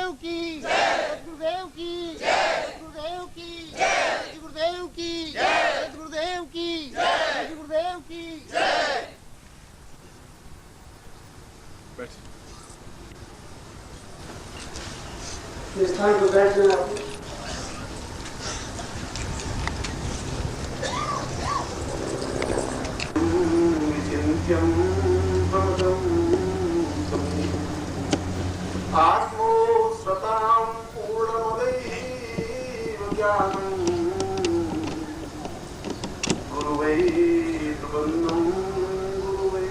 गुरुदेव की जय, गुरुदेव की जय, गुरुदेव की जय, गुरुदेव की जय, गुरुदेव की जय, गुरुदेव की जय। इस स्थान पर बैठ जाना आप। आत्मो स्वतां पूर्णमदैः ज्ञानं गुरुवै प्रबन्धं गुरुवै।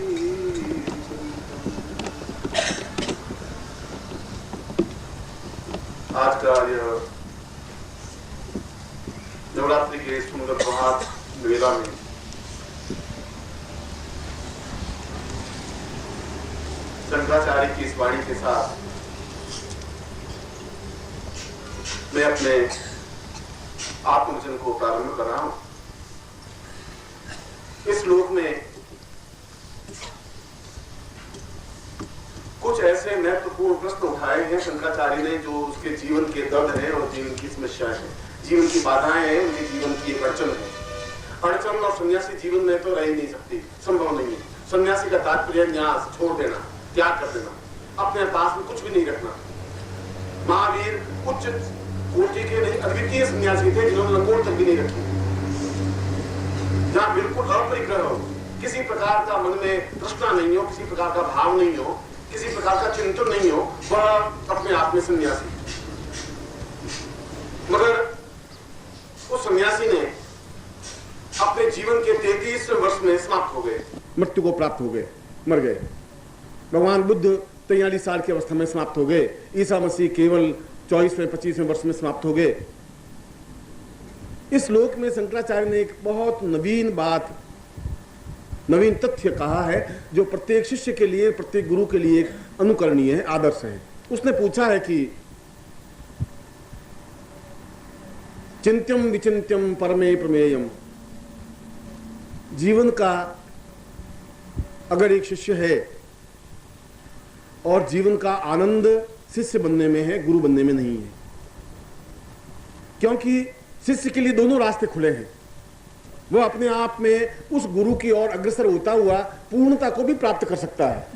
आज का यह नवरात्रि के सुंदर प्रभात मेला में शंकराचार्य की इस वाणी के साथ मैं अपने आत्मवचन को प्रारंभ कर रहा हूं। इस श्लोक में कुछ ऐसे महत्वपूर्ण प्रश्न उठाए हैं शंकराचार्य ने, जो उसके जीवन के दर्द है और जीवन की समस्याएं हैं, जीवन की बाधाएं हैं, उनके जीवन की एक अड़चन है। अड़चन और सन्यासी जीवन में तो रह ही नहीं सकती, संभव नहीं है। सन्यासी का तात्पर्य न्यास, छोड़ देना, त्याग कर देना, अपने पास में कुछ भी नहीं रखना। महावीर उच्च कोटि के नहीं, अद्वितीय सन्यासी थे जिन्होंने लंगोट तक भी नहीं रखी। जहां बिल्कुल अपरिग्रह हो, किसी प्रकार का मन में तृष्णा नहीं हो, किसी प्रकार का भाव नहीं हो, किसी प्रकार का चिंतन नहीं हो, वह अपने आप में सन्यासी। मगर उस सन्यासी ने अपने जीवन के 33वें वर्ष में समाप्त हो गए, मृत्यु को प्राप्त हो गए, मर गए। भगवान बुद्ध 43 साल की अवस्था में समाप्त हो गए। ईसा मसीह केवल 24वें-25वें वर्ष में समाप्त हो गए। इस श्लोक में शंकराचार्य ने एक बहुत नवीन बात, नवीन तथ्य कहा है, जो प्रत्येक शिष्य के लिए, प्रत्येक गुरु के लिए एक अनुकरणीय है, आदर्श है। उसने पूछा है कि चिंत्यम विचिंत्यम परमे प्रमेयम, जीवन का अगर एक शिष्य है और जीवन का आनंद शिष्य बनने में है, गुरु बनने में नहीं है। क्योंकि शिष्य के लिए दोनों रास्ते खुले हैं। वह अपने आप में उस गुरु की ओर अग्रसर होता हुआ पूर्णता को भी प्राप्त कर सकता है।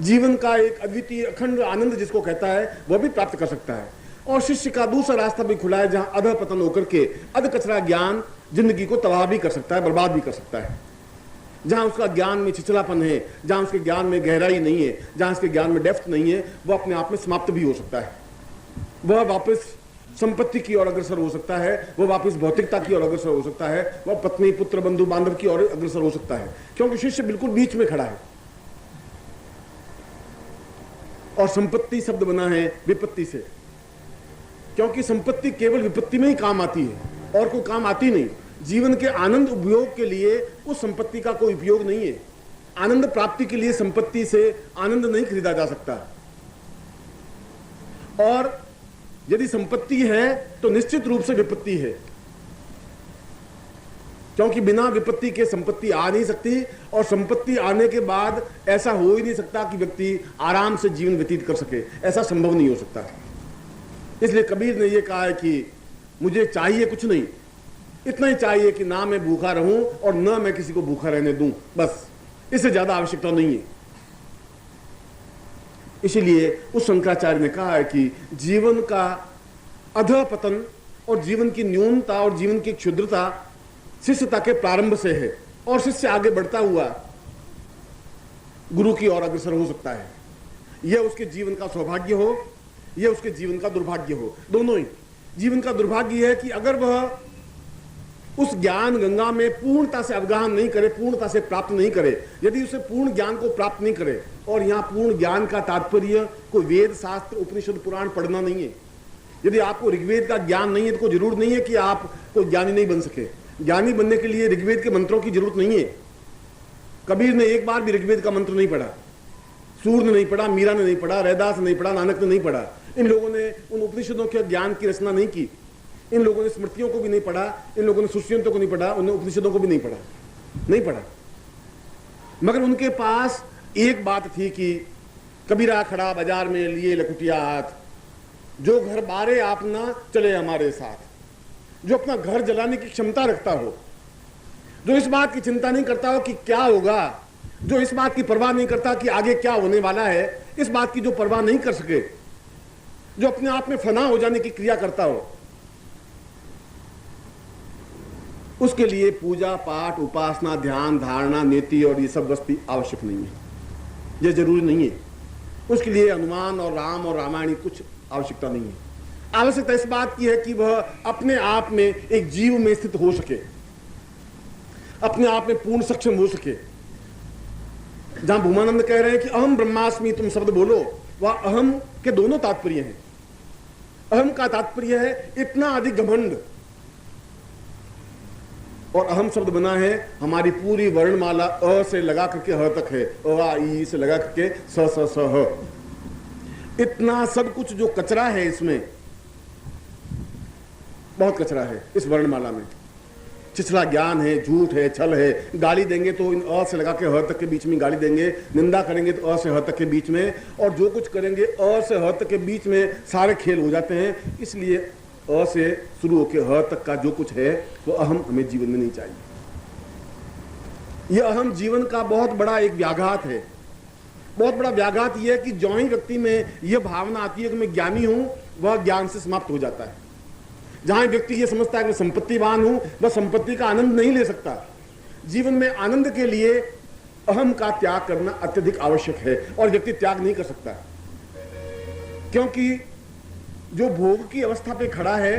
जीवन का एक अद्वितीय अखंड आनंद जिसको कहता है, वह भी प्राप्त कर सकता है। और शिष्य का दूसरा रास्ता भी खुला है, जहां अध पतन होकर के अध कचरा ज्ञान जिंदगी को तबाह भी कर सकता है, बर्बाद भी कर सकता है। जहां उसका ज्ञान में छिछलापन है, जहां उसके ज्ञान में गहराई नहीं है, जहां उसके ज्ञान में डेप्थ नहीं है, वह अपने आप में समाप्त भी हो सकता है। वह वापस संपत्ति की ओर अग्रसर हो सकता है, वह वापस भौतिकता की ओर अग्रसर हो सकता है, वह पत्नी पुत्र बंधु बांधव की ओर अग्रसर हो सकता है। क्योंकि शिष्य बिल्कुल बीच में खड़ा है। और संपत्ति शब्द बना है विपत्ति से, क्योंकि संपत्ति केवल विपत्ति में ही काम आती है, और कोई काम आती नहीं। जीवन के आनंद उपयोग के लिए उस संपत्ति का कोई उपयोग नहीं है। आनंद प्राप्ति के लिए संपत्ति से आनंद नहीं खरीदा जा सकता। और यदि संपत्ति है तो निश्चित रूप से विपत्ति है, क्योंकि बिना विपत्ति के संपत्ति आ नहीं सकती। और संपत्ति आने के बाद ऐसा हो ही नहीं सकता कि व्यक्ति आराम से जीवन व्यतीत कर सके, ऐसा संभव नहीं हो सकता। इसलिए कबीर ने यह कहा है कि मुझे चाहिए कुछ नहीं, इतना ही चाहिए कि ना मैं भूखा रहूं और ना मैं किसी को भूखा रहने दूं, बस इससे ज्यादा आवश्यकता नहीं है। इसीलिए उस शंकराचार्य ने कहा है कि जीवन का अधपतन और जीवन की न्यूनता और जीवन की क्षुद्रता शिष्यता के प्रारंभ से है, और शिष्य आगे बढ़ता हुआ गुरु की ओर अग्रसर हो सकता है। यह उसके जीवन का सौभाग्य हो, यह उसके जीवन का दुर्भाग्य हो, दोनों ही। जीवन का दुर्भाग्य है कि अगर वह उस ज्ञान गंगा में पूर्णता से अवगाहन नहीं करे, पूर्णता से प्राप्त नहीं करे, यदि उसे पूर्ण ज्ञान को प्राप्त नहीं करे। और यहाँ पूर्ण ज्ञान का तात्पर्य कोई वेद शास्त्र उपनिषद पुराण पढ़ना नहीं है। यदि आपको ऋग्वेद का ज्ञान नहीं है तो कोई जरूर नहीं है कि आप कोई ज्ञानी नहीं बन सके। ज्ञानी बनने के लिए ऋग्वेद के मंत्रों की जरूरत नहीं है। कबीर ने एक बार भी ऋग्वेद का मंत्र नहीं पढ़ा, सूर ने नहीं पढ़ा, मीरा ने नहीं पढ़ा, रैदास ने नहीं पढ़ा, नानक ने नहीं पढ़ा। इन लोगों ने उन उपनिषदों के ज्ञान की रचना नहीं की। इन लोगों ने स्मृतियों को भी नहीं पढ़ा, इन लोगों ने सुश्रियंतों को नहीं पढ़ा, उन्होंने उपनिषदों को भी नहीं पढ़ा। मगर उनके पास एक बात थी कि कबीरा खड़ा बाजार में लिए लकुटिया हाथ, जो घर बारे आप ना चले हमारे साथ, जो अपना घर जलाने की क्षमता रखता हो, जो इस बात की चिंता नहीं करता हो कि क्या होगा, जो इस बात की परवाह नहीं करता कि आगे क्या होने वाला है, इस बात की जो परवाह नहीं कर सके, जो अपने आप में फना हो जाने की क्रिया करता हो, उसके लिए पूजा पाठ उपासना ध्यान धारणा नीति और ये सब वस्तु आवश्यक नहीं है, ये जरूरी नहीं है। उसके लिए हनुमान और राम और रामायण कुछ आवश्यकता नहीं है। आवश्यकता इस बात की है कि वह अपने आप में एक जीव में स्थित हो सके, अपने आप में पूर्ण सक्षम हो सके। जहां भूमानंद कह रहे हैं कि अहम ब्रह्मास्मि तुम शब्द बोलो, वह अहम के दोनों तात्पर्य हैं। अहम का तात्पर्य है इतना अधिक घमंड, और अहम शब्द बना है हमारी पूरी वर्णमाला अ से लगा करके ह तक है, अ आ ई से लगा करके स स स ह। इतना सब कुछ जो कचरा है इसमें, बहुत कचरा है इस वर्णमाला में। छिछला ज्ञान है, झूठ है, छल है। गाली देंगे तो इन अ से लगा के ह तक के बीच में गाली देंगे, निंदा करेंगे तो अ से ह तक के बीच में, और जो कुछ करेंगे अ से ह तक के बीच में सारे खेल हो जाते हैं। इसलिए अ से शुरू होकर ह तक का जो कुछ है वो अहम हमें जीवन में नहीं चाहिए। यह अहम जीवन का बहुत बड़ा एक व्याघात है। बहुत बड़ा व्याघात यह है कि जो ही व्यक्ति में यह भावना आती है कि मैं ज्ञानी हूं, वह ज्ञान से समाप्त हो जाता है। जहां व्यक्ति ये समझता है कि मैं संपत्तिवान हूं, वह संपत्ति का आनंद नहीं ले सकता। जीवन में आनंद के लिए अहम का त्याग करना अत्यधिक आवश्यक है, और व्यक्ति त्याग नहीं कर सकता, क्योंकि जो भोग की अवस्था पे खड़ा है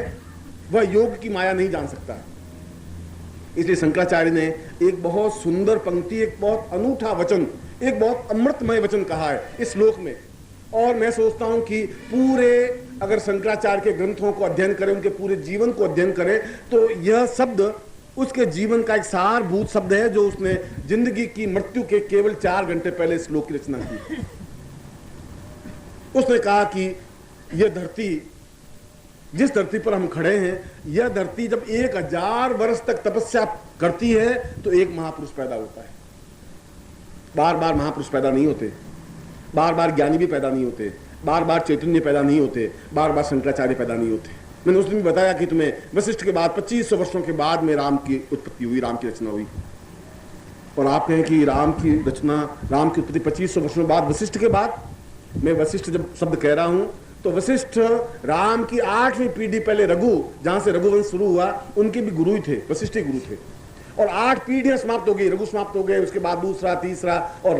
वह योग की माया नहीं जान सकता। इसलिए शंकराचार्य ने एक बहुत सुंदर पंक्ति, एक बहुत अनूठा वचन, एक बहुत अमृतमय वचन कहा है इस श्लोक में। और मैं सोचता हूं कि पूरे अगर शंकराचार्य के ग्रंथों को अध्ययन करें, उनके पूरे जीवन को अध्ययन करें, तो यह शब्द उसके जीवन का एक सारभूत शब्द है, जो उसने जिंदगी की मृत्यु के केवल 4 घंटे पहले इस श्लोक की रचना की। उसने कहा कि यह धरती, जिस धरती पर हम खड़े हैं, यह धरती जब 1000 वर्ष तक तपस्या करती है तो एक महापुरुष पैदा होता है। बार बार महापुरुष पैदा नहीं होते, बार बार ज्ञानी भी पैदा नहीं होते, बार बार चैतन्य पैदा नहीं होते, बार बार शंकराचार्य पैदा नहीं होते। मैंने उस दिन भी बताया कि तुम्हें वशिष्ठ के बाद 2500 वर्षों के बाद में राम की उत्पत्ति हुई, राम की रचना हुई। और आप कहें कि राम की रचना, राम की उत्पत्ति 2500 वर्षों बाद, वशिष्ठ के बाद। मैं वशिष्ठ जब शब्द कह रहा हूं तो वशिष्ठ राम की 8वीं पीढ़ी पहले, रघु, जहां से रघुवंश शुरू हुआ, उनके भी गुरु ही थे, वशिष्ठ ही गुरु थे। और 8 पीढ़ियां समाप्त हो गई, रघु समाप्त हो गए, उसके बाद दूसरा, तीसरा, और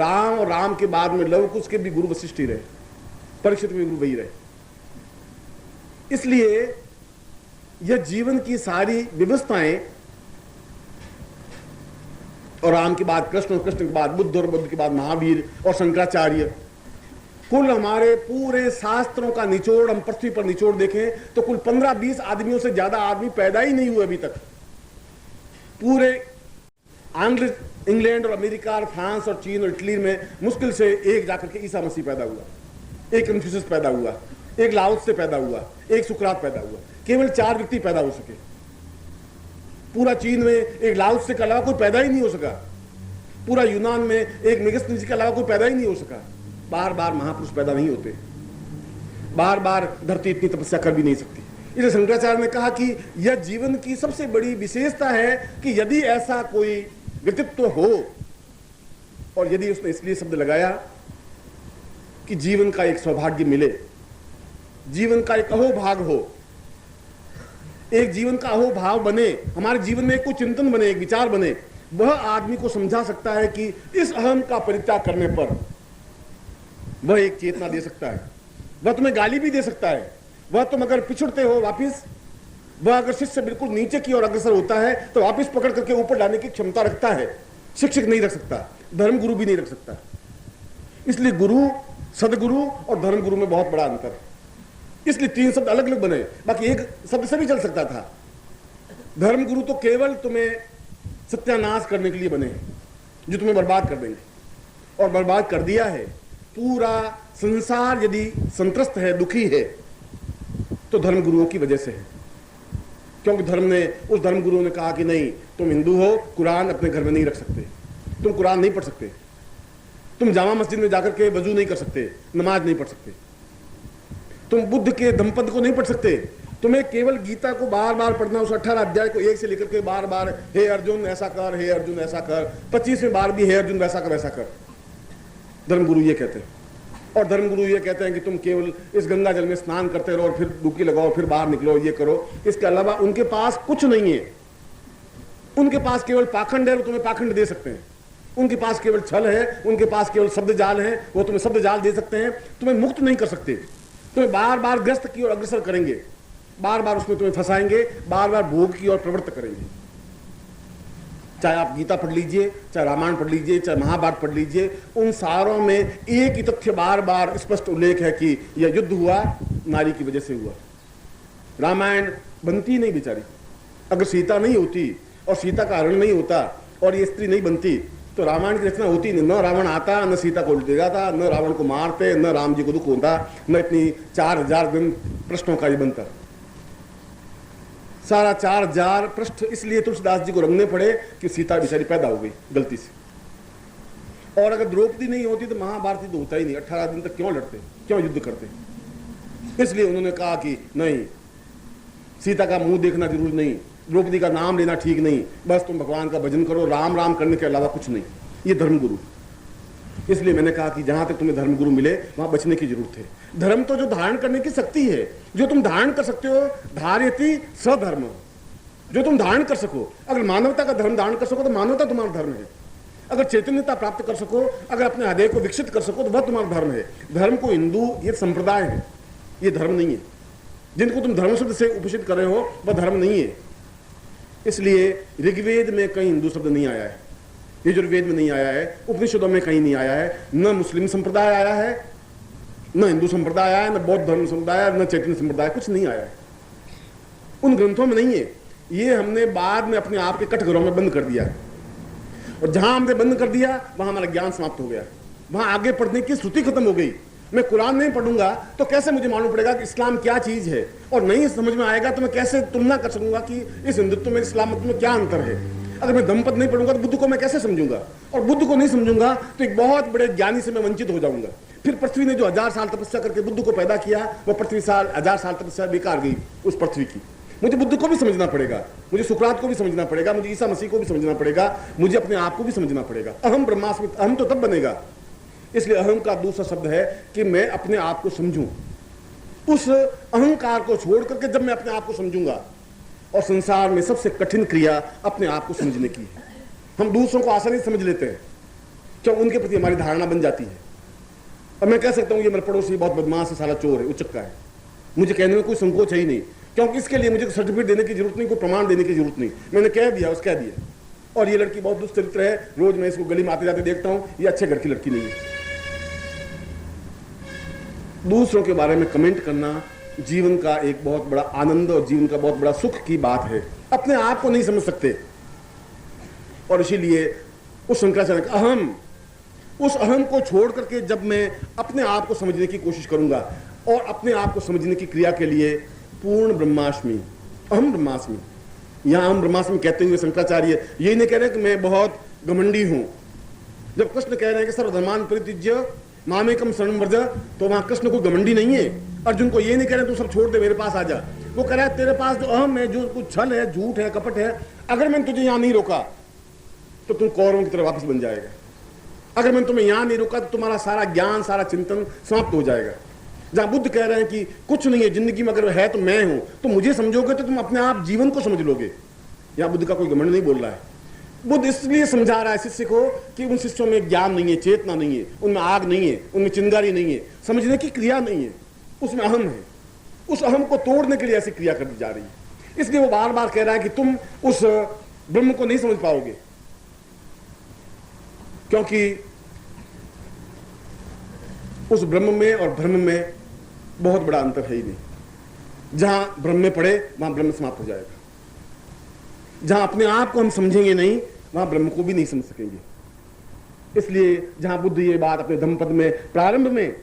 राम के बाद में लव कुश के भी गुरु वशिष्ठ ही रहे, परीक्षित भी गुरु वही रहे। इसलिए यह जीवन की सारी व्यवस्थाएं, और राम के बाद कृष्ण, और कृष्ण के बाद बुद्ध, और बुद्ध के बाद महावीर और शंकराचार्य, कुल हमारे पूरे शास्त्रों का निचोड़ हम पृथ्वी पर निचोड़ देखें तो कुल 15-20 आदमियों से ज्यादा आदमी पैदा ही नहीं हुए अभी तक। पूरे इंग्लैंड और अमेरिका और फ्रांस और चीन और इटली में मुश्किल से एक जाकर के ईसा मसीह पैदा हुआ, एक कन्फ्यूशियस पैदा हुआ, एक लाओत्से से पैदा हुआ, एक सुकरात पैदा हुआ। केवल 4 व्यक्ति पैदा हो सके। पूरा चीन में एक लाओत्से के अलावा कोई पैदा ही नहीं हो सका। पूरा यूनान में एक मेगस्थनीज के अलावा कोई पैदा ही नहीं हो सका। बार बार महापुरुष पैदा नहीं होते, बार बार धरती इतनी तपस्या कर भी नहीं सकती। इसलिए शंकराचार्य ने कहा कि यह जीवन की सबसे बड़ी विशेषता है कि यदि ऐसा कोई व्यक्तित्व हो, और यदि उसने इसलिए शब्द लगाया कि जीवन का एक सौभाग्य मिले, जीवन का एक अहोभाग हो, एक जीवन का अहोभाव बने, हमारे जीवन में एक कोई चिंतन बने, एक विचार बने, वह आदमी को समझा सकता है कि इस अहम का परित्याग करने पर वह एक चेतना दे सकता है। वह तुम्हें गाली भी दे सकता है। वह तुम अगर पिछड़ते हो वापिस, वह अगर शिष्य बिल्कुल नीचे की ओर अग्रसर होता है तो वापिस पकड़ करके ऊपर लाने की क्षमता रखता है। शिक्षक नहीं रख सकता, धर्म गुरु भी नहीं रख सकता। इसलिए गुरु, सदगुरु और धर्म गुरु में बहुत बड़ा अंतर है। इसलिए 3 शब्द अलग अलग बने, बाकी एक शब्द से भी चल सकता था। धर्म गुरु तो केवल तुम्हें सत्यानाश करने के लिए बने, जो तुम्हें बर्बाद कर देंगे, और बर्बाद कर दिया है। पूरा संसार यदि संत्रस्त है, दुखी है, तो धर्म गुरुओं की वजह से है। क्योंकि उस धर्म गुरुओं ने कहा कि नहीं, तुम हिंदू हो, कुरान अपने घर में नहीं रख सकते, तुम कुरान नहीं पढ़ सकते, तुम जामा मस्जिद में जाकर के वजू नहीं कर सकते, नमाज नहीं पढ़ सकते, तुम बुद्ध के धम्मपद को नहीं पढ़ सकते। तुम्हें केवल गीता को बार बार पढ़ना, उस 18 अध्याय को एक से लेकर के बार बार, हे अर्जुन ऐसा कर, हे अर्जुन ऐसा कर, 25वें बार भी हे अर्जुन वैसा कर वैसा कर। धर्मगुरु ये कहते हैं। और धर्मगुरु ये कहते हैं कि तुम केवल इस गंगा जल में स्नान करते रहो और फिर डुबकी लगाओ, फिर बाहर निकलो, ये करो। इसके अलावा उनके पास कुछ नहीं है। उनके पास केवल पाखंड है, वो तुम्हें पाखंड दे सकते हैं। उनके पास केवल छल है, उनके पास केवल शब्द जाल है, वो तुम्हें शब्द जाल दे सकते हैं, तुम्हें मुक्त नहीं कर सकते। तुम्हें बार बार ग्रस्त की ओर अग्रसर करेंगे, बार बार उसमें तुम्हें फंसाएंगे, बार बार भोग की ओर प्रवृत्त करेंगे। चाहे आप गीता पढ़ लीजिए, चाहे रामायण पढ़ लीजिए, चाहे महाभारत पढ़ लीजिए, उन सारों में एक ही तथ्य बार बार स्पष्ट उल्लेख है कि यह युद्ध हुआ नारी की वजह से हुआ। रामायण बनती नहीं बेचारी। अगर सीता नहीं होती और सीता का हरण नहीं होता और ये स्त्री नहीं बनती तो रामायण की रचना होती नहीं। न रावण आता, न सीता को उल्ट जाता, न रावण को मारते, न राम जी को दुख होता, न इतनी 4000 दिन प्रश्नों का ये बनता। सारा 4000 पृष्ठ इसलिए तुलसीदास जी को रंगने पड़े कि सीता बेचारी पैदा हो गई गलती से। और अगर द्रौपदी नहीं होती तो महाभारत तो होता ही नहीं। 18 दिन तक क्यों लड़ते, क्यों युद्ध करते? इसलिए उन्होंने कहा कि नहीं, सीता का मुंह देखना जरूरी नहीं, द्रौपदी का नाम लेना ठीक नहीं, बस तुम भगवान का भजन करो, राम राम करने के अलावा कुछ नहीं। ये धर्मगुरु। इसलिए मैंने कहा कि जहां तक तुम्हें धर्मगुरु मिले वहां बचने की जरूरत है। धर्म तो जो धारण करने की शक्ति है, जो तुम धारण कर सकते हो, धार्यति स्वधर्म, जो तुम धारण कर सको। अगर मानवता का धर्म धारण कर सको तो मानवता तुम्हारा धर्म है। अगर चैतन्यता प्राप्त कर सको, अगर अपने हृदय को विकसित कर सको तो वह तुम्हारा धर्म है। धर्म को हिंदू ये संप्रदाय है, ये धर्म नहीं है। जिनको तुम धर्म शब्द से उपस्थित कर रहे हो वह धर्म नहीं है। इसलिए ऋग्वेद में कहीं हिंदू शब्द नहीं आया है, यजुर्वेद में नहीं आया है, उपनिषदों में कहीं नहीं आया है, न मुस्लिम संप्रदाय आया है, न हिंदू संप्रदाय आया है, न बौद्ध धर्म संप्रदाय, न चैतन्य संप्रदाय, कुछ नहीं आया है। उन ग्रंथों में नहीं है। ये हमने बाद में अपने आप के कटघरों में बंद कर दिया, और जहां हमने बंद कर दिया वहां हमारा ज्ञान समाप्त हो गया, वहां आगे पढ़ने की श्रुति खत्म हो गई। मैं कुरान नहीं पढ़ूंगा तो कैसे मुझे मालूम पड़ेगा कि इस्लाम क्या चीज है, और नहीं समझ में आएगा तो मैं कैसे तुलना कर सकूंगा कि इस हिंदुत्व में इस्लाम में क्या अंतर है। अगर मैं धम्मपद नहीं पढ़ूंगा तो बुद्ध को मैं कैसे समझूंगा, और बुद्ध को नहीं समझूंगा तो एक बहुत बड़े ज्ञानी से मैं वंचित हो जाऊंगा। फिर पृथ्वी ने जो 1000 साल तपस्या करके बुद्ध को पैदा किया, वह पृथ्वी 1000 साल तपस्या बेकार गई उस पृथ्वी की। मुझे बुद्ध को भी समझना पड़ेगा, मुझे सुकरात को भी समझना पड़ेगा, मुझे ईसा मसीह को भी समझना पड़ेगा, मुझे अपने आप को भी समझना पड़ेगा। अहम ब्रह्मास्मि, अहम तो तब बनेगा। इसलिए अहम का दूसरा शब्द है कि मैं अपने आप को समझूं। उस अहंकार को छोड़ करके जब मैं अपने आप को समझूंगा, और संसार में सबसे कठिन क्रिया अपने आप को समझने की है। हम दूसरों को आसानी से समझ लेते हैं, क्यों? उनके प्रति हमारी धारणा बन जाती है। अब मैं कह सकता हूं ये मेरा पड़ोसी बहुत बदमाश है, साला चोर है, उचक्का है, मुझे कहने में कोई संकोच है ही नहीं, क्योंकि इसके लिए मुझे सर्टिफिकेट देने की जरूरत नहीं, कोई प्रमाण देने की जरूरत नहीं। मैंने कह दिया, उस कह दिया। और ये लड़की बहुत दुष्चरित्र है, रोज मैं इसको गली में आते जाते देखता हूं, ये अच्छे घर की लड़की नहीं है। दूसरों के बारे में कमेंट करना जीवन का एक बहुत बड़ा आनंद और जीवन का बहुत बड़ा सुख की बात है। अपने आप को नहीं समझ सकते, और इसीलिए उस शंकराचार्य अहम, उस अहम को छोड़ करके जब मैं अपने आप को समझने की कोशिश करूंगा, और अपने आप को समझने की क्रिया के लिए पूर्ण ब्रह्मास्मि, अहम ब्रह्मास्मि, यहां हम ब्रह्मास्मि कहते हुए शंकराचार्य ये नहीं कह रहे कि मैं बहुत घमंडी हूं। जब कृष्ण कह रहे हैं कि सर्वधर्मान परित्यज्य मामेकम शरणं व्रज, तो वहां कृष्ण को घमंडी नहीं है। अर्जुन को ये नहीं कह रहे तू सब छोड़ दे, मेरे पास आ जा। वो कह रहा है तेरे पास जो अहम है, जो कुछ छल है, झूठ है, कपट है, अगर मैंने तुझे यहां नहीं रोका तो तुम कौरवों की तरह वापस बन जाएगा। अगर मैंने तुम्हें यहां नहीं रोका तो तुम्हारा सारा ज्ञान, सारा चिंतन समाप्त हो जाएगा। जहां बुद्ध कह रहे हैं कि कुछ नहीं है जिंदगी में, अगर है तो मैं हूं, तो मुझे समझोगे तो तुम अपने आप जीवन को समझ लोगे। यहां बुद्ध का कोई घमंड नहीं बोल रहा है। बुद्ध इसलिए समझा रहा है शिष्य को कि उन शिष्यों में ज्ञान नहीं है, चेतना नहीं है, उनमें आग नहीं है, उनमें चिंगारी नहीं है, समझने की क्रिया नहीं है, उसमें अहम है। उस अहम को तोड़ने के लिए ऐसी क्रिया कर दी जा रही है। इसलिए वो बार बार कह रहा है कि तुम उस ब्रह्म को नहीं समझ पाओगे, क्योंकि उस ब्रह्म में और भ्रम में बहुत बड़ा अंतर है ही नहीं। जहां ब्रह्म में पड़े वहां ब्रह्म समाप्त हो जाएगा। जहां अपने आप को हम समझेंगे नहीं वहां ब्रह्म को भी नहीं समझ सकेंगे। इसलिए जहां बुद्ध ये बात अपने धम्मपद में प्रारंभ में,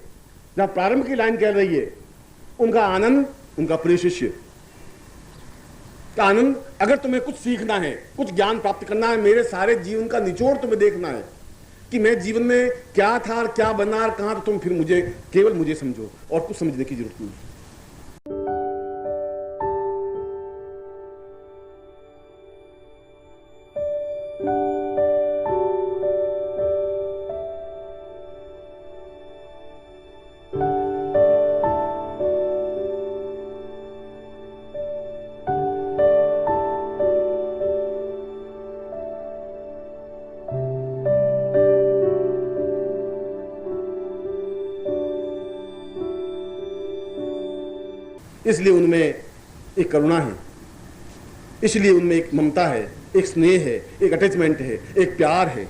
जहां प्रारंभ की लाइन कह रही है, उनका आनंद, उनका प्रिय शिष्य का आनंद, अगर तुम्हें कुछ सीखना है, कुछ ज्ञान प्राप्त करना है, मेरे सारे जीवन का निचोड़ तुम्हें देखना है, कि मैं जीवन में क्या था और क्या बना और कहां, तो तुम फिर मुझे केवल मुझे समझो और कुछ समझने की जरूरत नहीं। इसलिए उनमें एक करुणा है, इसलिए उनमें एक ममता है, एक स्नेह है, एक अटैचमेंट है, एक प्यार है।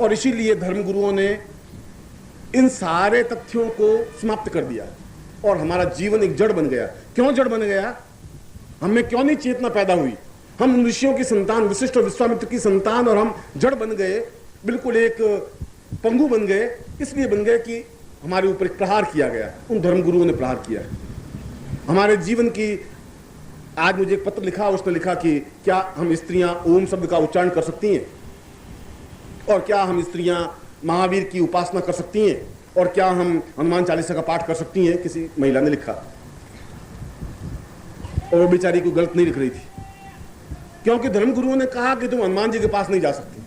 और इसीलिए धर्मगुरुओं ने इन सारे तथ्यों को समाप्त कर दिया और हमारा जीवन एक जड़ बन गया। क्यों जड़ बन गया? हमें क्यों नहीं चेतना पैदा हुई? हम ऋषियों की संतान, वशिष्ठ और विश्वामित्र की संतान, और हम जड़ बन गए, बिल्कुल एक पंगु बन गए। इसलिए बन गए कि हमारे ऊपर एक प्रहार किया गया, उन धर्मगुरुओं ने प्रहार किया। हमारे जीवन की, आज मुझे एक पत्र लिखा, उसने लिखा कि क्या हम स्त्रियां ओम शब्द का उच्चारण कर सकती हैं, और क्या हम स्त्रियां महावीर की उपासना कर सकती हैं, और क्या हम हनुमान चालीसा का पाठ कर सकती हैं। किसी महिला ने लिखा, और वो बेचारी को गलत नहीं लिख रही थी, क्योंकि धर्मगुरुओं ने कहा कि तुम हनुमान जी के पास नहीं जा सकती,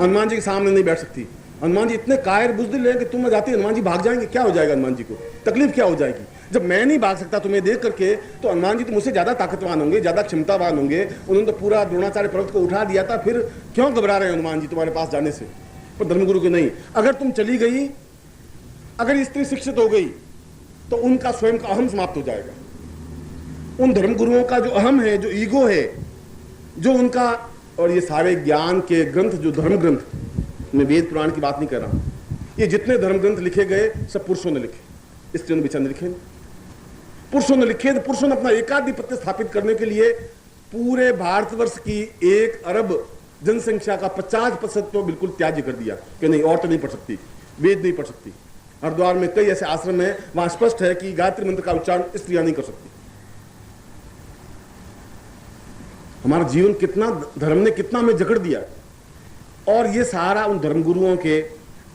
हनुमान जी के सामने नहीं बैठ सकती। हनुमान जी इतने कायर बुज़दिल हैं कि तुम जाती हनुमान जी भाग जाएंगे, क्या हो जाएगा हनुमान जी को, तकलीफ क्या हो जाएगी। जब मैं नहीं भाग सकता तुम्हें देख करके, तो हनुमान जी तो मुझसे ज्यादा ताकतवान होंगे, ज्यादा क्षमतावान होंगे। उन्होंने तो पूरा द्रोणाचार्य पर्वत को उठा दिया था, फिर क्यों घबरा रहे हैं हनुमान जी तुम्हारे पास जाने से। पर धर्मगुरु के नहीं, अगर तुम चली गई, अगर स्त्री शिक्षित हो गई, तो उनका स्वयं का अहम समाप्त हो जाएगा। उन धर्मगुरुओं का जो अहम है, जो ईगो है, जो उनका, और ये सारे ज्ञान के ग्रंथ, जो धर्म ग्रंथ, मैं वेद पुराण की बात नहीं कर रहा हूं, ये जितने धर्म ग्रंथ लिखे गए सब पुरुषों ने लिखे, स्त्रियों ने बेचारे लिखे, पुरुषों ने लिखे। तो पुरुषों ने अपना एकाधिपत्य स्थापित करने के लिए पूरे भारतवर्ष की 1 अरब जनसंख्या का 50% तो बिल्कुल त्याज्य कर दिया कि नहीं, औरतें नहीं पढ़ सकती, वेद नहीं पढ़ सकती। हरिद्वार में कई ऐसे आश्रम है, वहां स्पष्ट है कि गायत्री मंत्र का उच्चारण स्त्रियां नहीं कर सकती। हमारा जीवन कितना, धर्म ने कितना हमें जकड़ दिया, और ये सारा उन धर्मगुरुओं के,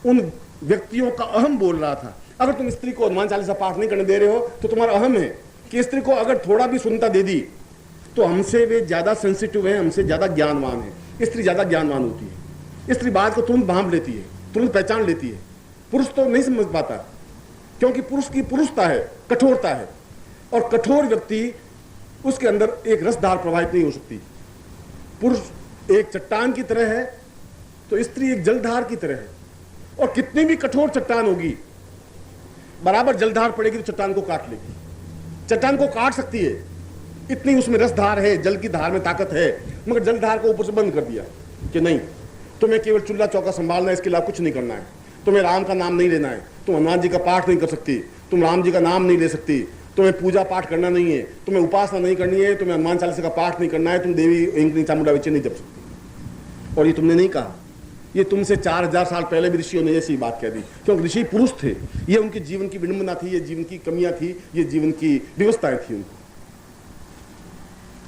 उन व्यक्तियों का अहम बोल रहा था। अगर तुम स्त्री को हनुमान चालीसा पाठ नहीं करने दे रहे हो, तो तुम्हारा अहम है कि स्त्री को अगर थोड़ा भी सुनता दे दी, तो हमसे वे ज्यादा सेंसिटिव है, हमसे ज्यादा ज्ञानवान है। स्त्री ज्यादा ज्ञानवान होती है, स्त्री बात को तुरंत भांप लेती है, तुरंत पहचान लेती है। पुरुष तो नहीं समझ पाता, क्योंकि पुरुष की पुरुषता है, कठोरता है, और कठोर व्यक्ति, उसके अंदर एक रसधार प्रवाहित नहीं हो सकती। पुरुष एक चट्टान की तरह है, तो स्त्री एक जलधार की तरह है, और कितनी भी कठोर चट्टान होगी, बराबर जलधार पड़ेगी तो चट्टान को काट लेगी। चट्टान को काट सकती है, इतनी उसमें रसधार है, जल की धार में ताकत है, मगर जलधार को ऊपर से बंद कर दिया कि नहीं, तुम्हें केवल चूल्हा चौका संभालना है, इसके अलावा कुछ नहीं करना है। तुम्हें राम का नाम नहीं लेना है, तुम हनुमान जी का पाठ नहीं कर सकती, तुम राम जी का नाम नहीं ले सकती, तुम्हें पूजा पाठ करना नहीं है, तुम्हें उपासना नहीं करनी है, तुम्हें हनुमान चालीसा का पाठ नहीं करना है, तुम देवी इंकनी चामुंडा विचे नहीं जप सकती। और ये तुमने नहीं कहा, ये तुमसे 4000 साल पहले भी ऋषियों ने ऐसी बात कह दी, क्योंकि ऋषि पुरुष थे। ये उनके जीवन की विडंबना थी, ये जीवन की कमियां थी, ये जीवन की व्यवस्थाएं थी उनको।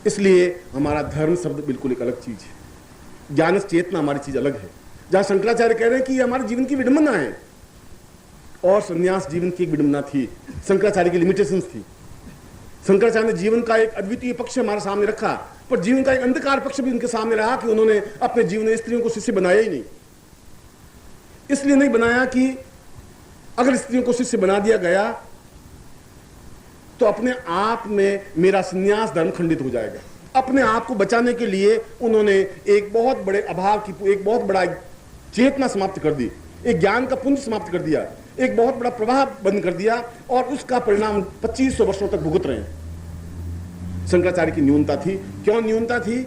इसलिए हमारा धर्म शब्द बिल्कुल एक अलग चीज है, ज्ञान चेतना हमारी चीज अलग है। जहां शंकराचार्य कह रहे हैं कि ये हमारे जीवन की विडंबना है, और संन्यास जीवन की एक विडंबना थी, शंकराचार्य की लिमिटेशंस थी। शंकराचार्य ने जीवन का एक अद्वितीय पक्ष हमारे सामने रखा, पर जीवन का एक अंधकार पक्ष भी उनके सामने रहा कि उन्होंने अपने जीवन में स्त्रियों को शिष्य बनाया ही नहीं। इसलिए नहीं बनाया कि अगर स्त्रियों को शिष्य बना दिया गया, तो अपने आप में मेरा संन्यास धर्म खंडित हो जाएगा। अपने आप को बचाने के लिए उन्होंने एक बहुत बड़े अभाव की, एक बहुत बड़ा चेतना समाप्त कर दी, एक ज्ञान का पुंज समाप्त कर दिया, एक बहुत बड़ा प्रवाह बंद कर दिया, और उसका परिणाम 2500 वर्षों तक भुगत रहे हैं। शंकराचार्य की न्यूनता थी। क्यों न्यूनता थी?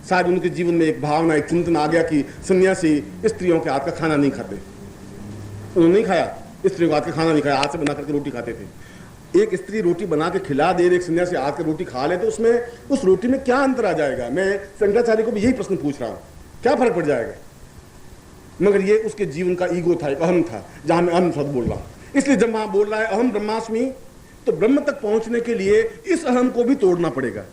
शायद उनके जीवन में एक भावना, एक चिंतन आ गया कि सन्यासी स्त्रियों के हाथ का खाना नहीं खाते। उन्होंने नहीं खाया, स्त्रियों के हाथ का खाना नहीं खाया, हाथ से बना करके रोटी खाते थे। एक स्त्री रोटी बना के खिला दे, एक सन्यासी हाथ की रोटी खा ले, तो उसमें, उस रोटी में क्या अंतर आ जाएगा? मैं शंकराचार्य को भी यही प्रश्न पूछ रहा हूं, क्या फर्क पड़ जाएगा? मगर ये उसके जीवन का ईगो था, एक अहम था, जहां मैं अहम शब्द बोल रहा हूं। इसलिए जब वहां बोल रहा है अहम ब्रह्मास्मि, तो ब्रह्म तक पहुंचने के लिए इस अहम को भी तोड़ना पड़ेगा।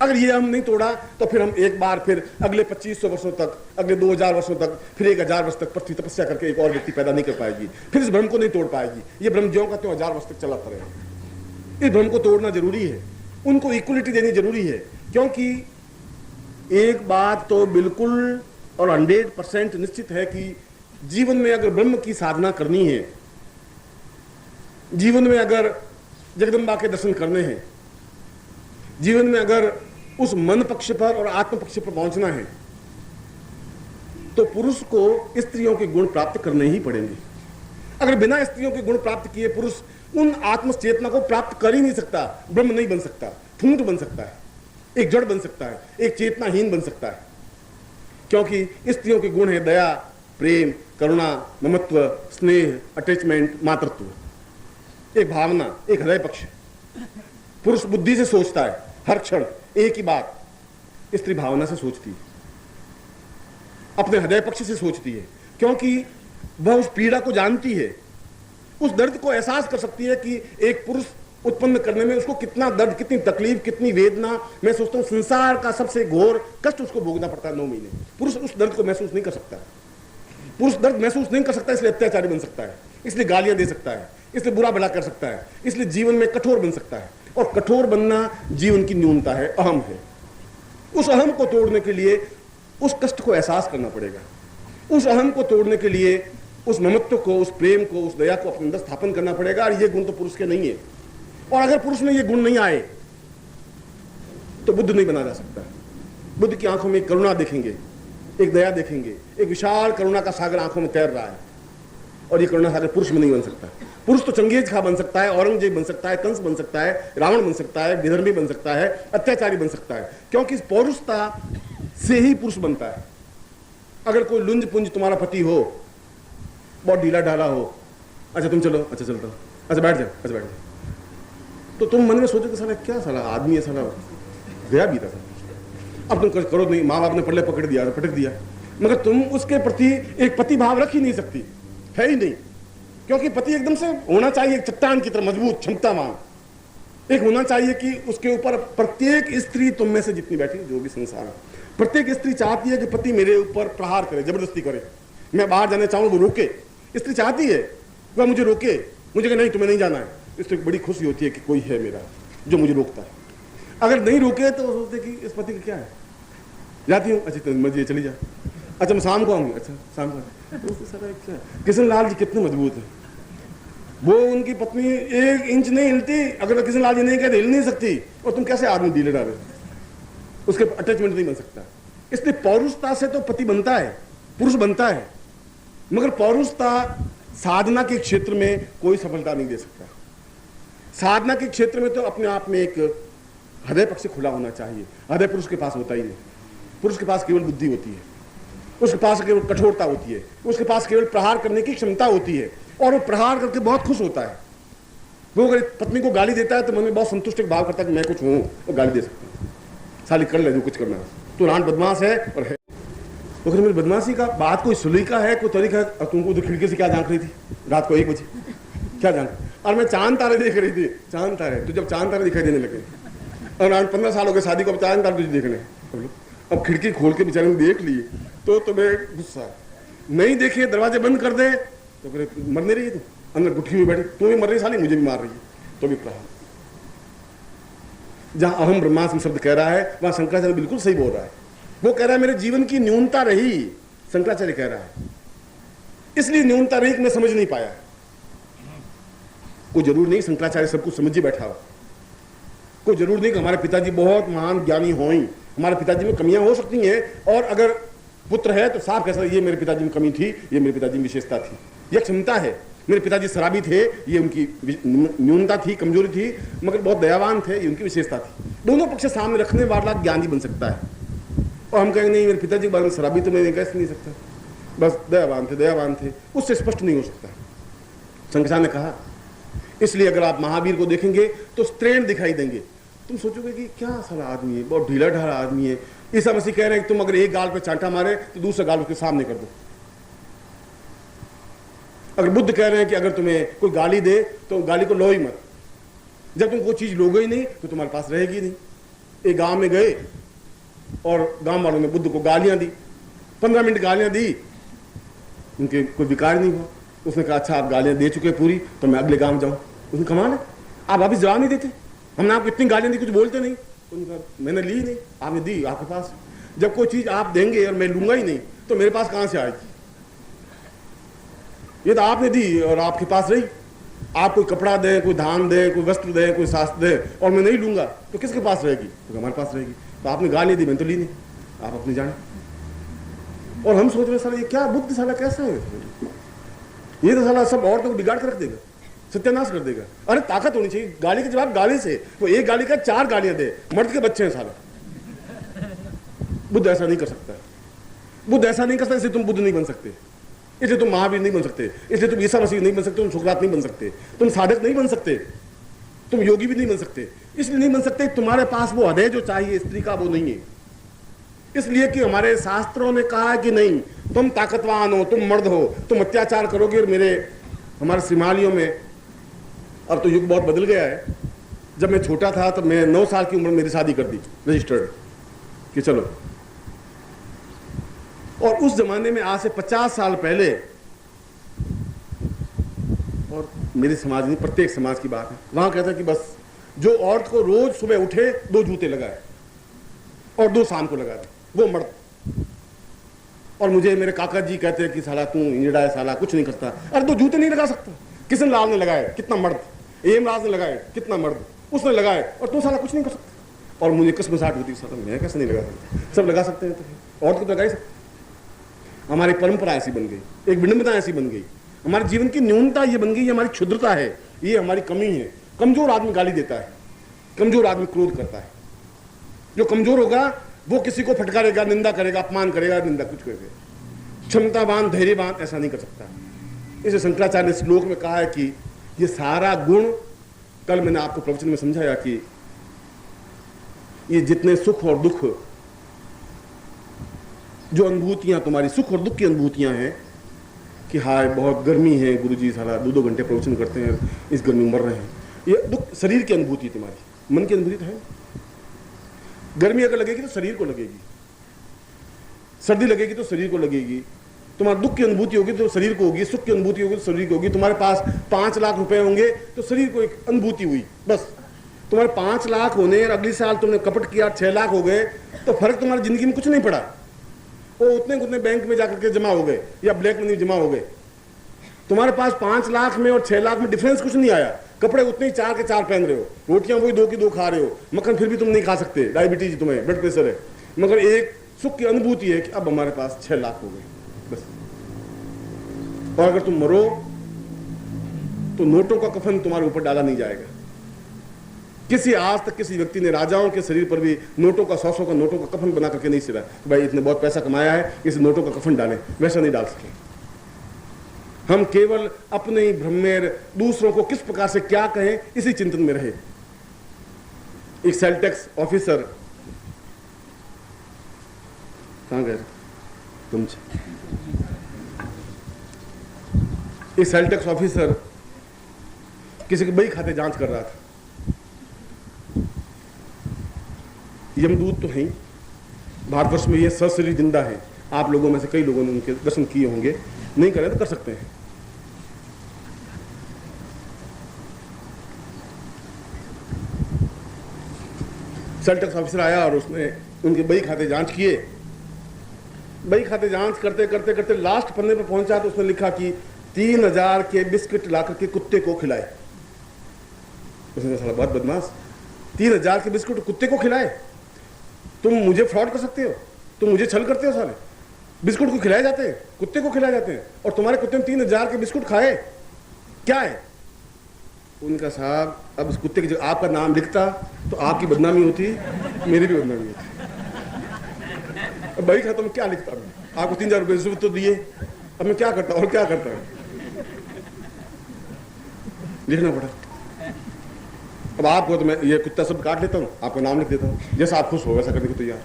अगर ये हम नहीं तोड़ा तो फिर हम एक बार फिर अगले 2500 वर्षों तक, अगले 2000 वर्षों तक, फिर 1000 वर्ष तक पृथ्वी तपस्या करके एक और व्यक्ति पैदा नहीं कर पाएगी, फिर इस भ्रम को नहीं तोड़ पाएगी। ये भ्रम ज्यों का त्यों 1000 वर्ष तक चलाता रहेगा। इस भ्रम को तोड़ना जरूरी है, उनको इक्वलिटी देनी जरूरी है, क्योंकि एक बात तो बिल्कुल और 100% निश्चित है कि जीवन में अगर ब्रह्म की साधना करनी है, जीवन में अगर जगदम्बा के दर्शन करने हैं, जीवन में अगर उस मन पक्ष पर और आत्म पक्ष पर पहुंचना है, तो पुरुष को स्त्रियों के गुण प्राप्त करने ही पड़ेंगे। अगर बिना स्त्रियों के गुण प्राप्त किए पुरुष उन आत्म चेतना को प्राप्त कर ही नहीं सकता, ब्रह्म नहीं बन सकता, ठूंठ बन सकता है, एक जड़ बन सकता है, एक चेतनाहीन बन सकता है। क्योंकि स्त्रियों के गुण है दया, प्रेम, करुणा, ममत्व, स्नेह, अटैचमेंट, मातृत्व, एक भावना, एक हृदय पक्ष। पुरुष बुद्धि से सोचता है हर क्षण एक ही बात, स्त्री भावना से सोचती है, अपने हृदय पक्ष से सोचती है, क्योंकि वह उस पीड़ा को जानती है, उस दर्द को एहसास कर सकती है कि एक पुरुष उत्पन्न करने में उसको कितना दर्द, कितनी तकलीफ, कितनी वेदना। मैं सोचता हूं संसार का सबसे घोर कष्ट उसको भोगना पड़ता है 9 महीने। पुरुष उस दर्द को महसूस नहीं कर सकता, पुरुष दर्द महसूस नहीं कर सकता, इसलिए अत्याचारी बन सकता है, इसलिए गालियां दे सकता है, इसलिए बुरा भला कर सकता है, इसलिए जीवन में कठोर बन सकता है। और कठोर बनना जीवन की न्यूनता है, अहम है। उस अहम को तोड़ने के लिए उस कष्ट को एहसास करना पड़ेगा, उस अहम को तोड़ने के लिए उस ममत्व को, उस प्रेम को, उस दया को अपने अंदर स्थापन करना पड़ेगा। और ये गुण तो पुरुष के नहीं है, और अगर पुरुष में ये गुण नहीं आए तो बुद्ध नहीं बना जा सकता। बुद्ध की आंखों में एक करुणा देखेंगे, एक दया देखेंगे, एक विशाल करुणा का सागर आंखों में तैर रहा है, और ये करुणा सागर पुरुष में नहीं बन सकता। पुरुष तो चंगेज खा बन सकता है, औरंगजेब बन सकता है, कंस बन सकता है, रावण बन सकता है, विधर्मी बन सकता है, अत्याचारी बन सकता है, क्योंकि इस पौरुषता से ही पुरुष बनता है। अगर कोई लुंज पुंज तुम्हारा पति हो, बहुत ढीला ढाला हो, अच्छा तुम चलो, अच्छा चलता, अच्छा बैठ जाओ, अच्छा बैठ जाओ, तो तुम मन में सोचो कि साला क्या साला आदमी है, साला गया बीता था, अब तुम करो नहीं, माँ बाप ने पल्ले पकड़ दिया, पटक दिया, मगर तुम उसके प्रति एक पति भाव रख ही नहीं सकती, है ही नहीं। क्योंकि पति एकदम से होना चाहिए एक चट्टान की तरह मजबूत, क्षमतावान, एक होना चाहिए कि उसके ऊपर प्रत्येक स्त्री, तुम में से जितनी बैठी जो भी संसार है, प्रत्येक स्त्री चाहती है कि पति मेरे ऊपर प्रहार करे, जबरदस्ती करे, मैं बाहर जाना चाहूँ वो रोके। स्त्री चाहती है वह मुझे रोके, मुझे कहे नहीं तुम्हें नहीं जाना है, इससे बड़ी खुशी होती है कि कोई है मेरा जो मुझे रोकता है। अगर नहीं रोके तो सोचते कि इस पति का क्या है, जाती हूँ, अच्छा मर्जी चली जा, अच्छा मैं शाम को आऊंगी, अच्छा शाम को, क्या किशन लाल जी कितने मजबूत है, वो उनकी पत्नी 1 इंच नहीं हिलती, अगर किशन लाल जी नहीं कहते हिल नहीं सकती, और तुम कैसे आदमी ढीले डाले, उसके अटैचमेंट नहीं बन सकता। इसलिए पौरुषता से तो पति बनता है, पुरुष बनता है, मगर पौरुषता साधना के क्षेत्र में कोई सफलता नहीं दे सकता। साधना के क्षेत्र में तो अपने आप में एक हृदय पक्ष खुला होना चाहिए, हृदय पुरुष के पास होता ही नहीं। पुरुष के पास केवल बुद्धि होती है, उसके पास केवल कठोरता होती है, उसके पास केवल प्रहार करने की क्षमता होती है, और वो प्रहार करके बहुत खुश होता है। वो अगर पत्नी को गाली देता है तो मन में बहुत संतुष्ट भाव करता है कि मैं कुछ हूं, वो गाली दे सकता है, साली कर ले जो कुछ करना है, तो रान बदमाश है और है। तो मेरी बदमाशी का बात कोई सलीका है, कोई तरीका है, और तुमको उधर खिड़की से क्या झांक रही थी रात को 1 बजे, क्या झांक, और मैं चांद तारे देख रही थी, चांद तारे, तो जब चांद तारे दिखाई देने लगे, और 15 साल हो गए शादी को, अब चांद तारे तुझे देखने, अब खिड़की खोल के बेचारे ने देख लिए तो तुम्हें गुस्सा, नहीं देखे दरवाजे बंद कर दे तो फिर मरने रही है, तू अंदर गुट्ठी हुई बैठी, तू भी मर रही साली, मुझे भी मार रही है, तो भी प्रहार। जहां अहम ब्रह्मास्मि शब्द कह रहा है वहां शंकराचार्य बिल्कुल सही बोल रहा है। वो कह रहा है मेरे जीवन की न्यूनता रही, शंकराचार्य कह रहा है, इसलिए न्यूनता रही कि मैं समझ नहीं पाया। कोई जरूर नहीं शंकराचार्य सब कुछ समझ ही बैठा हो, कोई जरूर नहीं कि हमारे पिताजी बहुत महान ज्ञानी हो, हमारे पिताजी में कमियां हो सकती हैं, और अगर पुत्र है तो साफ कह सकता ये मेरे पिताजी में कमी थी, ये मेरे पिताजी में विशेषता थी, यह क्षमता है। मेरे पिताजी शराबी थे, ये उनकी न्यूनता थी, कमजोरी थी, मगर बहुत दयावान थे, ये उनकी विशेषता थी। दोनों पक्ष सामने रखने वाला ज्ञानी बन सकता है। और हम कहेंगे नहीं मेरे पिताजी के बारे में शराबी तो मैं कह नहीं सकता, बस दयावान थे, उससे स्पष्ट नहीं हो सकता। शंकराचार्य ने कहा, इसलिए अगर आप महावीर को देखेंगे तो स्त्रीण दिखाई देंगे, तुम सोचोगे कि क्या साला आदमी है, बहुत ढीला ढाला आदमी है। ईसा मसीह कह रहे हैं कि तुम अगर एक गाल पे चांटा मारे तो दूसरा गाल उसके सामने कर दो। अगर बुद्ध कह रहे हैं कि अगर तुम्हें कोई गाली दे तो गाली को लो ही मत, जब तुम कोई चीज लोगे ही नहीं तो तुम्हारे पास रहेगी नहीं। एक गांव में गए और गांव वालों ने बुद्ध को गालियां दी, 15 मिनट गालियां दी, उनके कोई विकार नहीं हुआ। उसने कहा अच्छा आप गालियां दे चुके पूरी, तो मैं अगले गांव जाऊं। उसने कमाल है, आप वापिस जवाब नहीं देते, हमने आपको इतनी गालियां दी कुछ बोलते नहीं। उन्होंने कहा मैंने ली नहीं, आपने दी, आपके पास। जब कोई चीज आप देंगे और मैं लूंगा ही नहीं तो मेरे पास कहां से आएगी? ये तो आपने दी और आपके पास रही। आप कोई कपड़ा दे, कोई धान दे, कोई वस्त्र दे, कोई शास्त्र दे और मैं नहीं लूंगा तो किसके पास रहेगी? तो हमारे पास रहेगी। तो आपने गाली दी, मैंने तो ली नहीं, आप अपनी जाने। और हम सोच रहे साला ये क्या बुद्ध साला कैसा है, ये तो साला सब औरतों को बिगाड़ कर रख देगा, सत्यानाश कर देगा। अरे ताकत होनी चाहिए, गाली के जवाब गाली से। वो एक गाली का 4 गालियां दे, मर्द के बच्चे हैं साले। बुद्ध ऐसा नहीं कर सकता है, बुद्ध ऐसा नहीं कर सकता, इसलिए तुम बुद्ध नहीं बन सकते, इसलिए तुम महावीर नहीं बन सकते, इसलिए तुम ईसा मसीह नहीं बन सकते, तुम सुकरात नहीं बन सकते, तुम साधक नहीं बन सकते, तुम योगी भी नहीं बन सकते। इसलिए नहीं बन सकते तुम्हारे पास वो हृदय जो चाहिए स्त्री का वो नहीं है। इसलिए कि हमारे शास्त्रों ने कहा है कि नहीं, तुम ताकतवान हो, तुम मर्द हो, तुम अत्याचार करोगे। और हमारे श्रीमालियों में अब तो युग बहुत बदल गया है। जब मैं छोटा था तब मैं 9 साल की उम्र में मेरी शादी कर दी, रजिस्टर्ड कि चलो। और उस जमाने में आज से 50 साल पहले, और मेरे समाज नहीं प्रत्येक समाज की बात है, वहां कहता है कि बस जो औरत को रोज सुबह उठे 2 जूते लगाए और 2 शाम को लगा दे, वो मर्द। और मुझे मेरे काका जी कहते हैं कि साला तू इंजड़ा है, साला कुछ नहीं करता। अरे 2 जूते नहीं लगा सकता, किशन लाल ने लगाए, कितना मर्द, एमराज ने लगाए, कितना मर्द, उसने लगाए, और तू साला कुछ नहीं कर सकता। और मुझे कसमसाहट होती, साला मैं कैसे नहीं लगा सकता, सब लगा सकते हैं, तो औरत को लगा ही सकते। हमारी परंपरा ऐसी बन गई, एक विडंबना ऐसी बन गई, हमारे जीवन की न्यूनता ये बन गई, ये हमारी क्षुद्रता है, ये हमारी कमी है। कमजोर आदमी गाली देता है, कमजोर आदमी क्रोध करता है। जो कमजोर होगा वो किसी को फटकारेगा, निंदा करेगा, अपमान करेगा, निंदा कुछ करेगा। क्षमतावान, धैर्यवान ऐसा नहीं कर सकता। इसे शंकराचार्य ने श्लोक में कहा है कि ये सारा गुण, कल मैंने आपको प्रवचन में समझाया कि ये जितने सुख और दुख, जो अनुभूतियां तुम्हारी सुख और दुख की अनुभूतियां हैं कि हाय बहुत गर्मी है, गुरुजी सारा 2-2 घंटे प्रवचन करते हैं, इस गर्मी में मर रहे हैं, ये दुख शरीर की अनुभूति तुम्हारी, मन की अनुभूति तो है। गर्मी अगर लगेगी तो शरीर को लगेगी, सर्दी लगेगी तो शरीर को लगेगी। तुम्हारा दुख की अनुभूति होगी तो शरीर को होगी, सुख की अनुभूति होगी तो शरीर को होगी। तुम्हारे पास 5 लाख रुपए होंगे तो शरीर को एक अनुभूति हुई, बस। तुम्हारे 5 लाख होने और अगले साल तुमने कपट किया 6 लाख हो गए तो फर्क तुम्हारी जिंदगी में कुछ नहीं पड़ा। वो उतने बैंक में जाकर के जमा हो गए या ब्लैक मनी जमा हो गए। तुम्हारे पास 5 लाख में और 6 लाख में डिफरेंस कुछ नहीं आया। कपड़े उतने ही 4 के 4 पहन रहे हो, रोटियां वही 2 की 2 खा रहे हो, मक्खन फिर भी तुम नहीं खा सकते, डायबिटीज तुम्हें, ब्लड प्रेशर है, मगर एक सुख की अनुभूति है कि अब हमारे पास 6 लाख हो गए, बस। और अगर तुम मरो तो नोटों का कफन तुम्हारे ऊपर डाला नहीं जाएगा। किसी आज तक किसी व्यक्ति ने राजाओं के शरीर पर भी नोटों का 100 का नोटों का कफन बना करके नहीं सिरा कि भाई इतने बहुत पैसा कमाया है, इस नोटों का कफन डालें, वैसा नहीं डाल सके। हम केवल अपने ही भ्रम में दूसरों को किस प्रकार से क्या कहें इसी चिंतन में रहे। एक सेल टैक्स ऑफिसर, कहां गए तुम? एक सेल टैक्स ऑफिसर किसी के बही खाते जांच कर रहा था। यमदूत तो हैं, भारतवर्ष में ये सशरीर जिंदा है। आप लोगों में से कई लोगों ने उनके दर्शन किए होंगे, नहीं करें तो कर सकते हैं। सेल टैक्स ऑफिसर आया और उसने उनके बही खाते जांच किए। बही खाते जांच करते करते करते लास्ट पन्ने पर पहुंचा तो उसने लिखा कि 3000 के बिस्किट लाकर के कुत्ते को खिलाए। उसने कहा बहुत बदमाश, 3000 के बिस्कुट कुत्ते को खिलाए? तुम मुझे फ्रॉड कर सकते हो, तुम मुझे छल करते हो साले। बिस्कुट को खिलाए जाते हैं, कुत्ते को खिलाए जाते हैं, और तुम्हारे कुत्ते ने 3000 के बिस्कुट खाए, क्या है? उनका साहब अब इस कुत्ते की जगह आपका नाम लिखता तो आपकी बदनामी होती, मेरी भी बदनामी होती। अब भाई खाता मैं क्या लिखता, मैं आपको 3000 रुपये तो दिए, अब मैं क्या करता और क्या करता हूं, लिखना पड़ा। अब आपको तो मैं ये कुत्ता सब काट लेता हूँ, आपका नाम लिख देता हूँ, जैसा आप खुश हो वैसा करने को तैयार।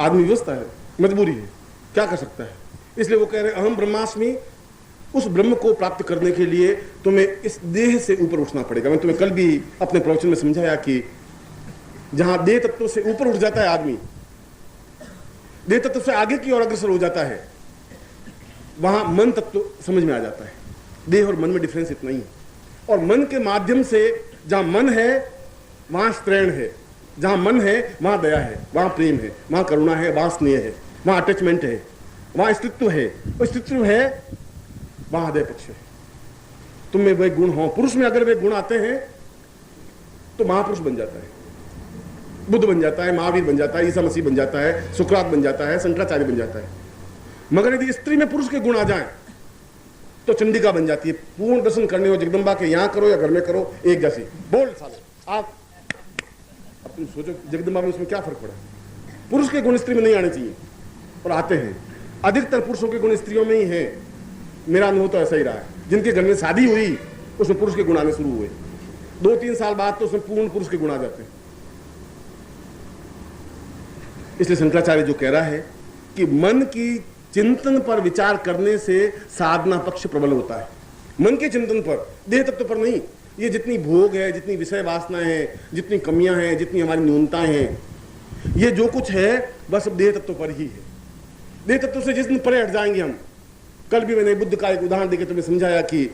आदमी व्यवस्था है, मजबूरी है, क्या कर सकता है। इसलिए वो कह रहे अहम ब्रह्मास्मि, उस ब्रह्म को प्राप्त करने के लिए तुम्हें इस देह से ऊपर उठना पड़ेगा। मैं तुम्हें कल भी अपने प्रवचन में समझाया कि जहां देह तत्व से ऊपर उठ जाता है आदमी, देह तत्व से आगे की ओर अग्रसर हो जाता है, वहां मन तत्व समझ में आ जाता है। देह और मन में डिफरेंस इतना ही है। और मन के माध्यम से, जहां मन है वहां स्त्रैण है, जहां मन है वहां दया है, वहां प्रेम है, वहां करुणा है, वहां स्नेह है, वहां अटैचमेंट है, वहां अस्तित्व है। अस्तित्व है वहां हृदय पक्ष है। तुम में वे गुण हो, पुरुष में अगर वे गुण आते हैं तो महापुरुष बन जाता है, बुद्ध बन जाता है, महावीर बन जाता है, ईसा मसीह बन जाता है, सुकरात बन जाता है, शंकराचार्य बन जाता है। मगर यदि स्त्री में पुरुष के गुण आ जाएं तो चंडिका बन जाती है। पूर्ण दर्शन करने हो जगदम्बा के, यहां करो या घर में करो, एक जैसी। बोल साले आप, अब तुम सोचो जगदम्बा में उसमें क्या फर्क पड़ा। पुरुष के गुण स्त्री में नहीं आने चाहिए और आते हैं। अधिकतर पुरुषों के गुण स्त्रियों में ही है। मेरा अनुभव तो ऐसा ही रहा है। जिनके घर में शादी हुई उसमें पुरुष के गुण आने शुरू हुए, 2-3 साल बाद तो उसमें पूर्ण पुरुष के गुण आ जाते हैं। इसलिए शंकराचार्य जो कह रहा है कि मन की चिंतन पर विचार करने से साधना पक्ष प्रबल होता है। मन के चिंतन पर, देह तत्व पर नहीं। ये जितनी भोग है, जितनी विषय वासनाएं हैं, जितनी कमियां हैं, जितनी हमारी न्यूनताएं हैं, ये जो कुछ है बस देह तत्व पर ही है। देह तत्व से जिस दिन परे हट जाएंगे हम। कल भी मैंने बुद्ध का एक उदाहरण देकर तुम्हें समझाया कि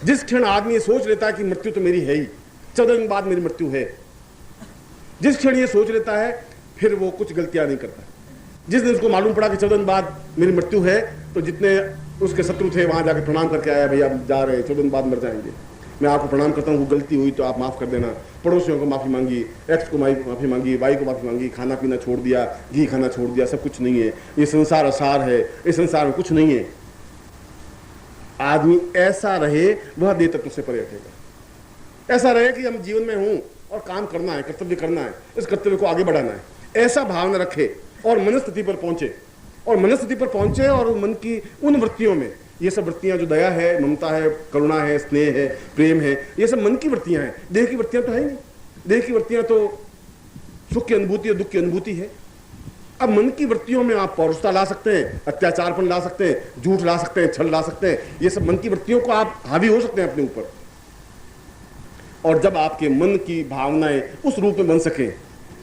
जिस क्षण आदमी ये सोच लेता है कि मृत्यु तो मेरी है ही, 14 दिन बाद मेरी मृत्यु है, जिस क्षण ये सोच लेता है फिर वो कुछ गलतियां नहीं करता। जिस दिन उसको मालूम पड़ा कि 14 दिन बाद मेरी मृत्यु है तो जितने उसके शत्रु थे वहां जाकर प्रणाम करके आया, भैया आप जा रहे हैं, 14 दिन बाद मर जाएंगे, मैं आपको प्रणाम करता हूँ, गलती हुई तो आप माफ कर देना। पड़ोसियों को माफी मांगी, एक्स को माफी मांगी, वाई को माफी मांगी, खाना पीना छोड़ दिया, घी खाना छोड़ दिया, सब कुछ नहीं है, ये संसार असार है, इस संसार में कुछ नहीं है। आदमी ऐसा रहे वह देह तत्व से परे हटेगा। ऐसा रहे कि हम जीवन में हूं और काम करना है, कर्तव्य करना है, इस कर्तव्य को आगे बढ़ाना है, ऐसा भावना रखे और मनस्थिति पर पहुंचे। और मनस्थिति पर पहुंचे और मन की उन वृत्तियों में, ये सब वृत्तियां जो दया है, ममता है, करुणा है, स्नेह है, प्रेम है, ये सब मन की वृत्तियां हैं। देह की वृत्तियां तो है ही नहीं। देह की वृत्तियां तो सुख की अनुभूति और दुख की अनुभूति है। अब मन की वृत्तियों में आप पौरुषता ला सकते हैं, अत्याचारपन ला सकते हैं, झूठ ला सकते हैं, छल ला सकते हैं। ये सब मन की वृत्तियों को आप हावी हो सकते हैं अपने ऊपर। और जब आपके मन की भावनाएं उस रूप में बन सके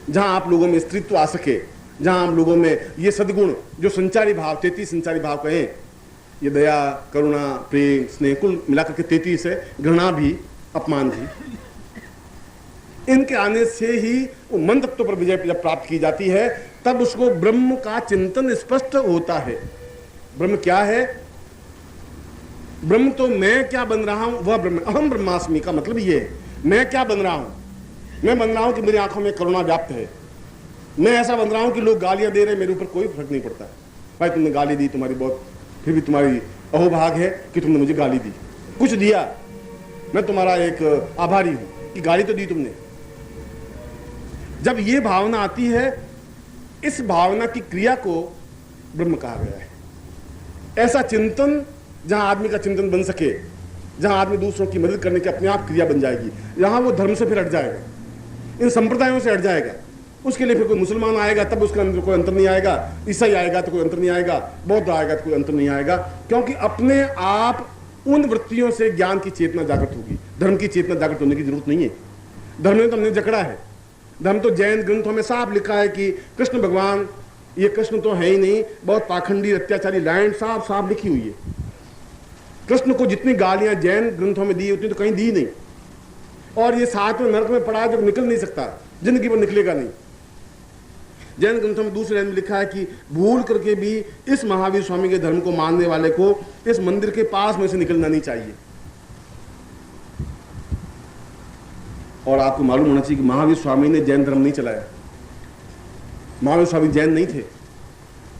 जहां आप लोगों में स्त्रीत्व आ सके, जहां आप लोगों में ये सद्गुण जो संचारी भाव, 33 संचारी भाव कहें, ये दया, करुणा, प्रेम, स्नेह, कुल मिलाकर के 33 है, घृणा भी, अपमान भी, इनके आने से ही वो मन तत्व पर विजय जब प्राप्त की जाती है तब उसको ब्रह्म का चिंतन स्पष्ट होता है। ब्रह्म क्या है? ब्रह्म तो मैं क्या बन रहा हूं वह ब्रह्म। अहम ब्रह्मास्मि का मतलब ये है, मैं क्या बन रहा हूं? मैं बन रहा हूं कि मेरी आंखों में करुणा व्याप्त है। मैं ऐसा बन रहा हूं कि लोग गालियां दे रहे हैं, मेरे ऊपर कोई फर्क नहीं पड़ता। भाई तुमने गाली दी, तुम्हारी बहुत, फिर भी तुम्हारी अहोभाग है कि तुमने मुझे गाली दी, कुछ दिया, मैं तुम्हारा एक आभारी हूं कि गाली तो दी तुमने। जब ये भावना आती है, इस भावना की क्रिया को ब्रह्म कहा गया है। ऐसा चिंतन जहां आदमी का चिंतन बन सके, जहां आदमी दूसरों की मदद करने की अपने आप क्रिया बन जाएगी, यहां वो धर्म से फिर हट जाएगा, इन संप्रदायों से हट जाएगा। उसके लिए फिर कोई मुसलमान आएगा तब उसके अंदर कोई अंतर नहीं आएगा, ईसाई आएगा तो कोई अंतर नहीं आएगा, बौद्ध आएगा तो कोई अंतर नहीं आएगा, क्योंकि अपने आप उन वृत्तियों से ज्ञान की चेतना जागृत होगी। धर्म की चेतना जागृत होने की जरूरत नहीं है। धर्म ने तो हमने जकड़ा है। धर्म तो जैन ग्रंथों में साफ लिखा है कि कृष्ण भगवान, ये कृष्ण तो है ही नहीं, बहुत पाखंडी अत्याचारी लाइन साफ साफ लिखी हुई है। कृष्ण को जितनी गालियां जैन ग्रंथों में दी उतनी तो कहीं दी नहीं। और ये साथ में नरक में पड़ा है जो निकल नहीं सकता, जिंदगी पर निकलेगा नहीं। जैन ग्रंथों में दूसरे लाइन में लिखा है कि भूल करके भी इस महावीर स्वामी के धर्म को मानने वाले को इस मंदिर के पास में से निकलना नहीं चाहिए। और आपको मालूम होना चाहिए कि महावीर स्वामी ने जैन धर्म नहीं चलाया। महावीर स्वामी जैन नहीं थे।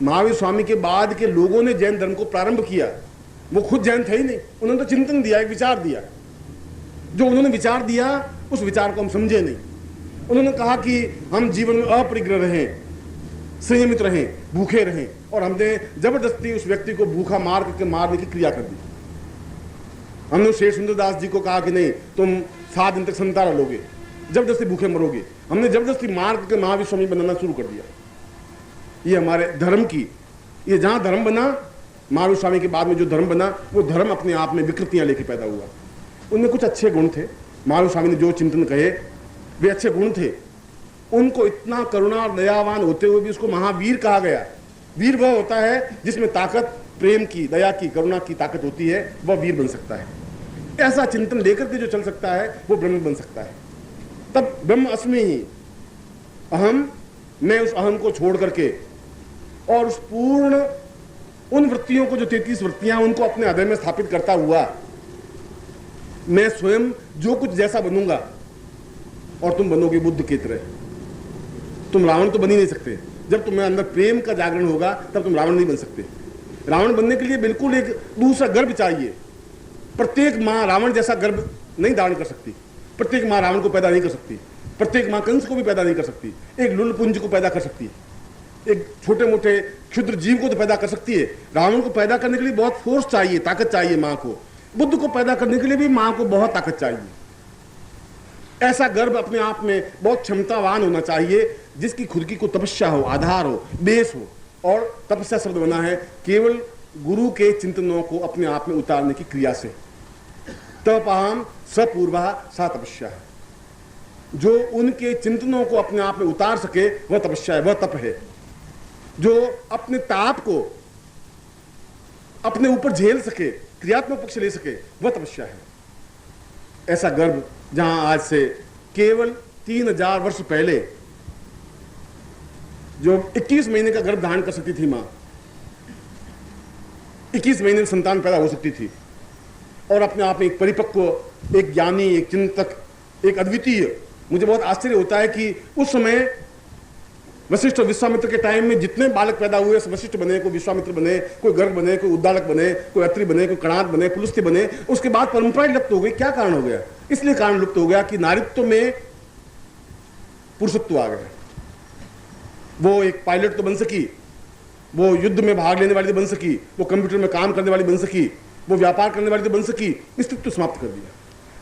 महावीर स्वामी के बाद के लोगों ने जैन धर्म को प्रारंभ किया। वो खुद जैन थे ही नहीं, उन्होंने तो चिंतन दिया, एक विचार दिया। जो उन्होंने विचार दिया उस विचार को हम समझे नहीं। उन्होंने कहा कि हम जीवन में अपरिग्रह रहें, संयमित रहें, भूखे रहें, और हमने जबरदस्ती उस व्यक्ति को भूखा मार करके मारने की क्रिया कर दी। हमने शेर सुंदरदास जी को कहा कि नहीं, तुम 7 दिन तक संतारा लोगे, जबरदस्ती भूखे मरोगे। हमने जबरदस्ती मार करके महावीर स्वामी बनाना शुरू कर दिया। ये हमारे धर्म की, ये जहां धर्म बना, महावीर स्वामी के बाद में जो धर्म बना, वो धर्म अपने आप में विकृतियां लेके पैदा हुआ। उनमें कुछ अच्छे गुण थे। महावीर स्वामी ने जो चिंतन कहे वे अच्छे गुण थे, उनको इतना करुणा और दयावान होते हुए भी उसको महावीर कहा गया। वीर वह होता है जिसमें ताकत प्रेम की, दया की, करुणा की ताकत होती है, वह वीर बन सकता है। ऐसा चिंतन लेकर के जो चल सकता है वो ब्रह्म बन सकता है। तब ब्रह्म अस्मि ही अहम, मैं उस अहम को छोड़ करके और उस पूर्ण उन वृत्तियों को जो 33 वृत्तियां उनको अपने हृदय में स्थापित करता हुआ मैं स्वयं जो कुछ जैसा बनूंगा और तुम बनोगे बुद्ध की तरह। तुम रावण तो बन ही नहीं सकते। जब तुम्हें अंदर प्रेम का जागरण होगा तब तुम रावण नहीं बन सकते। रावण बनने के लिए बिल्कुल एक दूसरा गर्भ चाहिए। प्रत्येक माँ रावण जैसा गर्भ नहीं धारण कर सकती। प्रत्येक माँ रावण को पैदा नहीं कर सकती। प्रत्येक माँ कंस को भी पैदा नहीं कर सकती। एक लुलपुंज को पैदा कर सकती है, एक छोटे मोटे क्षुद्र जीव को तो पैदा कर सकती है। रावण को पैदा करने के लिए बहुत फोर्स चाहिए, ताकत चाहिए माँ को। बुद्ध को पैदा करने के लिए भी माँ को बहुत ताकत चाहिए। ऐसा गर्भ अपने आप में बहुत क्षमतावान होना चाहिए, जिसकी खुद की कोई तपस्या हो, आधार हो, बेस हो। और तपस्या शब्द बना है केवल गुरु के चिंतनों को अपने आप में उतारने की क्रिया से। तपहम सपूर्वा सा तपस्या है। जो उनके चिंतनों को अपने आप में उतार सके वह तपस्या है, वह तप है। जो अपने ताप को अपने ऊपर झेल सके, क्रियात्मक पक्ष ले सके, वह तपस्या है। ऐसा गर्भ जहां आज से केवल 3000 वर्ष पहले जो 21 महीने का गर्भ धारण कर सकती थी मां, 21 महीने में संतान पैदा हो सकती थी और अपने आप में एक परिपक्व, एक ज्ञानी, एक चिंतक, एक अद्वितीय। मुझे बहुत आश्चर्य होता है कि उस समय वशिष्ठ और विश्वामित्र के टाइम में जितने बालक पैदा हुए, वशिष्ठ बने, कोई विश्वामित्र बने, कोई गर्ग बने, कोई उद्दालक बने, कोई अत्रि बने, कोई कणाद बने, पुलस्त्य बने, उसके बाद परंपरा लुप्त हो गई। क्या कारण हो गया? इसलिए कारण लुप्त हो गया कि नारीत्व में पुरुषत्व आ गया। वो एक पायलट तो बन सकी, वो युद्ध में भाग लेने वाली तो बन सकी, वो कंप्यूटर में काम करने वाली बन सकी, वो व्यापार करने वाली तो बन सकी, अस्तित्व समाप्त कर दिया।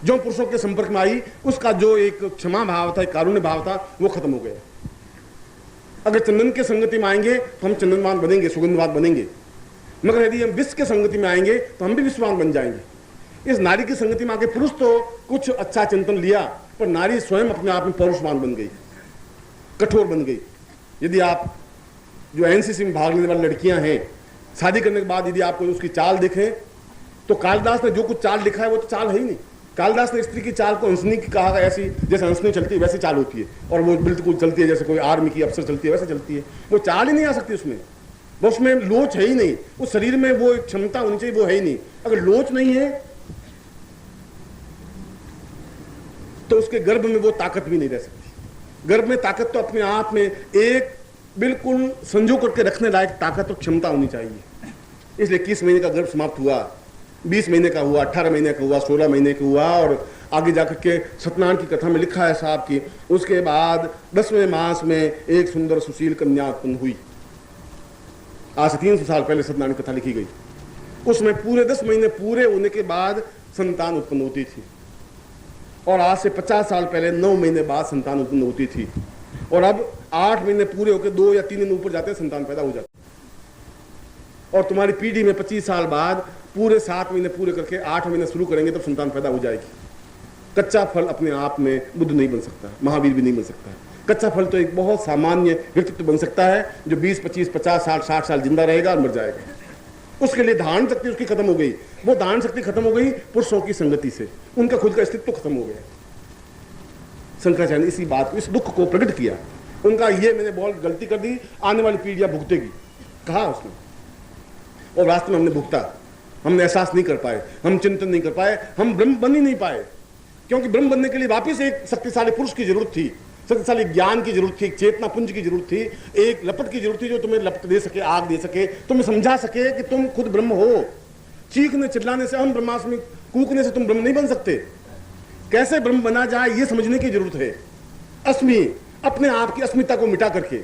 जो पुरुषों के संपर्क में आई उसका जो एक क्षमा भाव था, एक कारुण्य भाव था, वो खत्म हो गया। अगर चंदन के संगति में आएंगे तो हम चंदनवान बनेंगे, सुगंधवान बनेंगे, मगर यदि हम विश्व के संगति में आएंगे तो हम भी विश्ववान बन जाएंगे। इस नारी की संगति में आके पुरुष तो कुछ अच्छा चिंतन लिया, पर नारी स्वयं अपने आप में पौरुषवान बन गई, कठोर बन गई। यदि आप जो एनसीसी में भाग लेने वाली लड़कियां हैं, शादी करने के बाद यदि आपको उसकी चाल देखें तो कालिदास ने जो कुछ चाल लिखा है वो तो चाल है ही नहीं। कालिदास ने स्त्री की चाल को हंसनी की कहा, ऐसी जैसे हंसनी चलती है वैसी चाल होती है, और वो बिल्कुल चलती है जैसे कोई आर्मी की अफसर चलती है वैसे चलती है। वो चाल ही नहीं आ सकती उसमें, वो उसमें लोच है ही नहीं, उस शरीर में वो क्षमता होनी चाहिए, वो है ही नहीं। अगर लोच नहीं है तो उसके गर्भ में वो ताकत भी नहीं रह सकती। गर्भ में ताकत तो अपने आप में एक बिल्कुल संजो करके रखने लायक ताकत और क्षमता होनी चाहिए। इसलिए 21 महीने का गर्भ समाप्त हुआ, 20 महीने का हुआ, 18 महीने का हुआ, 16 महीने का हुआ, और आगे जाकर के सत्यनारायण की कथा में लिखा है साहब की उसके बाद 10वें मास में एक सुंदर सुशील कन्या उत्पन्न हुई। आज से 300 साल पहले सत्यनारायण की कथा लिखी गई। उसमें पूरे 10 महीने पूरे होने के बाद संतान उत्पन्न होती थी, और आज से 50 साल पहले 9 महीने बाद संतान उत्पन्न होती थी, और अब 8 महीने पूरे होकर 2 या 3 दिन ऊपर जाते हैं संतान पैदा हो जाती। और तुम्हारी पीढ़ी में 25 साल बाद पूरे 7 महीने पूरे करके 8 महीने शुरू करेंगे तब संतान पैदा हो जाएगी। कच्चा फल अपने आप में बुद्ध नहीं बन सकता, महावीर भी नहीं बन सकता। कच्चा फल तो एक बहुत सामान्य व्यक्तित्व बन सकता है जो 20, 25, 50 साल 60 साल जिंदा रहेगा और मर जाएगा। उसके लिए धारण शक्ति उसकी खत्म हो गई। वो धारण शक्ति खत्म हो गई पुरुषों की संगति से, उनका खुद का अस्तित्व खत्म हो गया। शंकराचार्य ने इसी बात को, इस दुख को प्रकट किया। उनका ये मैंने बहुत गलती कर दी, आने वाली पीढ़ियां भुगतेगी, कहा उसने, और वास्तव में हमने भुगता। हमने एहसास नहीं कर पाए, हम चिंतन नहीं कर पाए, हम ब्रह्म बन ही नहीं पाए, क्योंकि ब्रह्म बनने के लिए वापिस एक शक्तिशाली पुरुष की जरूरत थी, शक्तिशाली ज्ञान की जरूरत थी, एक चेतना पुंज की जरूरत थी, एक लपट की जरूरत थी जो तुम्हें लपट दे सके, आग दे सके, तुम्हें समझा सके कि तुम खुद ब्रह्म हो। चीखने चिल्लाने से, हम ब्रह्मास्मि कूकने से तुम ब्रह्म नहीं बन सकते। कैसे ब्रह्म बना जाए ये समझने की जरूरत है। अस्मि, अपने आप की अस्मिता को मिटा करके,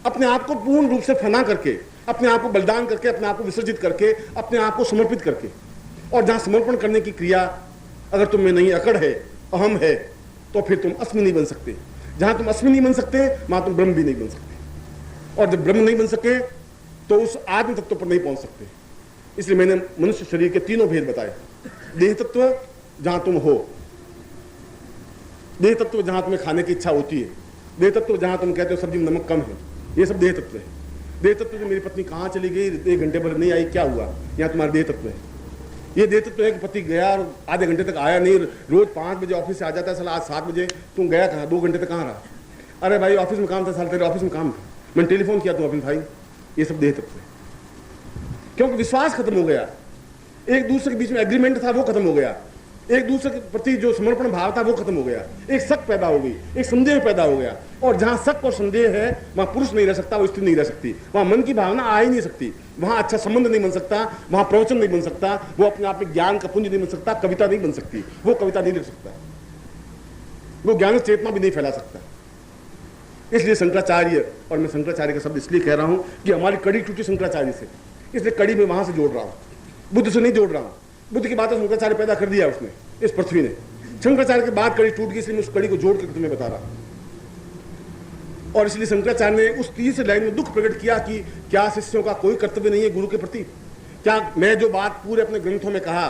अपने आप को पूर्ण रूप से फना करके, अपने आप को बलिदान करके, अपने आप को विसर्जित करके, अपने आप को समर्पित करके, और जहां समर्पण करने की क्रिया अगर तुम में नहीं अकड़ है, अहम है, तो फिर तुम अस्मि नहीं बन सकते। जहां तुम अस्मि नहीं बन सकते वहां तुम ब्रह्म भी नहीं बन सकते, और जब ब्रह्म नहीं बन सके तो उस आत्म तत्व पर नहीं पहुंच सकते। इसलिए मैंने मनुष्य शरीर के 3 भेद बताए। देह तत्व जहां तुम हो, देह तत्व जहां तुम्हें खाने की इच्छा होती है, देह तत्व जहां तुम कहते हो सब्जी में नमक कम है, ये सब देह तत्व है। देह तत्व जो मेरी पत्नी कहाँ चली गई, 1 घंटे भर नहीं आई, क्या हुआ, यहाँ तुम्हारा देह तत्व है। ये देह तत्व है कि पति गया और आधे घंटे तक आया नहीं, रोज 5 बजे ऑफिस से आ जाता है, साला आज 7 बजे, तुम गया कहाँ, 2 घंटे तक कहाँ रहा? अरे भाई ऑफिस में काम था, साल तेरे ऑफिस में काम था, मैंने टेलीफोन किया तुम ऑफिस भाई। ये सब देह तत्व है, क्योंकि विश्वास खत्म हो गया, एक दूसरे के बीच में एग्रीमेंट था वो खत्म हो गया, एक दूसरे के प्रति जो समर्पण भाव था वो खत्म हो गया, एक शक पैदा हो गई, एक संदेह पैदा हो गया। और जहां शक और संदेह है वहां पुरुष नहीं रह सकता, वो स्त्री नहीं रह सकती, वहां मन की भावना आ ही नहीं सकती, वहां अच्छा संबंध नहीं बन सकता, वहां प्रवचन नहीं बन सकता, वो अपने आप में ज्ञान का पुंज नहीं बन सकता, कविता नहीं बन सकती, वो कविता नहीं लिख सकता, वो ज्ञान चेतना भी नहीं फैला सकता। इसलिए शंकराचार्य, और मैं शंकराचार्य का शब्द इसलिए कह रहा हूं कि हमारी कड़ी टूटी शंकराचार्य से, इसलिए कड़ी में वहां से जोड़ रहा हूं, बुद्ध से नहीं जोड़ रहा हूं। बुद्ध की बातें शंकराचार्य पैदा कर दिया उसने, इस पृथ्वी ने। शंकराचार्य के बाद कड़ी टूट गई, इसलिए मैं उस कड़ी को जोड़ कर तुम्हें बता रहा हूं। और इसलिए शंकराचार्य ने उस 30 लाइन में दुख प्रकट किया कि क्या शिष्यों का कोई कर्तव्य नहीं है गुरु के प्रति? क्या मैं जो बात पूरे अपने ग्रंथों में कहा,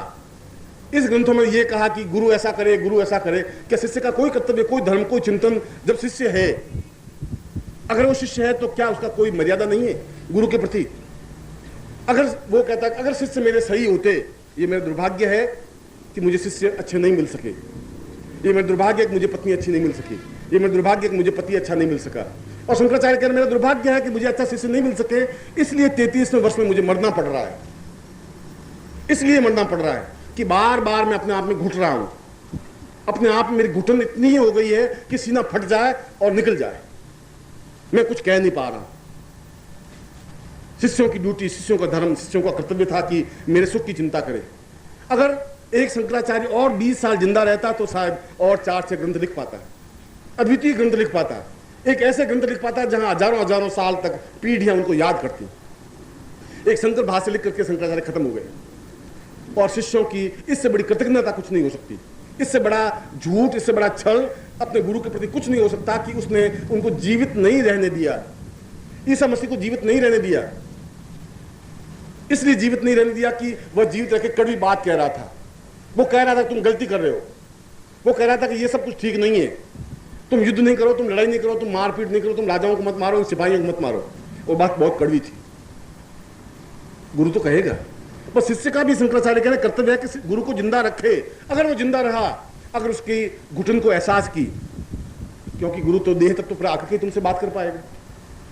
इस ग्रंथों में यह कहा कि गुरु ऐसा करे, गुरु ऐसा करे, क्या शिष्य का कोई कर्तव्य, कोई धर्म, कोई चिंतन, जब शिष्य है, अगर वो शिष्य है तो क्या उसका कोई मर्यादा नहीं है गुरु के प्रति? अगर वो कहता है अगर शिष्य मेरे सही होते, ये मेरा दुर्भाग्य है कि मुझे शिष्य अच्छे नहीं मिल सके, ये मेरा दुर्भाग्य है कि मुझे पत्नी अच्छी नहीं मिल सकी, ये मेरा दुर्भाग्य है कि मुझे पति अच्छा नहीं मिल सका। और शंकराचार्य कह रहे मेरा दुर्भाग्य है कि मुझे अच्छा शिष्य नहीं मिल सके, इसलिए 33वें वर्ष में मुझे मरना पड़ रहा है, इसलिए मरना पड़ रहा है कि बार बार मैं अपने आप में घुट रहा हूं, अपने आप में मेरी घुटन इतनी ही हो गई है कि सीना फट जाए और निकल जाए, मैं कुछ कह नहीं पा रहा हूं। शिष्यों की ड्यूटी, शिष्यों का धर्म, शिष्यों का कर्तव्य था कि मेरे सुख की चिंता करें। अगर एक शंकराचार्य और 20 साल जिंदा रहता तो शायद और 4 से ग्रंथ लिख पाता है, अद्वितीय ग्रंथ लिख पाता है, एक ऐसे ग्रंथ लिख पाता है जहां हजारों हजारों साल तक पीढ़ियां उनको याद करती। एक शंकर भाष्य लिख करके शंकराचार्य खत्म हो गए। और शिष्यों की इससे बड़ी कृतज्ञता कुछ नहीं हो सकती, इससे बड़ा झूठ, इससे बड़ा छल अपने गुरु के प्रति कुछ नहीं हो सकता कि उसने उनको जीवित नहीं रहने दिया, ईसा मसीह को जीवित नहीं रहने दिया। इसलिए जीवित नहीं रहने दिया कि वह जीवित रह के कड़वी बात कह रहा था। वो कह रहा था तुम गलती कर रहे हो, वो कह रहा था कि ये सब कुछ ठीक नहीं है, तुम युद्ध नहीं करो, तुम लड़ाई नहीं करो, तुम मारपीट नहीं करो, तुम राजाओं को मत मारो, सिपाहियों को मत मारो। वो बात बहुत कड़वी थी। गुरु तो कहेगा, पर शिष्य का भी शंकराचार्य कहने कर्तव्य है कि गुरु को जिंदा रखे। अगर वो जिंदा रहा, अगर उसकी घुटन को एहसास की, क्योंकि गुरु तो देह तत्व पर आकर के तुमसे बात कर पाएगा,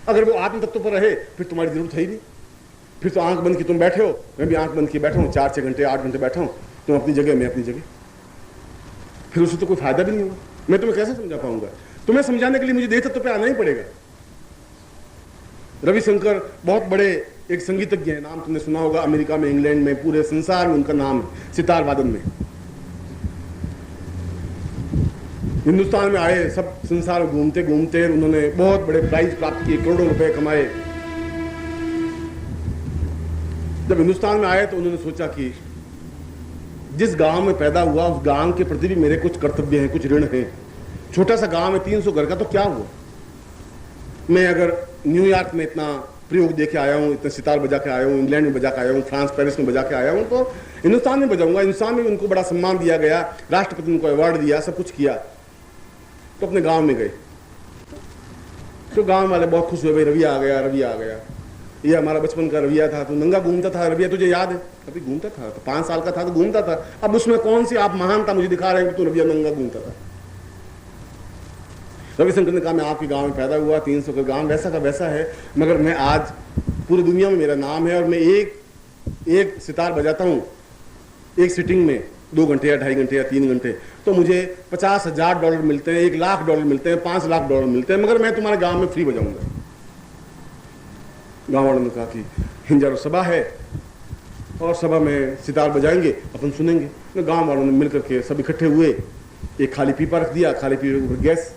अगर वो आत्म तत्व पर रहे फिर तुम्हारी जरूरत है ही नहीं। फिर तो आंख बंद की तुम बैठे हो, मैं भी आंख बंद किए बैठा हूँ, 4-6 घंटे 8 घंटे बैठा हूँ, तुम अपनी जगह, मैं अपनी जगह, फिर उससे तो कोई फायदा भी नहीं होगा। मैं तुम्हें कैसे समझा पाऊंगा? तुम्हें समझाने के लिए मुझे देह तत्व पे आना ही पड़ेगा। रविशंकर बहुत बड़े एक संगीतज्ञ है, नाम तुमने सुना होगा, अमेरिका में, इंग्लैंड में, पूरे संसार में उनका नाम है, सितार वादन में। हिंदुस्तान में आए, सब संसार घूमते घूमते उन्होंने बहुत बड़े प्राइज प्राप्त किए, करोड़ों रुपए कमाए। जब हिंदुस्तान में आए तो उन्होंने सोचा कि जिस गांव में पैदा हुआ उस गांव के प्रति भी मेरे कुछ कर्तव्य हैं, कुछ ऋण हैं। छोटा सा गांव है, 300 घर का, तो क्या हुआ? मैं अगर न्यूयॉर्क में इतना प्रयोग देके आया हूँ, इतने सितार बजा के आया हूँ, इंग्लैंड में बजा के आया हूँ, फ्रांस पेरिस में बजा के आया हूँ, तो हिंदुस्तान में बजाऊंगा। हिंदुस्तान में उनको बड़ा सम्मान दिया गया, राष्ट्रपति ने उनको अवार्ड दिया, सब कुछ किया। तो अपने गांव में गए तो गांव वाले बहुत खुश हुए, भाई रविया आ गया, रविया आ गया, ये हमारा बचपन का रविया था, तू नंगा घूमता था, रविया तुझे याद है? अभी घूमता था, तो 5 साल का था तो घूमता था। अब उसमें कौन सी आप महानता मुझे दिखा रहे हैं कि तू रविया नंगा घूमता था? रविशंकर ने कहा मैं आपके गांव में पैदा हुआ, 300 का गांव, वैसा का वैसा है, मगर मैं आज पूरी दुनिया में मेरा नाम है और मैं एक सितार बजाता हूँ एक सिटिंग में 2 घंटे या 2.5 घंटे या 3 घंटे, तो मुझे $50,000 मिलते हैं, $1 लाख मिलते हैं, $5 लाख मिलते हैं, मगर मैं तुम्हारे गांव में फ्री बजाऊंगा। गांव वालों ने कहा कि हिंजारो सभा है और सभा में सितार बजाएंगे, अपन सुनेंगे। तो गांव वालों ने मिलकर के सब इकट्ठे हुए, एक खाली पीपा रख दिया, खाली पीपे के ऊपर गैस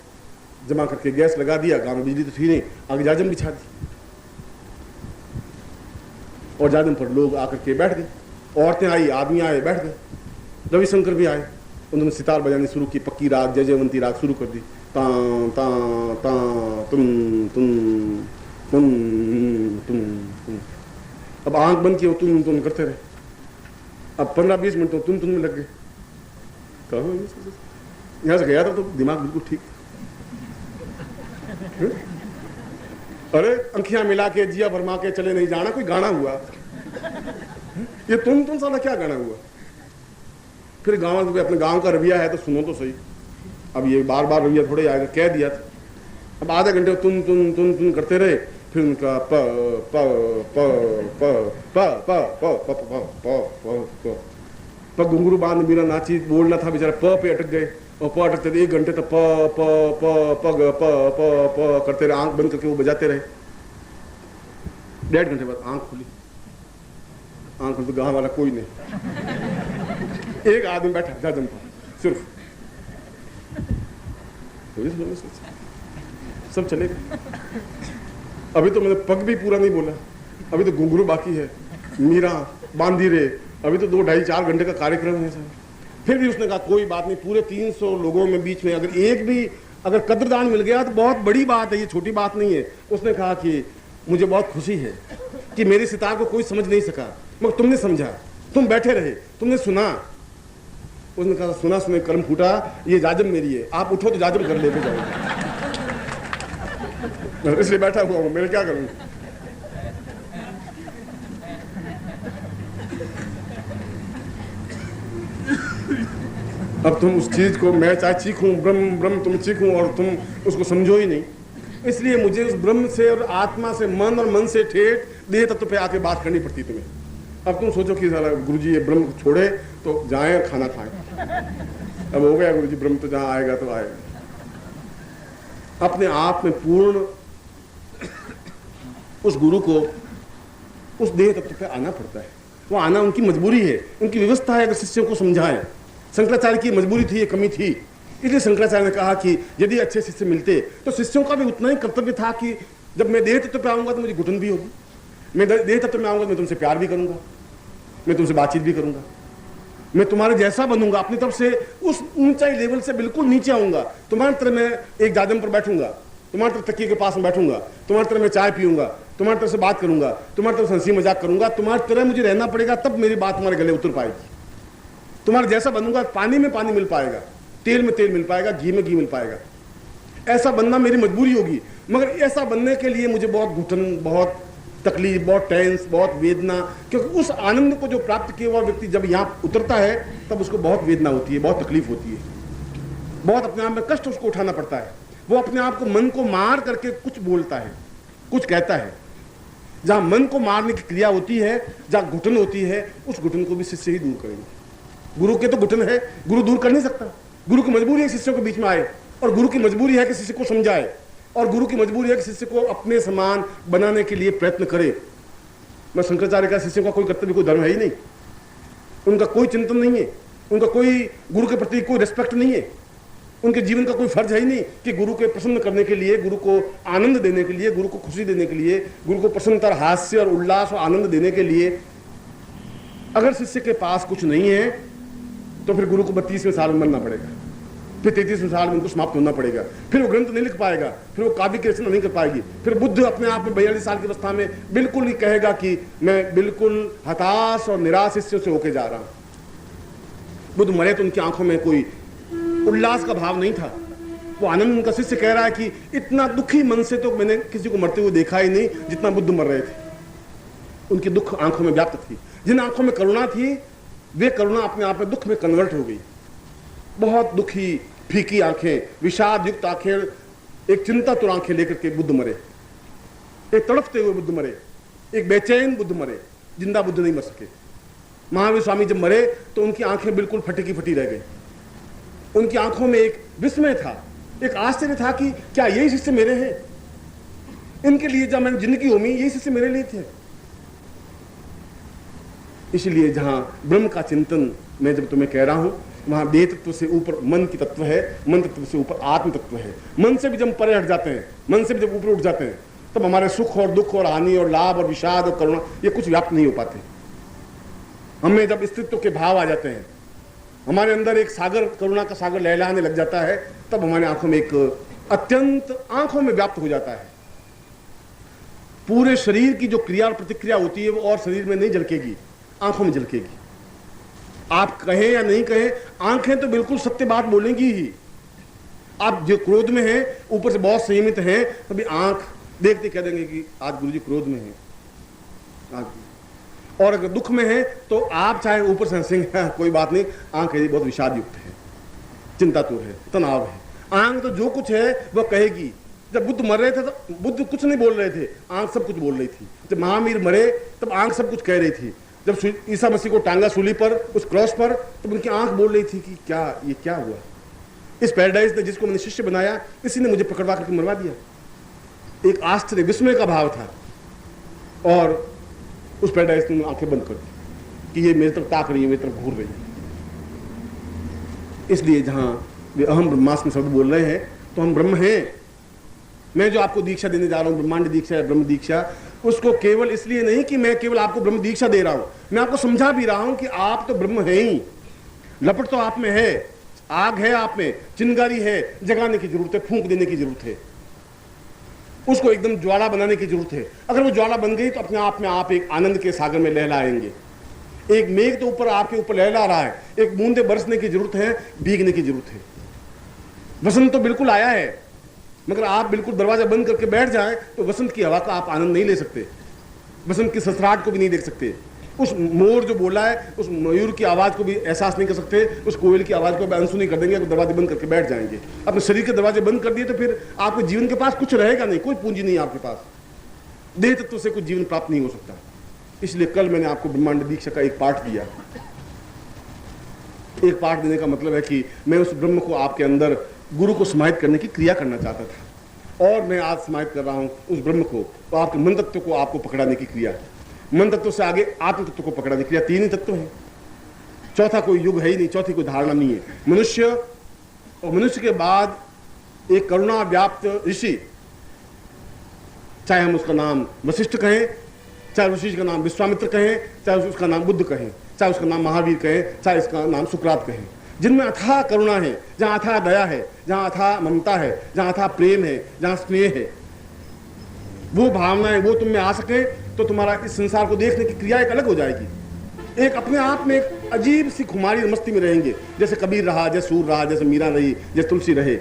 जमा करके गैस लगा दिया, गांव में बिजली तो थी नहीं, आगे जाजम बिछा दी और जाजम पर लोग आकर के बैठ गए। औरतें आई, आदमी आए, बैठ गए। रविशंकर भी आए, उन्होंने सितार बजानी शुरू की, पक्की राग, जयजयवंती राग शुरू कर दी, ता ता ता तुम तुम तुम तुम तुम। अब आंख बंद की, तुम करते रहे। अब 15-20 मिनट तो तुम में लग गए। कहा यहाँ से गया था तो दिमाग बिल्कुल ठीक। अरे अंखियां मिला के जिया भरमा के चले नहीं जाना, कोई गाना हुआ? ये तुम साला क्या गाना हुआ? फिर गाँव में अपने गांव का रवैया है तो सुनो तो सही। अब ये बार बार रवैया थोड़े आएगा, कह दिया था। अब आधे घंटे तुम करते रहे, फिर उनका प प प प प प प प प प घुंघरू बांध मीरा नाची बोलना था, बेचारा प पे अटक गए और प अटकते थे। 1 घंटे तक प प प प प प करते रहे, आंख बंद करके वो बजाते रहे। 1.5 घंटे बाद आंख खुली, आंख खुली तो गाँव वाला कोई नहीं, एक आदमी बैठा जाजम पर सिर्फ। सब चले गए। अभी तो मैंने पग भी पूरा नहीं बोला, अभी तो घुंघरू बाकी है, मीरा बांधी रे, अभी तो 2, 2.5, 4 घंटे का कार्यक्रम है सर। फिर भी उसने कहा कोई बात नहीं, पूरे 300 लोगों में बीच में अगर एक भी अगर कद्रदान मिल गया तो बहुत बड़ी बात है, ये छोटी बात नहीं है। उसने कहा कि मुझे बहुत खुशी है कि मेरे सितार को कोई समझ नहीं सका, मगर तुमने समझा, तुम बैठे रहे, तुमने सुना। उसने कहा सुना सुने कर्म फूटा, ये जाजम मेरी है, आप उठो तो जाजम कर लेके जाओ। इसलिए बैठा हुआ हूं, मैं क्या करूं? अब तुम उस चीज को, मैं चाहे चीखूं ब्रह्म ब्रह्म, तुम चीखूं और तुम उसको समझो ही नहीं। इसलिए मुझे उस ब्रह्म से और आत्मा से, मन और मन से ठेठ देह तत्व पे आके बात करनी पड़ती तुम्हें। अब तुम सोचो कि साला गुरुजी ये ब्रह्म को छोड़े तो जाएं और खाना खाएं। अब हो गया गुरुजी, ब्रह्म तो जहां आएगा तो आएगा। अपने आप में पूर्ण उस गुरु को उस देह तत्व पे आना पड़ता है। वो आना उनकी मजबूरी है, उनकी व्यवस्था है। अगर शिष्यों को समझाएं, शंकराचार्य की मजबूरी थी, ये कमी थी, इसलिए शंकराचार्य ने कहा कि यदि अच्छे शिष्य मिलते तो शिष्यों का भी उतना ही कर्तव्य था कि जब मैं देह तत्व पे आऊंगा तो मुझे घुटन भी होगी, मैं देह तत्व में आऊंगा तो मैं तुमसे प्यार भी करूंगा, मैं तुमसे बातचीत भी करूंगा, मैं तुम्हारे जैसा बनूंगा, अपनी तरफ से उस ऊंचाई लेवल से बिल्कुल नीचे आऊंगा। तुम्हारी तरह मैं एक जाजम पर बैठूंगा, तुम्हारी तरह तकिए के पास में बैठूंगा, तुम्हारी तरह मैं चाय पीऊंगा, तुम्हारी तरह से बात करूंगा, तुम्हारी तरफ से हंसी मजाक करूंगा, तुम्हारी तरह मुझे रहना पड़ेगा, तब मेरी बात तुम्हारे गले उतर पाएगी। तुम्हारे जैसा बनूंगा, पानी में पानी मिल पाएगा, तेल में तेल मिल पाएगा, घी में घी मिल पाएगा। ऐसा बनना मेरी मजबूरी होगी, मगर ऐसा बनने के लिए मुझे बहुत घुटन, बहुत तकलीफ, बहुत टेंस, बहुत वेदना, क्योंकि उस आनंद को जो प्राप्त किया हुआ व्यक्ति जब यहाँ उतरता है तब उसको बहुत वेदना होती है, बहुत तकलीफ होती है, बहुत अपने आप में कष्ट उसको उठाना पड़ता है। वो अपने आप को, मन को मार करके कुछ बोलता है, कुछ कहता है। जहां मन को मारने की क्रिया होती है, जहां घुटन होती है, उस घुटन को भी शिष्य ही दूर करेंगे। गुरु के तो घुटन है, गुरु दूर कर नहीं सकता। गुरु की मजबूरी है शिष्यों के बीच में आए, और गुरु की मजबूरी है कि शिष्य को समझाए, और गुरु की मजबूरी है कि शिष्य को अपने समान बनाने के लिए प्रयत्न करे। मैं शंकराचार्य का शिष्यों का कोई कर्तव्य, कोई धर्म है ही नहीं, उनका कोई चिंतन नहीं है, उनका कोई गुरु के प्रति कोई रिस्पेक्ट नहीं है, उनके जीवन का कोई फर्ज है ही नहीं कि गुरु के प्रसन्न करने के लिए, गुरु को आनंद देने के लिए, गुरु को खुशी देने के लिए, गुरु को प्रसन्नता, हास्य और उल्लास और आनंद देने के लिए अगर शिष्य के पास कुछ नहीं है तो फिर गुरु को 32वें साल में मरना पड़ेगा, फिर 33वें साल में उनको समाप्त होना पड़ेगा, फिर वो ग्रंथ नहीं लिख पाएगा, फिर वो काव्य की रचना नहीं कर पाएगी। फिर बुद्ध अपने आप में 42 साल की अवस्था में बिल्कुल ही कहेगा कि मैं बिल्कुल हताश और निराश शिष्यों से होके जा रहा हूं। बुद्ध मरे तो उनकी आंखों में कोई उल्लास का भाव नहीं था, वो आनंद। उनका शिष्य कह रहा है कि इतना दुखी मन से तो मैंने किसी को मरते हुए देखा ही नहीं जितना बुद्ध मर रहे थे। उनकी दुख आंखों में व्याप्त थी। जिन आंखों में करुणा थी, वे करुणा अपने आप में दुख में कन्वर्ट हो गई। बहुत दुखी, फीकी आंखें, विषाद युक्त आंखें, एक चिंतातुर आंखें लेकर के बुद्ध मरे, एक तड़पते हुए बुद्ध मरे, एक बेचैन बुद्ध मरे, जिंदा बुद्ध नहीं मर सके। महावीर स्वामी जब मरे तो उनकी आंखें बिल्कुल फटी की फटी रह गई। उनकी आंखों में एक विस्मय था, एक आश्चर्य था कि क्या यही शिष्य मेरे हैं, इनके लिए जब मैंने जिंदगी होमी यही शिष्य मेरे लिए थे। इसलिए जहां ब्रह्म का चिंतन मैं जब तुम्हें कह रहा हूं, वहां देह तत्व से ऊपर मन की तत्व है, मन तत्व से ऊपर आत्म तत्व है। मन से भी जब परे हट जाते हैं, मन से भी जब ऊपर उठ जाते हैं, तब हमारे सुख और दुख और हानि और लाभ और विषाद और करुणा ये कुछ व्याप्त नहीं हो पाते। हमें जब अस्तित्व के भाव आ जाते हैं, हमारे अंदर एक सागर, करुणा का सागर लहलाने लग जाता है, तब हमारे आंखों में एक अत्यंत आंखों में व्याप्त हो जाता है। पूरे शरीर की जो क्रिया और प्रतिक्रिया होती है वो और शरीर में नहीं झलकेगी, आंखों में झलकेगी। आप कहें या नहीं कहें, आंखें तो बिल्कुल सत्य बात बोलेंगी ही। आप जो क्रोध में हैं, ऊपर से बहुत संयमित हैं, तभी आंख देखते कह देंगे कि आज गुरुजी क्रोध में हैं। और अगर दुख में है तो आप चाहे ऊपर से हंसेंगे, कोई बात नहीं, आंख है बहुत विषाद युक्त है, चिंतातुर है, तनाव है। आंख तो जो कुछ है वह कहेगी। जब बुद्ध मर रहे थे तो बुद्ध कुछ नहीं बोल रहे थे, आंख सब कुछ बोल रही थी। जब महावीर मरे तब आंख सब कुछ कह रही थी। जब ईसा मसीह को टांगा सूली पर, उस क्रॉस पर, तब उनकी आंख बोल रही थी कि क्या ये क्या हुआ। इस पैराडाइज ने जिसको मैंने शिष्य बनाया, इसी ने मुझे पकड़वा करके मरवा दिया। एक आश्चर्य विस्मय का भाव था, और उस पैराडाइज ने आंखें बंद कर दी कि ये मेरी तरफ ताक रही है, मेरी तरफ घूर रही है। इसलिए जहां वे अहम ब्रह्मास्मि शब्द बोल रहे हैं तो हम ब्रह्म हैं। मैं जो आपको दीक्षा देने जा रहा हूं, ब्रह्मांड दीक्षा या ब्रह्म दीक्षा, उसको केवल इसलिए नहीं कि मैं केवल आपको ब्रह्म दीक्षा दे रहा हूं, मैं आपको समझा भी रहा हूं कि आप तो ब्रह्म है ही। लपट तो आप में है, आग है आप में, चिंगारी है, जगाने की जरूरत है, फूंक देने की जरूरत है, उसको एकदम ज्वाला बनाने की जरूरत है। अगर वो ज्वाला बन गई तो अपने आप में आप एक आनंद के सागर में लहलाएंगे। एक मेघ तो ऊपर आपके ऊपर लहला रहा है, एक बूंदे बरसने की जरूरत है, भीगने की जरूरत है। वसंत तो बिल्कुल आया है, मगर आप बिल्कुल दरवाजा बंद करके बैठ जाएं तो वसंत की हवा का आप आनंद नहीं ले सकते, वसंत की ससराहट को भी नहीं देख सकते, उस मोर जो बोला है उस मयूर की आवाज को भी एहसास नहीं कर सकते, उस कोयल की आवाज को भी अनसुनी कर देंगे, दरवाजे बंद करके बैठ जाएंगे। अपने शरीर के दरवाजे बंद कर दिए तो फिर आपके जीवन के पास कुछ रहेगा नहीं, कोई पूंजी नहीं आपके पास, देह तत्व से कुछ जीवन प्राप्त नहीं हो सकता। इसलिए कल मैंने आपको ब्रह्मांड दीक्षा का एक पाठ दिया। एक पाठ देने का मतलब है कि मैं उस ब्रह्म को आपके अंदर गुरु को समाहित करने की क्रिया करना चाहता था, और मैं आज समाहित कर रहा हूं उस ब्रह्म को, तो आपके मन तत्व को आपको पकड़ाने की क्रिया। मन तत्व से आगे आत्म तत्व को पकड़ाने की क्रिया। तीन ही तत्व है, चौथा कोई युग है ही नहीं, चौथी कोई धारणा नहीं है। मनुष्य, और मनुष्य के बाद एक करुणा व्याप्त ऋषि, चाहे हम उसका नाम वशिष्ठ कहें, चाहे ऋषि का नाम विश्वामित्र कहें, चाहे उसका नाम बुद्ध कहें, चाहे उसका नाम महावीर कहें, चाहे इसका नाम सुकरात कहें, जिनमें अथाह करुणा है, जहां अथाह दया है, जहां अथाह ममता है, जहां अथाह प्रेम है, जहां स्नेह है, वो भावनाएं वो तुम में आ सके तो तुम्हारा इस संसार को देखने की क्रिया एक अलग हो जाएगी। एक अपने आप में एक अजीब सी खुमारी मस्ती में रहेंगे, जैसे कबीर रहा, जैसे सूर रहा, जैसे मीरा रही, जैसे तुलसी रहे।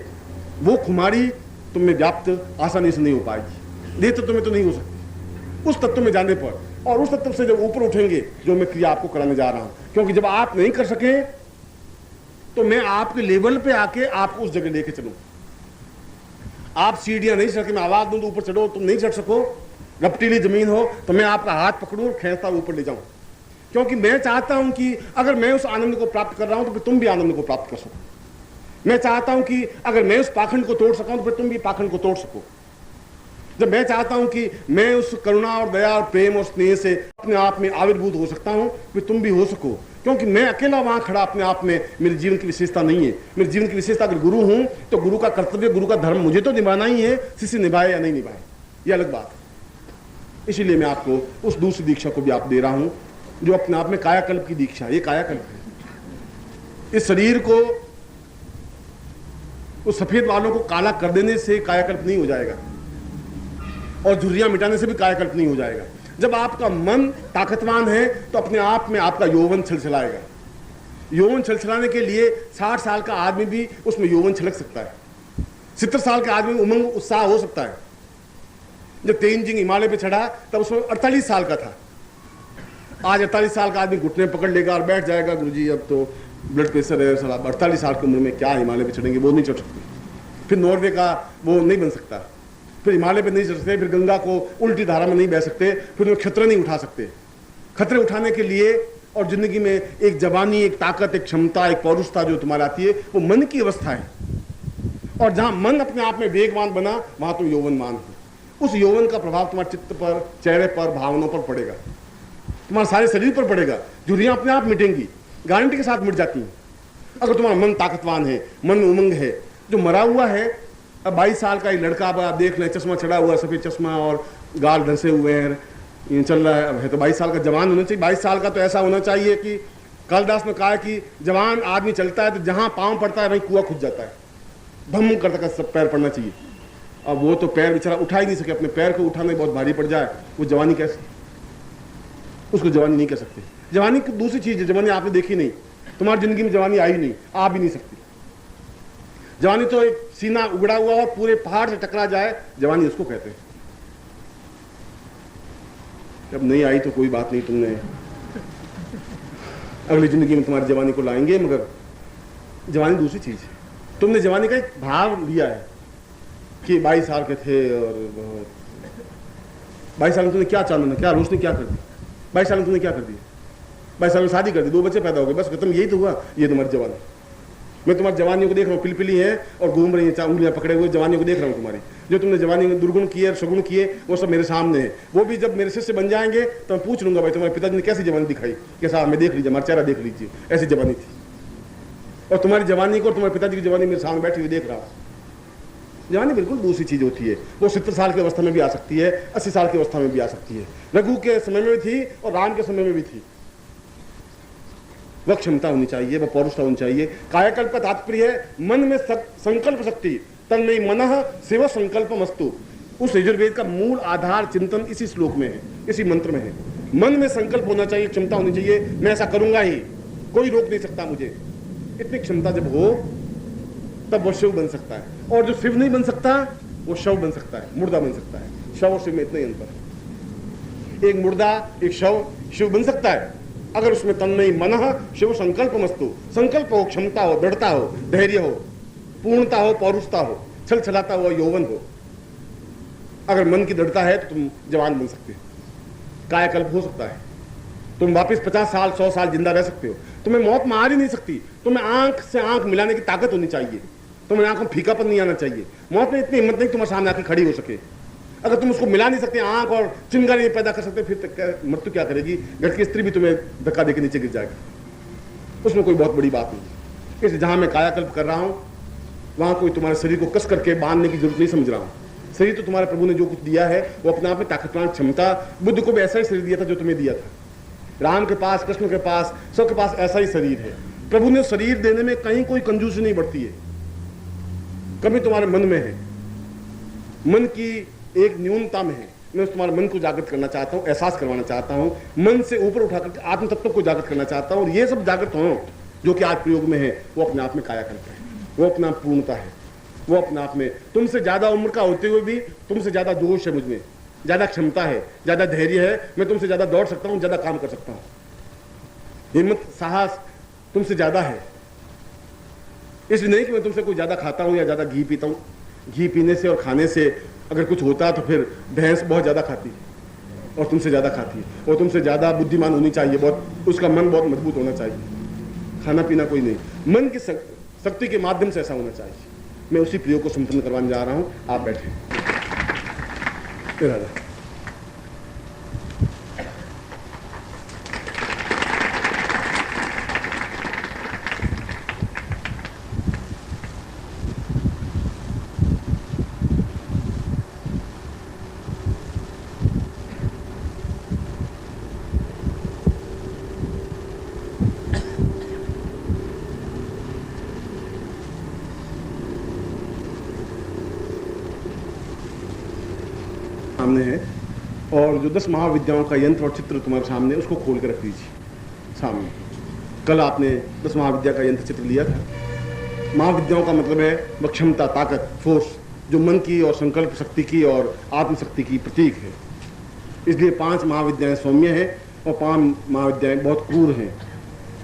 वो खुमारी तुम में व्याप्त आसानी से नहीं हो पाएगी, देह तत्व में तो नहीं हो सकती। उस तत्व में जाने पर, और उस तत्व से जब ऊपर उठेंगे, जो मैं क्रिया आपको कराने जा रहा हूं, क्योंकि जब आप नहीं कर सके तो मैं आपके लेवल पे आके आपको उस जगह लेके चलूं। आप सीढ़ियां नहीं चढ़ सके, मैं आवाज दूं तो ऊपर चढ़ो, तुम नहीं चढ़ सको, रपटीली जमीन हो तो मैं आपका हाथ पकड़ूं और खींचता ऊपर ले जाऊं, क्योंकि मैं चाहता हूं कि अगर मैं उस आनंद को प्राप्त कर रहा हूं तो फिर तुम भी आनंद को प्राप्त कर सको। मैं चाहता हूं कि अगर मैं उस पाखंड को तोड़ सका तो फिर तुम भी पाखंड को तोड़ सको। जब मैं चाहता हूं कि मैं उस करुणा और दया और प्रेम और स्नेह से अपने आप में आविर्भूत हो सकता हूं, फिर तुम भी हो सको, क्योंकि मैं अकेला वहां खड़ा अपने आप में मेरे जीवन की विशेषता नहीं है। मेरे जीवन की विशेषता अगर गुरु हूं तो गुरु का कर्तव्य, गुरु का धर्म मुझे तो निभाना ही है, शिष्य निभाए या नहीं निभाए ये अलग बात है। इसीलिए मैं आपको उस दूसरी दीक्षा को भी आप दे रहा हूं, जो अपने आप में कायाकल्प की दीक्षा। ये कायाकल्प है। इस शरीर को उस सफेद बालों को काला कर देने से कायाकल्प नहीं हो जाएगा, और झुर्रियां मिटाने से भी कायाकल्प नहीं हो जाएगा। जब आपका मन ताकतवान है तो अपने आप में आपका यौवन छलछलाएगा। यौवन छलछलाने के लिए 60 साल का आदमी भी उसमें यौवन छलक सकता है, 70 साल का आदमी उमंग उत्साह हो सकता है। जब तेंजिंग हिमालय पे चढ़ा तब उसमें 48 साल का था। आज 48 साल का आदमी घुटने पकड़ लेगा और बैठ जाएगा, गुरुजी अब तो ब्लड प्रेशर है, 48 साल की उम्र में क्या हिमालय पे चढ़ेंगे, वो नहीं चढ़ सकते। फिर नॉर्वे का वो नहीं बन सकता, फिर हिमालय पे नहीं चढ़ सकते, फिर गंगा को उल्टी धारा में नहीं बह सकते, फिर वो खतरे नहीं उठा सकते। खतरे उठाने के लिए और जिंदगी में एक जवानी, एक ताकत, एक क्षमता, एक पौरुषता जो तुम्हारे आती है, वो मन की अवस्था है। और जहां मन अपने आप में वेगवान बना वहां तुम यौवनवान हो। उस यौवन का प्रभाव तुम्हारे चित्त पर, चेहरे पर, भावनाओं पर पड़ेगा, तुम्हारे सारे शरीर पर पड़ेगा। झुर्रियां अपने आप मिटेंगी, गारंटी के साथ मिट जाती हैं अगर तुम्हारा मन ताकतवान है, मन में उमंग है। जो मरा हुआ है, अब 22 साल का एक लड़का, अब आप देख लें, चश्मा चढ़ा हुआ, सफेद चश्मा और गाल धंसे हुए हैं, ये चल रहा है तो 22 साल का जवान होना चाहिए। 22 साल का तो ऐसा होना चाहिए कि कालिदास ने कहा कि जवान आदमी चलता है तो जहां पांव पड़ता है वहीं कुआं खुद जाता है, भम करता सब पैर पड़ना चाहिए। अब वो तो पैर बेचारा उठा ही नहीं सके, अपने पैर को उठाने बहुत भारी पड़ जाए, वो जवानी कैसे, उसको जवानी नहीं कह सकते। जवानी दूसरी चीज है, जवानी आपने देखी नहीं, तुम्हारी जिंदगी में जवानी आई नहीं, आ भी नहीं सकती। जवानी तो एक सीना उगड़ा हुआ और पूरे पहाड़ से टकरा जाए, जवानी उसको कहते हैं। जब नहीं आई तो कोई बात नहीं, तुमने अगली जिंदगी में तुम्हारी जवानी को लाएंगे, मगर जवानी दूसरी चीज है। तुमने जवानी का एक भाव लिया है कि 22 साल के थे और 22 साल में तुमने क्या चांदना, क्या रोशनी क्या कर दी, 22 साल में तुमने क्या कर दिया, 22 साल में शादी कर दी, 2 बच्चे पैदा हो गए, बस खत्म, यही तो हुआ। ये तुम्हारी जवानी। मैं तुम्हारी जवानियों को देख रहा हूँ, पिलपिली है और घूम रही है, 4 उंगलियां पकड़े हुए जवानियों को देख रहा हूँ तुम्हारी। जो तुमने जवानी में दुर्गुण किए, सगुण किए, वो सब मेरे सामने है। वो भी जब मेरे शिष्य बन जाएंगे तो मैं पूछ लूंगा, भाई तुम्हारे पिताजी ने कैसी जवानी दिखाई, कैसा, हमें देख लीजिए, हमारा चेहरा देख लीजिए, ऐसी जवानी थी। और तुम्हारी जवानी को और तुम्हारे पिताजी की जवानी मेरे सामने बैठी हुई देख रहा हूँ। जवानी बिल्कुल दूसरी चीज होती है। वो 70 साल की अवस्था में भी आ सकती है, 80 साल की अवस्था में भी आ सकती है। रघु के समय में भी थी और राम के समय में भी थी। वह क्षमता होनी चाहिए, वह पौरुषता होनी चाहिए। कायाकल्प का तात्पर्य है मन में संकल्प शक्ति, तन्मयि मनः शिव संकल्पमस्तु। उस यजुर्वेद का मूल आधार चिंतन इसी श्लोक में है, इसी मंत्र में है। मन में संकल्प होना चाहिए, क्षमता होनी चाहिए, मैं ऐसा करूंगा ही, कोई रोक नहीं सकता मुझे। इतनी क्षमता जब हो तब वो शिव बन सकता है। और जो शिव नहीं बन सकता वो शव बन सकता है, मुर्दा बन सकता है। शव और शिव में इतना ही अंतर है। एक मुर्दा, एक शव शिव बन सकता है अगर उसमें तन्मयि मनः शिव संकल्पमस्तु, संकल्प हो, क्षमता हो, दृढ़ता हो, धैर्य हो, पूर्णता हो, पौरुषता हो, छल छलाता हुआ यौवन हो। अगर मन की दृढ़ता है तो तुम जवान बन सकते हो, कायाकल्प हो सकता है, तुम वापस 50 साल 100 साल जिंदा रह सकते हो। तुम्हें मौत मार ही नहीं सकती। तुम्हें आंख से आंख मिलाने की ताकत होनी चाहिए, तुम्हें आंखों में फीकापन नहीं आना चाहिए। मौत में इतनी हिम्मत नहीं तुम्हारे सामने आके खड़ी हो सके। अगर तुम उसको मिला नहीं सकते, आंख और चिंगारी नहीं पैदा कर सकते, फिर मृत्यु क्या करेगी? घर की स्त्री भी तुम्हें धक्का देकर नीचे गिर जाएगी। उसमें कोई बहुत बड़ी बात नहीं। इसलिए जहां मैं कायाकल्प कर रहा हूं वहां कोई तुम्हारे शरीर को कस करके बांधने की जरूरत नहीं समझ रहा हूं। शरीर तो तुम्हारे प्रभु ने जो कुछ दिया है वो अपने आप में ताकतवान क्षमता, बुद्ध को भी ऐसा ही शरीर दिया था जो तुम्हें दिया था। राम के पास, कृष्ण के पास, सबके पास ऐसा ही शरीर है। प्रभु ने शरीर देने में कहीं कोई कंजूसी नहीं बढ़ती है। कभी तुम्हारे मन में है, मन की एक न्यूनता में है। मैं तुम्हारे मन को जागृत करना चाहता हूं, एहसास करवाना चाहता हूं, मन से ऊपर उठाकर आत्म तत्व को जागृत करना चाहता हूं। और ये सब जागृत हो जो कि आज प्रयोग में है, वो अपने आप में कायाकल्प है, वो अपना पूर्णता है, वो अपने आप में तुमसे ज्यादा उम्र का होते हुए भी तुमसे ज्यादा जोश है मुझमें, ज्यादा क्षमता है, ज्यादा धैर्य है, मैं तुमसे ज्यादा दौड़ सकता हूं, ज्यादा काम कर सकता हूं। हिम्मत, साहस तुमसे ज्यादा है। इसलिए नहीं कि मैं तुमसे कोई ज्यादा खाता हूं या ज्यादा घी पीता हूं। घी पीने से और खाने से अगर कुछ होता तो फिर भैंस बहुत ज्यादा खाती है और तुमसे ज्यादा खाती है, और तुमसे ज्यादा बुद्धिमान होनी चाहिए, बहुत, उसका मन बहुत मजबूत होना चाहिए। खाना पीना कोई नहीं, मन की शक्ति के माध्यम से ऐसा होना चाहिए। मैं उसी प्रयोग को संपन्न करवाने जा रहा हूं। आप बैठे राजा। सामने है और जो 10 महाविद्याओं का यंत्र और चित्र तुम्हारे सामने, उसको खोल कर रख दीजिए सामने। कल आपने 10 महाविद्या का यंत्र चित्र लिया था। महाविद्याओं का मतलब है वह क्षमता, ताकत, फोर्स, जो मन की और संकल्प शक्ति की और आत्मशक्ति की प्रतीक है। इसलिए 5 महाविद्याएं सौम्य हैं और 5 महाविद्याएं बहुत क्रूर हैं,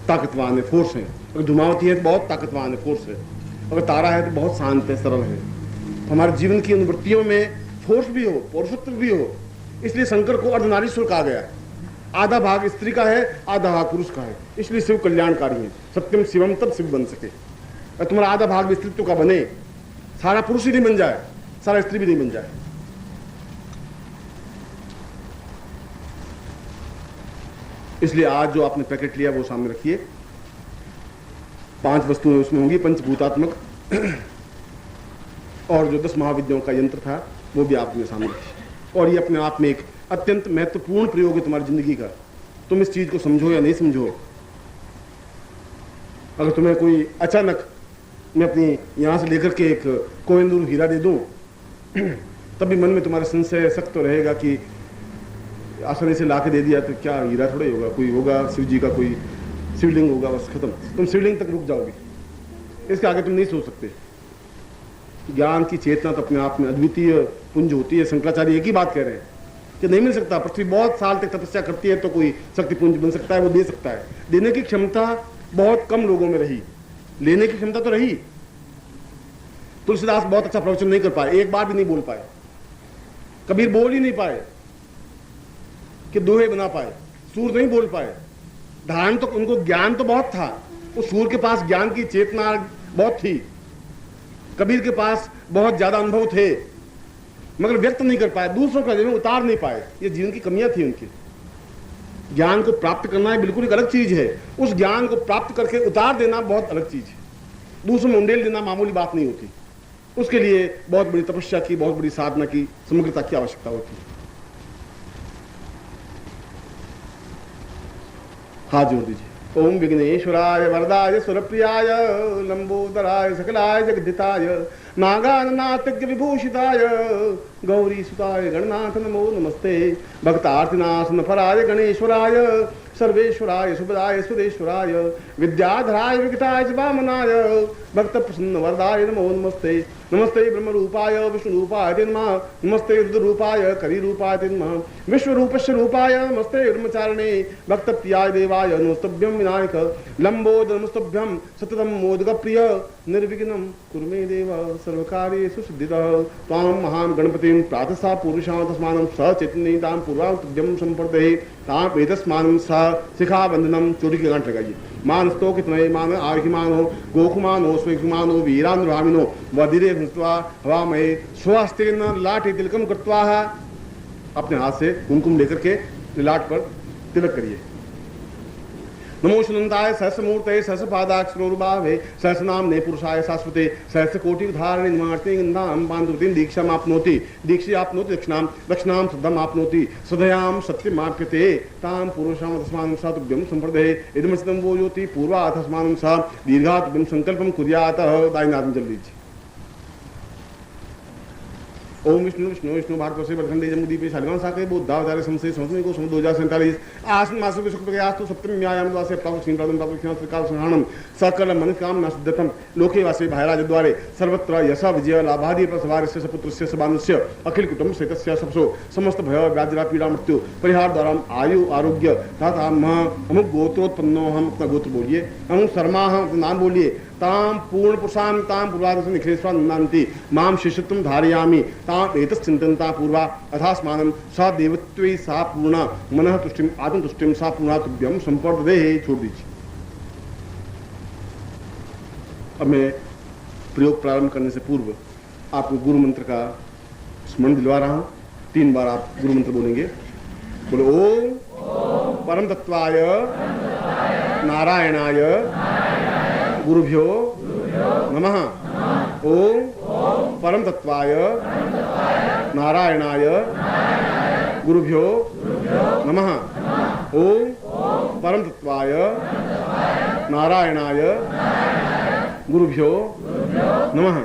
ताकतवान है, फोर्स है। अगर धूमावती है तो बहुत ताकतवान है, फोर्स है। अगर तारा है तो बहुत शांत है, सरल है। हमारे जीवन की अनुवृत्तियों में फोर्स भी हो, पौरुषत्व भी हो। इसलिए शंकर को अर्धनारीश्वर कहा गया है। आधा भाग स्त्री का है, आधा भाग पुरुष का है। इसलिए शिव कल्याणकारी है। सत्यम शिवम तब शिव बन सके। और तुम्हारा आधा भाग भी स्त्रीत्व का बने, सारा पुरुष ही नहीं बन जाए, सारा स्त्री भी नहीं बन जाए। इसलिए आज जो आपने पैकेट लिया वो सामने रखिए। 5 वस्तुएं उसमें होंगी, पंचभूतात्मक, और जो 10 महाविद्याओं का यंत्र था वो भी आपने सामने रखी। और ये अपने आप में एक अत्यंत महत्वपूर्ण प्रयोग है तुम्हारी जिंदगी का। तुम इस चीज को समझो या नहीं समझो। अगर तुम्हें कोई अचानक, मैं अपनी यहां से लेकर के एक कोहिनूर हीरा दे दूं तभी मन में तुम्हारा संशय सख्त तो रहेगा कि आसानी से लाके दे दिया तो क्या हीरा थोड़ा ही होगा, कोई होगा शिव जी का कोई शिवलिंग होगा, बस खत्म। तुम शिवलिंग तक रुक जाओगे, इसके आगे तुम नहीं सोच सकते। ज्ञान की चेतना तो अपने आप में अद्वितीय पुंज होती है। शंकराचार्य एक ही बात कह रहे हैं कि नहीं मिल सकता। पृथ्वी बहुत साल तक तपस्या करती है तो कोई शक्ति पुंज बन सकता है, वो दे सकता है। देने की क्षमता बहुत कम लोगों में रही, लेने की क्षमता तो रही। तुलसीदास बहुत अच्छा प्रवचन नहीं कर पाए, एक बार भी नहीं बोल पाए। कबीर बोल ही नहीं पाए कि दोहे बना पाए, सूर नहीं बोल पाए। धारण तो उनको ज्ञान तो बहुत था, उस सूर के पास ज्ञान की चेतना बहुत थी, कबीर के पास बहुत ज्यादा अनुभव थे, मगर व्यक्त नहीं कर पाए, दूसरों का जीवन उतार नहीं पाए। ये जीवन की कमियां थी उनकी। ज्ञान को प्राप्त करना है बिल्कुल एक अलग चीज है, उस ज्ञान को प्राप्त करके उतार देना बहुत अलग चीज है। दूसरों में उंडेल देना मामूली बात नहीं होती, उसके लिए बहुत बड़ी तपस्या की, बहुत बड़ी साधना की, समग्रता की आवश्यकता होती है। हाथ जोड़ दीजिए। ओम विघ्नेश्वराय वरदाय सुरप्रियाय लंबोदराय सकलाय जगदिताय नागाननाथज्ञ विभूषिताय गौरी सुताय गणनाथ नमो नमस्ते। भक्तार्थिनाशन फराय गणेश्वराय सर्वेश्वराय सुभदाय सुदेश्वराय विद्याधराय विकटाय च वामनाय भक्त प्रसन्न वरदाय नमो नमस्ते। नमस्ते ब्रह्म रूपाय विष्णु रूपाय ते नमः। नमस्ते रुद्र रूपाय करी रूपाय ते नमः। विश्व रूपस्य रूपाय नमस्ते ब्रह्मचारिणे भक्त प्रियाय देवाय नमस्तभ्यं विनायक लंबोदर नमस्तभ्यं सततं मोदक प्रिय निर्विघ्नं कुरु मे देव सर्वकार्येषु सिद्धितः। त्वां महां गणपतिं प्रातः पुरुषां तस्मानं सचेतनीतां पूर्वां तुभ्यं संपर्दये तां एतस्मानं स शिखाबंधनम। चोटी की गांठ लगाइए। मानस्तो कितने मान आर्घिमानो गोखुमानो स्वेखुमानो वीरानुरामिनो वधिरे घृत्वा हवामये स्वस्तेन लाठे तिलकम कृत्वा। अपने हाथ से कुमकुम लेकर के लाट पर तिलक करिए। नमो सुनंताय सहस्रमूर्तये सहस्रपादाक्षरोरुबावे सहस्रनामने पुरुषाय शाश्वते सहस्रकोटिधारिणे निमार्ते गन्धां पान्धुतीं दीक्षाम् आप्नोति दीक्षे आप्नोति दक्षिणां दक्षिणां श्रद्धाम् आप्नोति श्रद्धयां सत्यमाप्यते तां पुरुषां तस्मानं सा तुभ्यं संप्रदये इदमस्तं वो ज्योति पूर्वात् तस्मानं सा दीर्घात् तुभ्यं संकल्पं कुर्यात्। दाहिनाथ जल लीजिए। ओम विष्णु विष्णु विष्णु भारत से बरखंडे जम्मूदीपे शालिवान साके बुद्धावतारे संसे संस्कृत को समुद्र 2047 आश्विन मास के शुक्ल यास्तु सप्तमी आयाम द्वासे प्राप्त सिंह प्रादम प्राप्त क्षण त्रिकाल संहारणम सकल मन काम नसिद्धतम लोके वासे भायराज द्वारे सर्वत्र यश विजय लाभादि प्रसवारस्य सपुत्रस्य सबानुस्य अखिल कुटुंब सहितस्य सबसो समस्त भय व्याधिरा पीड़ा मृत्यु परिहार द्वारा आयु आरोग्य तथा अमुक गोत्रोत्पन्नो। हम अपना गोत्र बोलिए। अमुक शर्मा हम नाम बोलिए। ताम पूर्ण पुरुषां ताम पूर्वादर्श निखिलेश्वर नन्ति माम शिष्यत्वं धारयामि ताम एतश्चिन्तन्ता पूर्वा अथास्मानं सा देवत्वे सा पूर्णा मनः तुष्टिम आत्मतुष्टिम सा पूर्णा तुभ्यं संपर्दये। छोड़ दीजिए। अब मैं प्रयोग प्रारंभ करने से पूर्व आपको गुरु मंत्र का स्मरण दिलवा रहा हूं। 3 बार आप गुरु मंत्र बोलेंगे। बोलो ओम परम तत्वाय नारायणाय गुरुभ्यो नमः। ओम परम तत्वाय नारायणाय गुरुभ्यो नमः। ओम परम तत्वाय नारायणाय गुरुभ्यो नमः।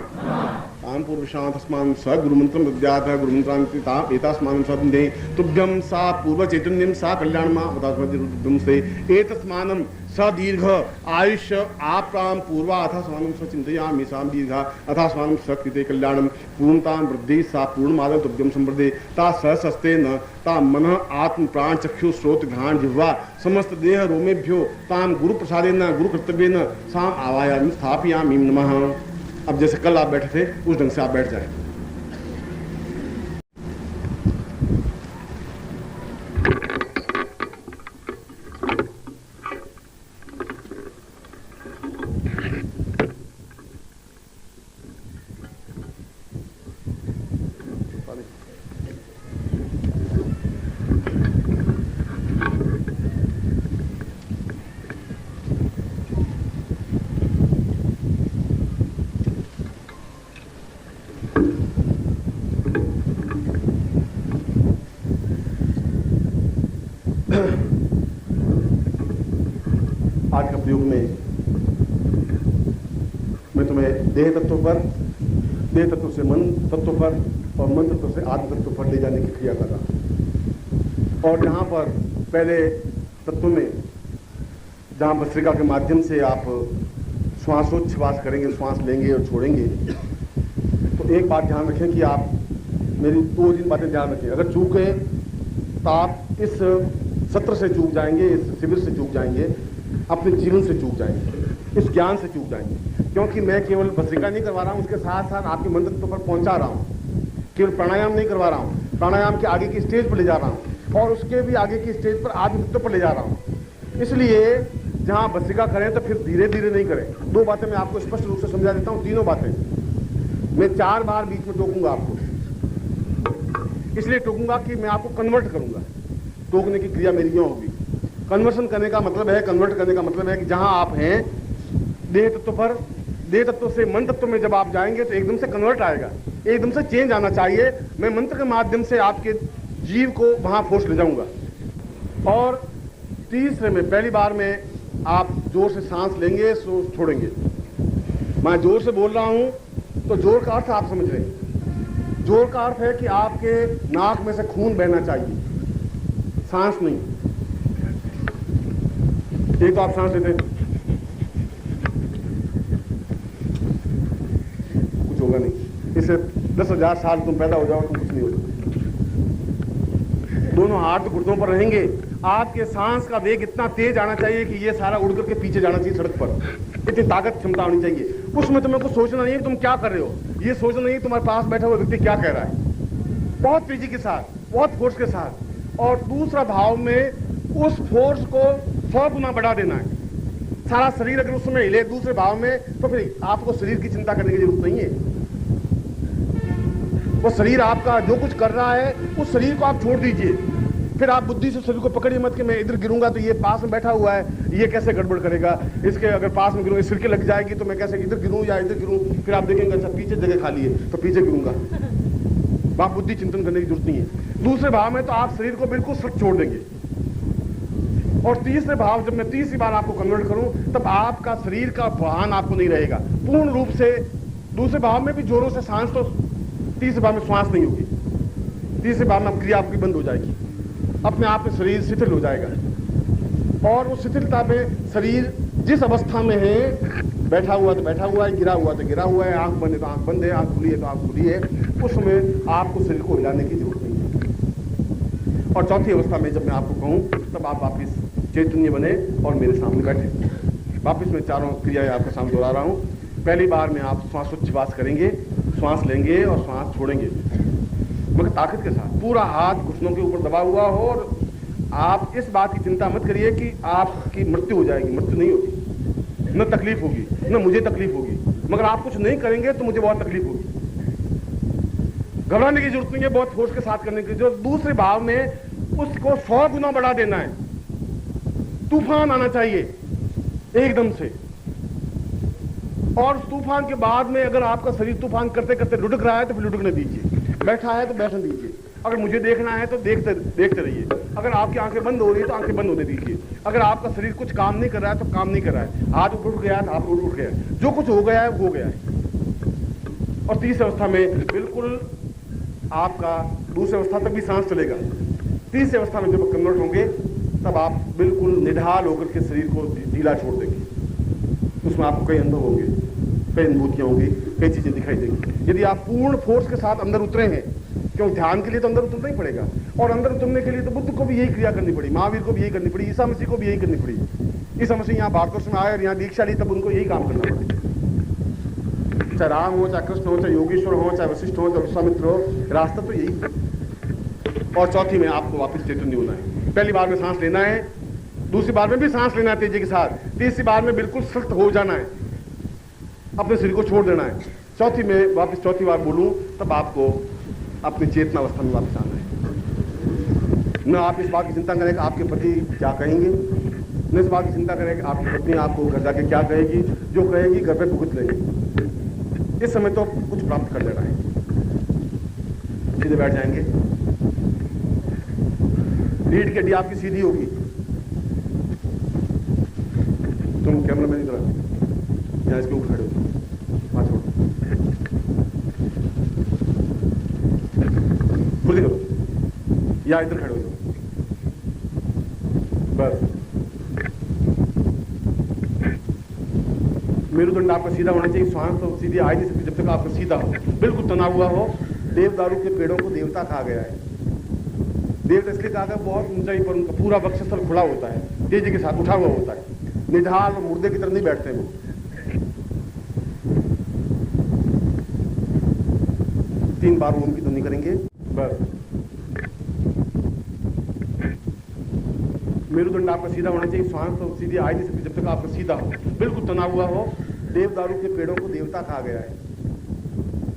तां पूर्वशां तस्मान् स गुरुमन्त्रं विद्यातः गुरुमन्त्रान्ति ताम् एतास्मानं सदन्ते तुभ्यं सा पूर्वचैतन्यं सा कल्याणमां से एतस्मानं स दीर्घ आयुष्य आप्रां पूर्वा अथास्मानं स चिन्तयामि सां दीर्घा अथास्मानं स कृते कल्याणं पूर्णतां वृद्धि सा पूर्णमादं तुभ्यं संवर्धे ता सहस्तेन ता मनः आत्म प्राण चक्षु श्रोत घ्राण जिह्वा समस्त देह रोमेभ्यो तां गुरु प्रसादेन गुरु कर्तव्येन सां आवायामि स्थापयामि नमः। अब जैसे कल आप बैठे थे उस ढंग से आप बैठ जाएं। आज का प्रयोग में मैं तुम्हें देह तत्व पर, देह तत्व से मन तत्व पर और मन तत्व से आत्म तत्व पर ले जाने की क्रिया कर रहा। और जहाँ पर पहले तत्व में जहाँ भस्त्रिका के माध्यम से आप श्वासोच्छ्वास करेंगे, श्वास लेंगे और छोड़ेंगे, तो एक बात ध्यान रखें कि आप मेरी 2-3 बातें ध्यान रखें। अगर चूके तो आप इस सत्र से चूक जाएंगे, इस शिविर से चूक जाएंगे, अपने जीवन से चूक जाएंगे, इस ज्ञान से चूक जाएंगे। क्योंकि मैं केवल भस्त्रिका नहीं करवा रहा हूं, उसके साथ साथ आपके मन तत्व पर पहुंचा रहा हूं। केवल प्राणायाम नहीं करवा रहा हूं, प्राणायाम के आगे की स्टेज पर ले जा रहा हूं और उसके भी आगे की स्टेज पर आदि तत्व पर ले जा रहा हूं। इसलिए जहां भस्त्रिका करें तो फिर धीरे धीरे नहीं करें। 2 बातें मैं आपको स्पष्ट रूप से समझा देता हूं, तीनों बातें मैं 4 बार बीच में टोकूंगा आपको। इसलिए टोकूंगा कि मैं आपको कन्वर्ट करूंगा। टोकने की क्रिया मेरी क्यों होगी? कन्वर्सन करने का मतलब है, कन्वर्ट करने का मतलब है कि जहां आप हैं देह तत्व पर, देह तत्व से मन तत्व में जब आप जाएंगे तो एकदम से कन्वर्ट आएगा, एकदम से चेंज आना चाहिए। मैं मंत्र के माध्यम से आपके जीव को वहां फोर्स ले जाऊंगा। और तीसरे में, पहली बार में आप जोर से सांस लेंगे, छोड़ेंगे। मैं जोर से बोल रहा हूं तो जोर का अर्थ आप समझ रहे हैं। जोर का अर्थ है कि आपके नाक में से खून बहना चाहिए, सांस नहीं। एक तो आप सांस लेते हैं, कुछ होगा नहीं। इससे 10,000 साल तुम पैदा हो जाओ तो कुछ नहीं होगा। दोनों हाथ घुटनों पर रहेंगे। आपके सांस का वेग इतना तेज आना चाहिए कि ये सारा उड़ करके पीछे जाना चाहिए सड़क पर। इतनी ताकत क्षमता होनी चाहिए। उसमें तुम्हें कुछ सोचना नहीं है तुम क्या कर रहे हो, ये सोचना नहीं तुम्हारे पास बैठा हुआ व्यक्ति क्या कह रहा है। बहुत तेजी के साथ, बहुत फोर्स के साथ। और दूसरा भाव में उस फोर्स को 100 गुना बढ़ा देना है। सारा शरीर अगर उस समय हिले दूसरे भाव में तो फिर आपको शरीर की चिंता करने की जरूरत नहीं है। वो शरीर आपका जो कुछ कर रहा है उस शरीर को आप छोड़ दीजिए। फिर आप बुद्धि से शरीर को पकड़िए मत कि मैं इधर गिरूंगा तो ये पास में बैठा हुआ है, ये कैसे गड़बड़ करेगा, इसके अगर पास में गिरूंगा सिर के लग जाएगी तो मैं कैसे इधर गिरूं या इधर गिरूं। फिर आप देखेंगे अच्छा पीछे जगह खाली है तो पीछे गिरूंगा। वहां बुद्धि चिंतन करने की जरूरत नहीं है। दूसरे भाव में तो आप शरीर को बिल्कुल सख्त छोड़ देंगे। और तीसरे भाव, जब मैं तीसरी बार आपको कन्वर्ट करूं तब आपका शरीर का भान आपको नहीं रहेगा पूर्ण रूप से। दूसरे भाव में भी जोरों से सांस, तो तीसरे भाव में श्वास नहीं होगी। तीसरे भाव में क्रिया आपकी बंद हो जाएगी, अपने आप में शरीर शिथिल हो जाएगा। और उस शिथिलता में शरीर जिस अवस्था में है, बैठा हुआ तो बैठा हुआ है, गिरा हुआ तो गिरा हुआ है, आंख बंद है तो आंख बंद है, आंख खुली है तो आंख खुली है, उस समय आपको शरीर को हिलाने की जरूरत नहीं है। और चौथी अवस्था में जब मैं आपको कहूं तब आप वापिस चैतन्य बने और मेरे सामने बैठे। वापिस मैं चारों क्रियाएं आपके सामने दोहरा रहा हूं। पहली बार में आप श्वासोच्छ्वास करेंगे, श्वास लेंगे और श्वास छोड़ेंगे, मगर ताकत के साथ। पूरा हाथ घुटनों के ऊपर दबा हुआ हो और आप इस बात की चिंता मत करिए कि आपकी मृत्यु हो जाएगी। मृत्यु नहीं होगी, न तकलीफ होगी, न मुझे तकलीफ होगी। मगर आप कुछ नहीं करेंगे तो मुझे बहुत तकलीफ होगी। घबराने की जरूरत नहीं है, बहुत फोर्स के साथ करने की। जो दूसरे भाव में उसको 100 गुना बढ़ा देना है। तूफान आना चाहिए एकदम से। और तूफान के बाद में अगर आपका शरीर तूफान करते करते लुढ़क रहा है तो फिर लुढ़कने दीजिए, बैठा है तो बैठने दीजिए। अगर मुझे देखना है तो देखते रहिए। अगर आपकी आंखें बंद हो रही है तो आंखें बंद होने दीजिए। अगर आपका शरीर कुछ काम नहीं कर रहा है तो काम नहीं कर रहा है। हाथ उठ गया है तो हाथ उठ गया है, जो कुछ हो गया है हो गया है। और तीसरी अवस्था में बिल्कुल आपका, दूसरी अवस्था तक भी सांस चलेगा। तीसरी अवस्था में जब कन्वर्ट होंगे तब आप बिल्कुल निढाल होकर के शरीर को ढीला छोड़ देंगे। उसमें आपको कई अनुभव होंगे, कई अनुभूतियां होंगी, कई चीजें दिखाई देंगी। यदि आप पूर्ण फोर्स के साथ अंदर उतरे हैं, क्यों ध्यान के लिए तो अंदर उतरना ही पड़ेगा। और अंदर उतरने के लिए तो बुद्ध को भी यही क्रिया करनी पड़ी, महावीर को भी यही करनी पड़ी, ईसा मसीह को भी यही करनी पड़ी। ईसा मसीह यहाँ भारतवर्ष में आए और यहाँ दीक्षा ली तब उनको यही काम करना पड़ा। चाहे राम हो, चाहे कृष्ण हो, चाहे योगेश्वर हो, चाहे वशिष्ठ हो, चाहे विश्वामित्र हो, रास्ता तो यही है। और चौथी में आपको वापस चैतन्य होना है। पहली बार में सांस लेना है, दूसरी बार में भी सांस लेना है तेजी के साथ, तीसरी बार में बिल्कुल सख्त हो जाना है, अपने शरीर को छोड़ देना है। चौथी में वापस चौथी बार बोलूं तब आपको अपनी चेतना अवस्था में वापस आना है। न आप इस बात की चिंता करें कि आपके पति क्या कहेंगे, न इस बात की चिंता करें कि आपकी पत्नी आपको घर जाके क्या कहेगी। जो कहेगी घर पे भुगत लेंगे। इस समय तो कुछ प्राप्त कर लेना है। सीधे बैठ जाएंगे, रीढ़ की हड्डी आपकी सीधी होगी। तुम कैमरा मैन इधर यहाँ इसके ऊपर खड़े हो, हाथ छोड़ो, खुली करो, या इधर खड़े हो जाओ, बस। मेरुदंड आपका सीधा होना चाहिए, श्वास तो सीधी आ नहीं सकती जब तक आपका सीधा हो, बिल्कुल तना हुआ हो। देवदारू के पेड़ों को देवता कहा गया है। देवता इसलिए कहा गया बहुत ऊंचाई पर उनका पूरा वक्षस्थल खुला होता है, तेजी के साथ उठा हुआ होता है, निढाल और मुर्दे की तरह नहीं बैठते वो। तीन बार ओम की ध्वनि करेंगे बस। मेरुदंड आपका सीधा होना चाहिए, श्वास तो सीधी आ नहीं सकती जब तक आपका सीधा हो, बिल्कुल तना हुआ हो। देवदारू के पेड़ों को देवता कहा गया है।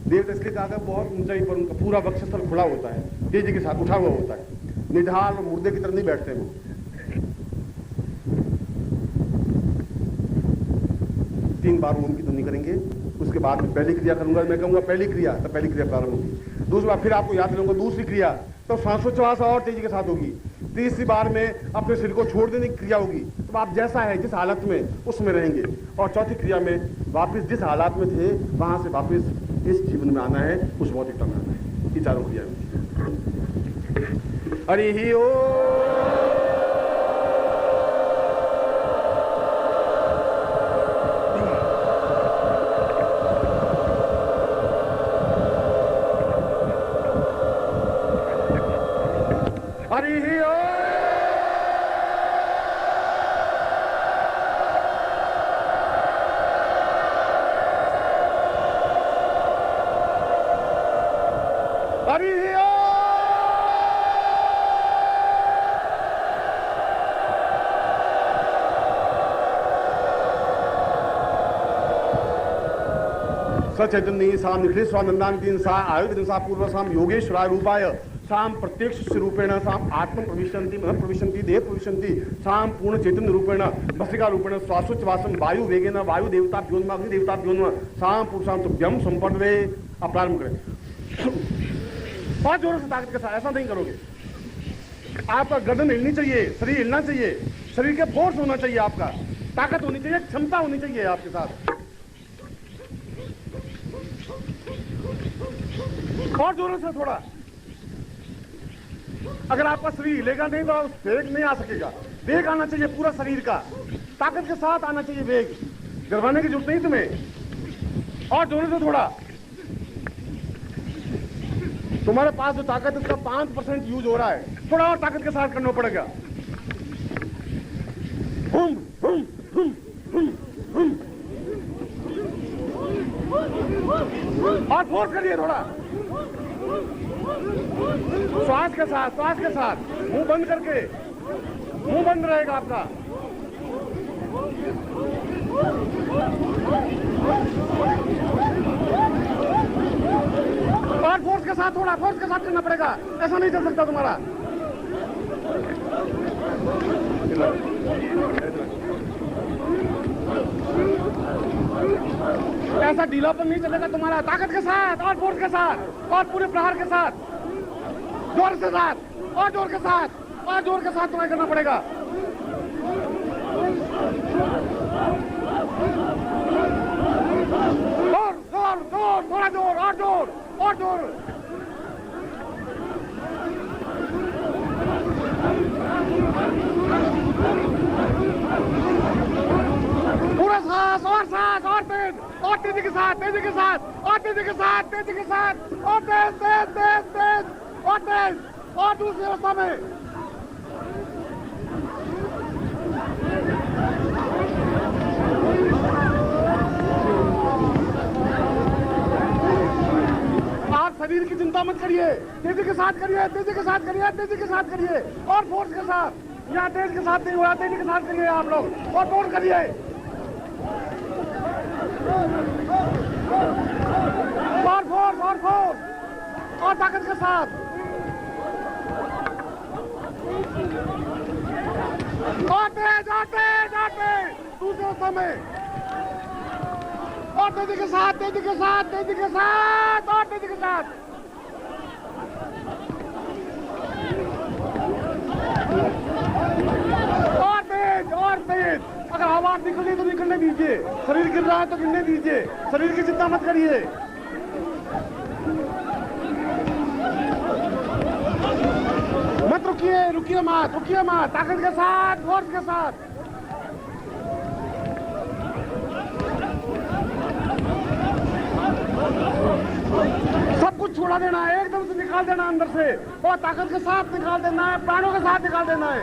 देवता इसलिए कहा गया बहुत ऊंचाई पर उनका पूरा वक्षस्थल खुला होता है, तेजी के साथ उठा हुआ होता है, निढाल और मुर्दे की तरह नहीं बैठते वो। तीन बार ओम की ध्वनि करेंगे, उसके बाद में पहली क्रिया करूंगा, मैं कहूंगा पहली क्रिया, तब पहली क्रिया प्रारंभ होगी। दूसरी बार फिर आपको याद दिलाऊंगा दूसरी क्रिया, तो श्वासोच्छ्वास और तेजी के साथ होगी। तीसरी बार में अपने सिर को छोड़ देने की क्रिया होगी, तो आप जैसा है जिस हालत में उसमें रहेंगे। और चौथी क्रिया में वापस जिस हालात में थे वहां से वापस इस जीवन में आना है, उस भौतिकता में आना है। ये चारों क्रिया में हरि ही ओ हरि ही ओ हरि ही ओ सचैतन्य साम निखिलेश्वरानंदान सा आयुध सा पूर्व साम योगेश्वराय रूपाय साम प्रत्यक्ष रूपेण साम आत्म प्रविशन्ति मन प्रविशन्ति देह प्रविशन्ति साम पूर्ण चैतन्य रूपेण भस्त्रिका रूपेण श्वासोच्छ्वासम वायु वेगेन वायु देवता व्योन्म अग्नि देवता व्योन्म साम पुरुषां तुभ्यम संपद्वे। आप प्रारंभ करें बहुत जोरों से ताकत के साथ। ऐसा नहीं करोगे, आपका गर्दन हिलनी चाहिए, शरीर हिलना चाहिए, शरीर के फोर्स होना चाहिए, आपका ताकत होनी चाहिए, क्षमता होनी चाहिए आपके साथ। और जोरों से थोड़ा। अगर आपका शरीर हिलेगा नहीं तो वेग नहीं आ सकेगा। वेग आना चाहिए पूरा शरीर का, ताकत के साथ आना चाहिए वेग। गड़बड़ाने की जरूरत नहीं तुम्हें। और जोरों से थोड़ा। तुम्हारे पास जो ताकत है उसका 5% यूज हो रहा है, थोड़ा और ताकत के साथ करना पड़ेगा। हुम हुम हुम हुम हुम। और फोर्स करिए थोड़ा, श्वास के साथ, श्वास के साथ। मुंह बंद करके, मुंह बंद रहेगा आपका। और फोर्स के साथ, थोड़ा फोर्स के साथ करना पड़ेगा, ऐसा नहीं चल सकता तुम्हारा। ऐसा ढीलापन नहीं चलेगा तुम्हारा, ताकत के साथ और फोर्स के साथ और पूरे प्रहार के साथ, जोर के साथ और जोर के साथ और जोर के साथ तुम्हें करना पड़ेगा। जोर जोर जोर, थोड़ा जोर और जोर और जोर। पूरा सांस और तेज और तेजी के साथ, तेजी के साथ और तेजी के साथ, तेजी के साथ और तेज तेज तेज तेज और तेज और दूसरी अवस्था में। आप शरीर की चिंता मत करिए, तेजी के साथ करिए, तेजी के साथ करिए, तेजी के साथ करिए और फोर्स के साथ। यहाँ तेज के साथ नहीं हो रहा, तेजी के साथ करिए आप लोग और फोर्स करिए। और फोर्स और ताकत के साथ। और तेज और तेज और तेज दूसरे समय और तेजी के साथ, तेजी के साथ, तेजी के साथ और तेजी के साथ। और तेज और तेज। अगर हवा निकलनी तो निकलने दीजिए, शरीर गिर रहा है तो गिरने दीजिए, शरीर की चिंता मत करिए। मत रुकिए, रुकिए मत, रुकिए मत, ताकत के साथ, फोर्स के साथ। सब कुछ छोड़ा देना है, एकदम से निकाल देना अंदर से, और ताकत के साथ निकाल देना है, प्राणों के साथ निकाल देना है।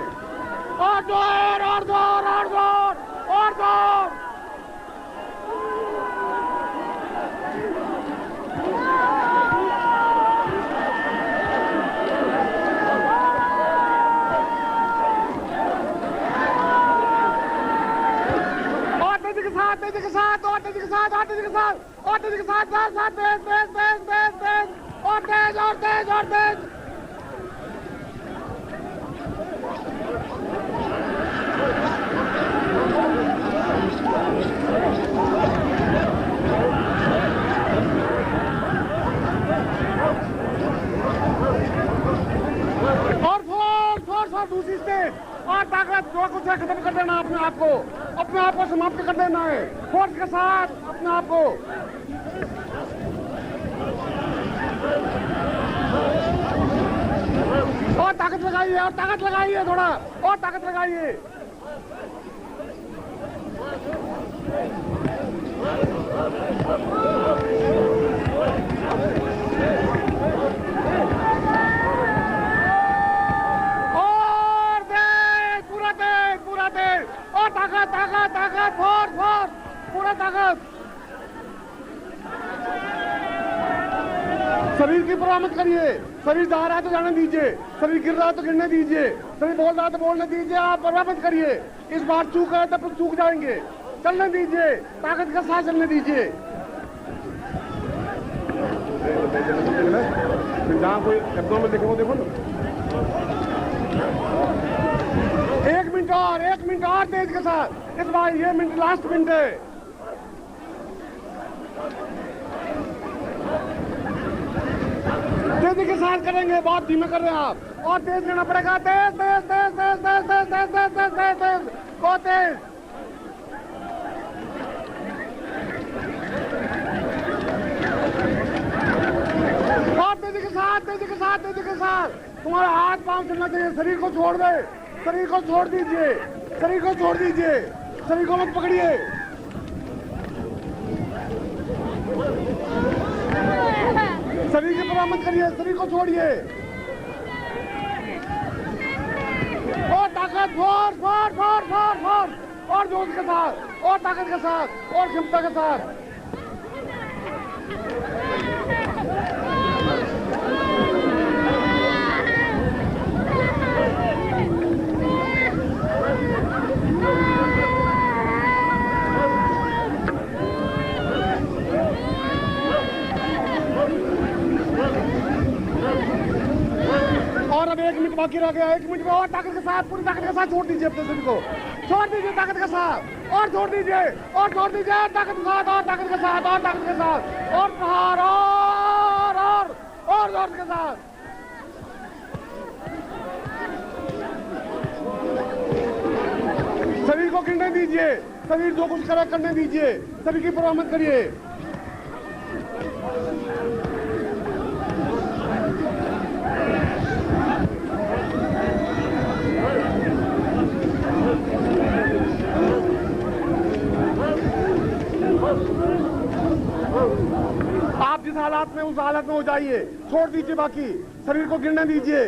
और जोर, और जोर, और जोर, और जोर। तेजी के साथ, और तेजी के साथ, और तेजी के साथ, और तेजी के साथ, साथ साथ तेज तेज तेज तेज तेज, और तेज, और तेज, और तेज। और फोर्स, फोर्स, और दूसरी स्टेज, और ताकत जो कुछ है खत्म कर देना अपने आप को, अपने आप को समाप्त कर देना है, फोर्स के साथ अपने आप को। और ताकत लगाइए, और ताकत लगाइए, थोड़ा और ताकत लगाइए। और ताकत, ताकत, ताकत, फोर्स, फोर्स, पूरा ताकत। शरीर की परवाह मत करिए, शरीर जा रहा है तो जाने दीजिए, शरीर गिर रहा है तो गिरने दीजिए, शरीर बोल रहा है तो बोलने दीजिए, आप परवाह मत करिए। इस बार चूक है तब चूक जाएंगे, चलने दीजिए, ताकत के साथ चलने दीजिए। जहाँ कोई एब्डोमेन देखे वो देखो ना। 1 मिनट और, 1 मिनट और तेज के साथ, इस बार ये मिनट लास्ट मिनट है। तेजी के साथ करेंगे, बहुत धीमे कर रहे हैं आप, और तेज लेना पड़ेगा, तेज तेज तेज तेज तेज तेज तेज तेज तेज तेज तेज, बहुत तेज। और तेजी के साथ, तेजी के साथ, तेजी के साथ। तुम्हारा हाथ पांव चलना चाहिए, शरीर को छोड़ दे, शरीर को छोड़ दीजिए, शरीर को छोड़ दीजिए, शरीर को मत पकड़िए। शरीर की परवाह मत करिए, शरीर को छोड़िए। और ताकत, force, force, force, force, force, और जोश के साथ, और ताकत के साथ, और क्षमता के साथ। और अब 1 मिनट बाकी रह गया, 1 मिनट में और ताकत के साथ, पूरी ताकत के साथ छोड़ दीजिए अपने शरीर को, छोड़ दीजिए ताकत के साथ, और छोड़ दीजिए, और छोड़ दीजिए, ताकत के साथ, और ताकत के साथ, और ताकत के साथ, और प्रहार, और जोर के साथ। शरीर को गिरने दीजिए, शरीर जो कुछ करे करने दीजिए, शरीर की परवाह मत करिए। आप जिस हालात में उस हालत में हो जाइए, छोड़ दीजिए, बाकी शरीर को गिरने दीजिए।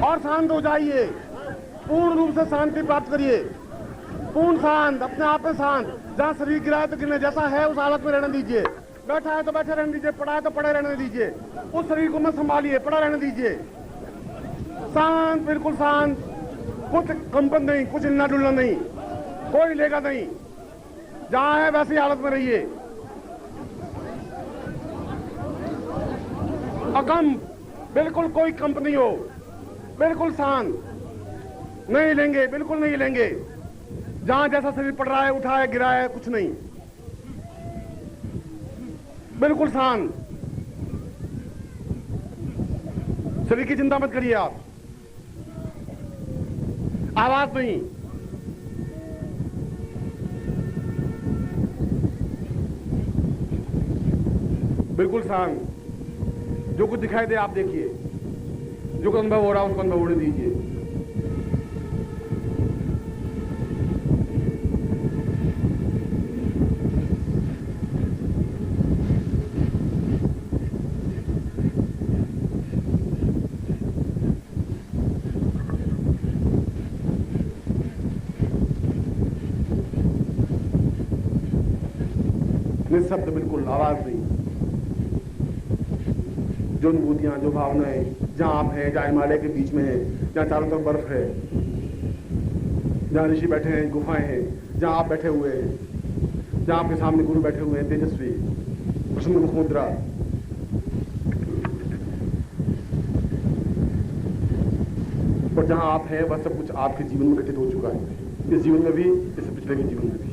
और शांत हो जाइए, पूर्ण रूप से शांति प्राप्त करिए, पूर्ण शांत, अपने आप में शांत। जहाँ शरीर गिरा है तो गिरने, जैसा है उस हालत में रहने दीजिए, बैठा है तो बैठे रहने दीजिए, पड़ा है तो पड़े रहने दीजिए, उस शरीर को मत संभालिए, पड़ा रहने दीजिए, शांत, बिल्कुल शांत, कुछ कंपन नहीं, कुछ हिलना डुलना नहीं, कोई लेगा नहीं, जहां है वैसी हालत में रहिए। अकंप, बिल्कुल कोई कंप नहीं हो, बिल्कुल शांत, नहीं लेंगे, बिल्कुल नहीं लेंगे। जहां जैसा शरीर पड़ रहा है, उठा है, गिरा है, कुछ नहीं, बिल्कुल शांत। शरीर की चिंता मत करिए आप, आवाज नहीं, बिल्कुल शांत। जो कुछ दिखाई दे आप देखिए, जो कुछ अनुभव हो रहा है उसको अनुभव होने दीजिए। निःशब्द, बिल्कुल आवाज नहीं। जो अनुभूतियां, जो भावनाएं, जहां आप हैं, जहां हिमालय के बीच में है, जहां चारों तरफ बर्फ है, जहां ऋषि बैठे हैं, गुफाएं हैं, जहां आप बैठे हुए हैं, जहां आपके सामने गुरु बैठे हुए हैं, तेजस्वी प्रसन्न मुख मुद्रा, और जहां आप हैं वह सब कुछ आपके जीवन में घटित हो चुका है, इस जीवन में भी, इससे पिछले के जीवन में भी।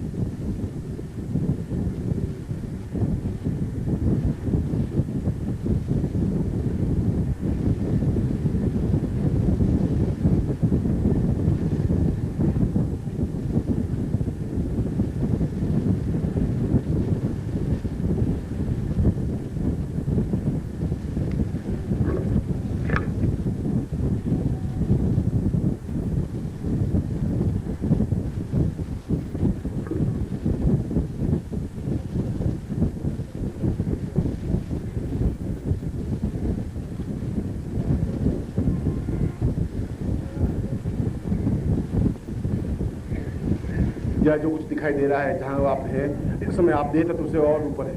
या जो कुछ दिखाई दे रहा है, जहां आप हैं इस समय, आप देह तत्व से और ऊपर है।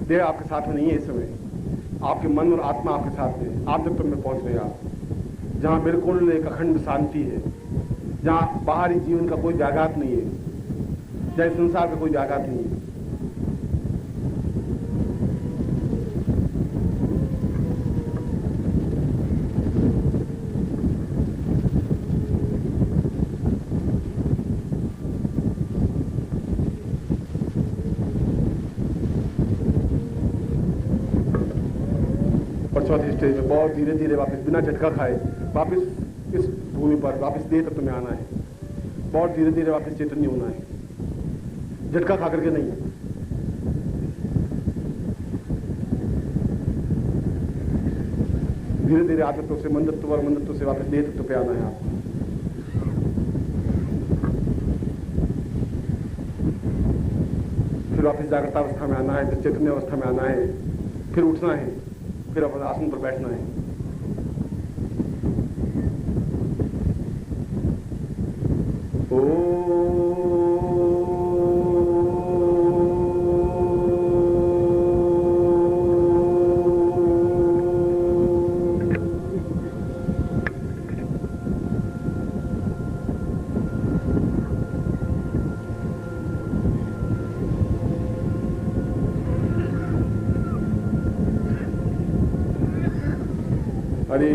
देह आपके साथ में नहीं है इस समय, आपके मन और आत्मा आपके साथ है, आप तत्व में पहुंच गए आप, जहां बिल्कुल एक अखंड शांति है, जहां बाहरी जीवन का कोई व्याघात नहीं है, जहां संसार का कोई व्याघात नहीं है। चौथे स्टेज में बहुत धीरे धीरे वापस बिना झटका खाए वापस इस भूमि पर, वापस देह तत्व में आना है। बहुत धीरे धीरे वापस चैतन्य होना है, झटका खा करके नहीं। धीरे धीरे आत्मत्व से मंदत्व और मंदत्व से वापस देह तत्व पे आना है आपको। फिर वापस जागृत अवस्था में आना है, फिर चैतन्य अवस्था में आना है, फिर उठना है, फिर अपने आसन पर बैठना है। हरि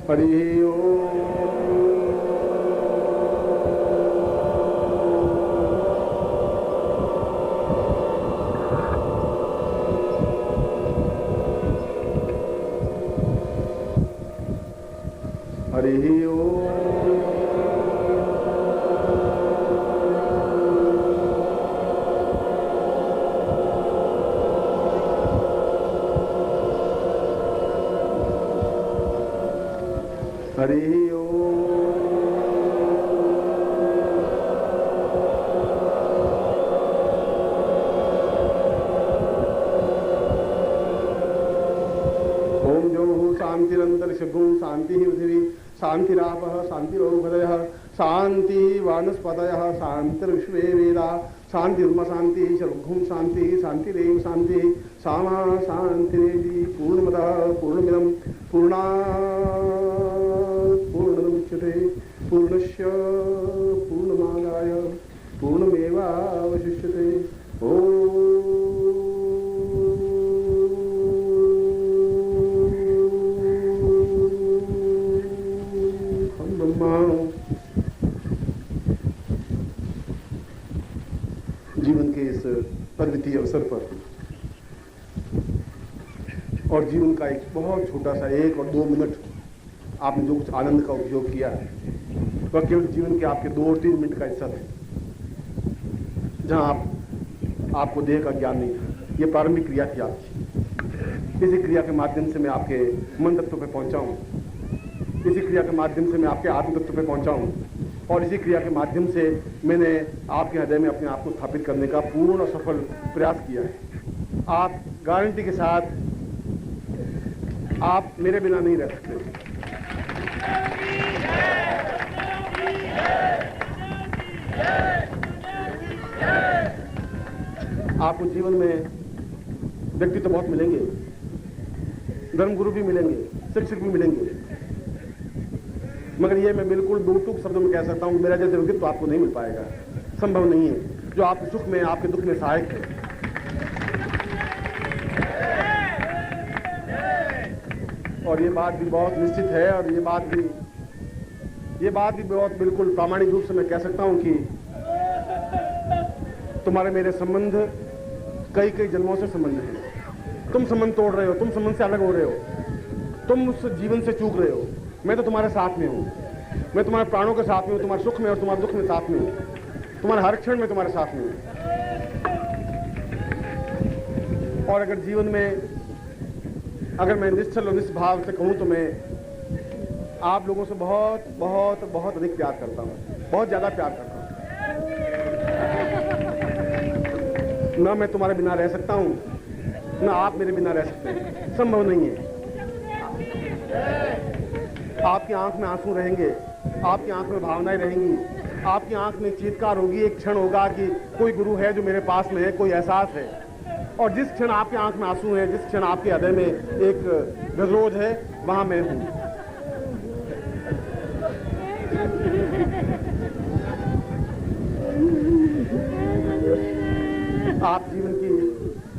हरि हरि हरि ओम जो शांतिरंतर शगुं शांति पृथ्वी शांतिरापः शांतिरोपदयः शांति वानस्पतयः शांतिर्विश्वे वेदा शांतिर्म शांति सर्वभूम शांति शांतिरेव शांति सामा शांतिरेवि पूर्णमदः पूर्णमिदं पूर्णात् पूर्णमुदच्यते पूर्णस्य पूर्णमादाय पूर्णमेवावशिष्यते। जीवन के इस अद्वितीय अवसर पर और जीवन का एक बहुत छोटा सा 1 और 2 मिनट आपने जो कुछ आनंद का उपयोग किया है वह केवल जीवन के आपके 2 और 3 मिनट का हिस्सा है, जहां आपको देह का ज्ञान नहीं था। ये प्रारंभिक क्रिया थी आपकी। इसी क्रिया के माध्यम से मैं आपके मन तत्व पे पहुंचा हूं, इसी क्रिया के माध्यम से मैं आपके आत्म तत्व पे पहुंचा हूं। और इसी क्रिया के माध्यम से मैंने आपके हृदय में अपने आप को स्थापित करने का पूर्ण और सफल प्रयास किया है। आप गारंटी के साथ आप मेरे बिना नहीं रह सकते। आपको जीवन में व्यक्ति तो बहुत मिलेंगे, धर्मगुरु भी मिलेंगे, शिक्षक भी मिलेंगे, मगर ये मैं बिल्कुल दो टूक शब्दों में कह सकता हूं, मेरा जैसे व्यक्तित्व तो आपको नहीं मिल पाएगा, संभव नहीं है, जो आपके सुख में आपके दुख में सहायक है। और ये बात भी बहुत निश्चित है, और ये बात भी बहुत बिल्कुल प्रामाणिक रूप से मैं कह सकता हूं कि तुम्हारे मेरे संबंध कई जन्मों से संबंध है। तुम संबंध तोड़ रहे हो, तुम संबंध से अलग हो रहे हो, तुम उस जीवन से चूक रहे हो। मैं तो तुम्हारे साथ में हूं, मैं तुम्हारे प्राणों के साथ में हूं, तुम्हारे सुख में और तुम्हारे दुख में साथ में हूं, तुम्हारे हर क्षण में तुम्हारे साथ में हूं। और अगर जीवन में अगर मैं निश्चल और निष्भाव से कहूं तो मैं आप लोगों से बहुत बहुत बहुत अधिक प्यार करता हूं, बहुत ज्यादा प्यार करता हूं। ना मैं तुम्हारे बिना रह सकता हूं, ना आप मेरे बिना रह सकते हैं, संभव नहीं है। आपकी आंख में आंसू रहेंगे, आपकी आंख में भावनाएं रहेंगी, आपकी आंख में चीत्कार होगी, एक क्षण होगा कि कोई गुरु है जो मेरे पास में है, कोई एहसास है। और जिस क्षण आपकी आंख में आंसू है, जिस क्षण आपके हृदय में एक गजरोध है, वहां मैं हूं। आप जीवन की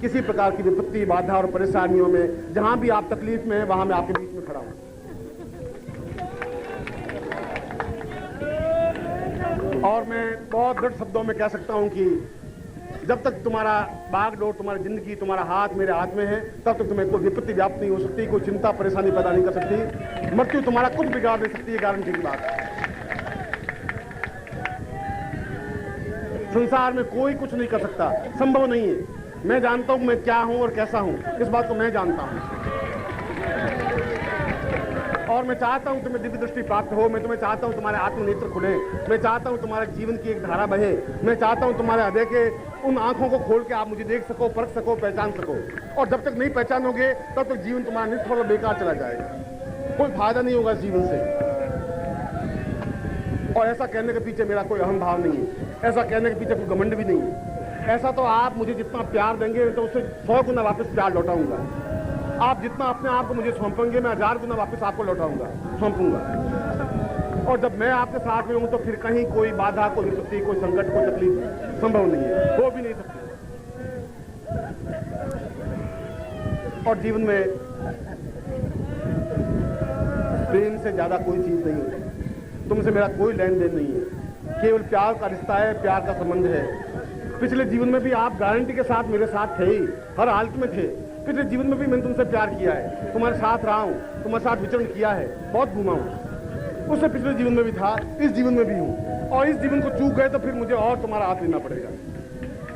किसी प्रकार की विपत्ति, बाधा और परेशानियों में जहां भी आप तकलीफ में हैं, वहां मैं आपके बीच में खड़ा हूं। और मैं बहुत दृढ़ शब्दों में कह सकता हूं कि जब तक तुम्हारा बागडोर, तुम्हारी जिंदगी, तुम्हारा हाथ मेरे हाथ में है, तब तक तुम्हें कोई विपत्ति व्याप्त नहीं हो सकती, कोई चिंता परेशानी पैदा नहीं कर सकती, मृत्यु तुम्हारा कुछ बिगाड़ नहीं सकती, ये गारंटी की बात है। संसार में कोई कुछ नहीं कर सकता, संभव नहीं है। मैं जानता हूं मैं क्या हूं और कैसा हूं, इस बात को मैं जानता हूं। और मैं चाहता हूं तुम्हें दिव्य दृष्टि प्राप्त हो, मैं तुम्हें चाहता हूं तुम्हारे आत्मनेत्र खुले, मैं चाहता हूं तुम्हारे जीवन की एक धारा बहे, मैं चाहता हूं तुम्हारे हृदय के उन आंखों को खोल के आप मुझे देख सको, परख सको, पहचान सको। और जब तक नहीं पहचानोगे तब तक जीवन तुम्हारा निष्फल और बेकार चला जाएगा, कोई फायदा नहीं होगा जीवन से। और ऐसा कहने के पीछे मेरा कोई अहम भाव नहीं है, ऐसा कहने के पीछे कोई घमंड भी नहीं है। ऐसा तो आप मुझे जितना प्यार देंगे तो उससे 100 गुना वापस प्यार लौटाऊंगा। आप जितना अपने आप को मुझे सौंपेंगे, मैं 1000 गुना वापस आपको लौटाऊंगा, सौंपूंगा। और जब मैं आपके साथ में हूं तो फिर कहीं कोई बाधा, कोई विपत्ति, कोई संकट, कोई तकलीफ संभव नहीं है, हो भी नहीं सकती। और जीवन में प्रेम से ज्यादा कोई चीज नहीं है, तुमसे मेरा कोई लेन देन नहीं है, केवल प्यार का रिश्ता है, प्यार का संबंध है। पिछले जीवन में भी आप गारंटी के साथ मेरे साथ थे ही, हर हालत में थे। पिछले जीवन में भी मैंने तुमसे प्यार किया है, तुम्हारे साथ रहा हूं, तुम्हारे साथ विचरण किया है, बहुत घूमा हूं। उससे पिछले जीवन में भी था, इस जीवन में भी हूं। और इस जीवन को चूक गए तो फिर मुझे और तुम्हारा हाथ लेना पड़ेगा।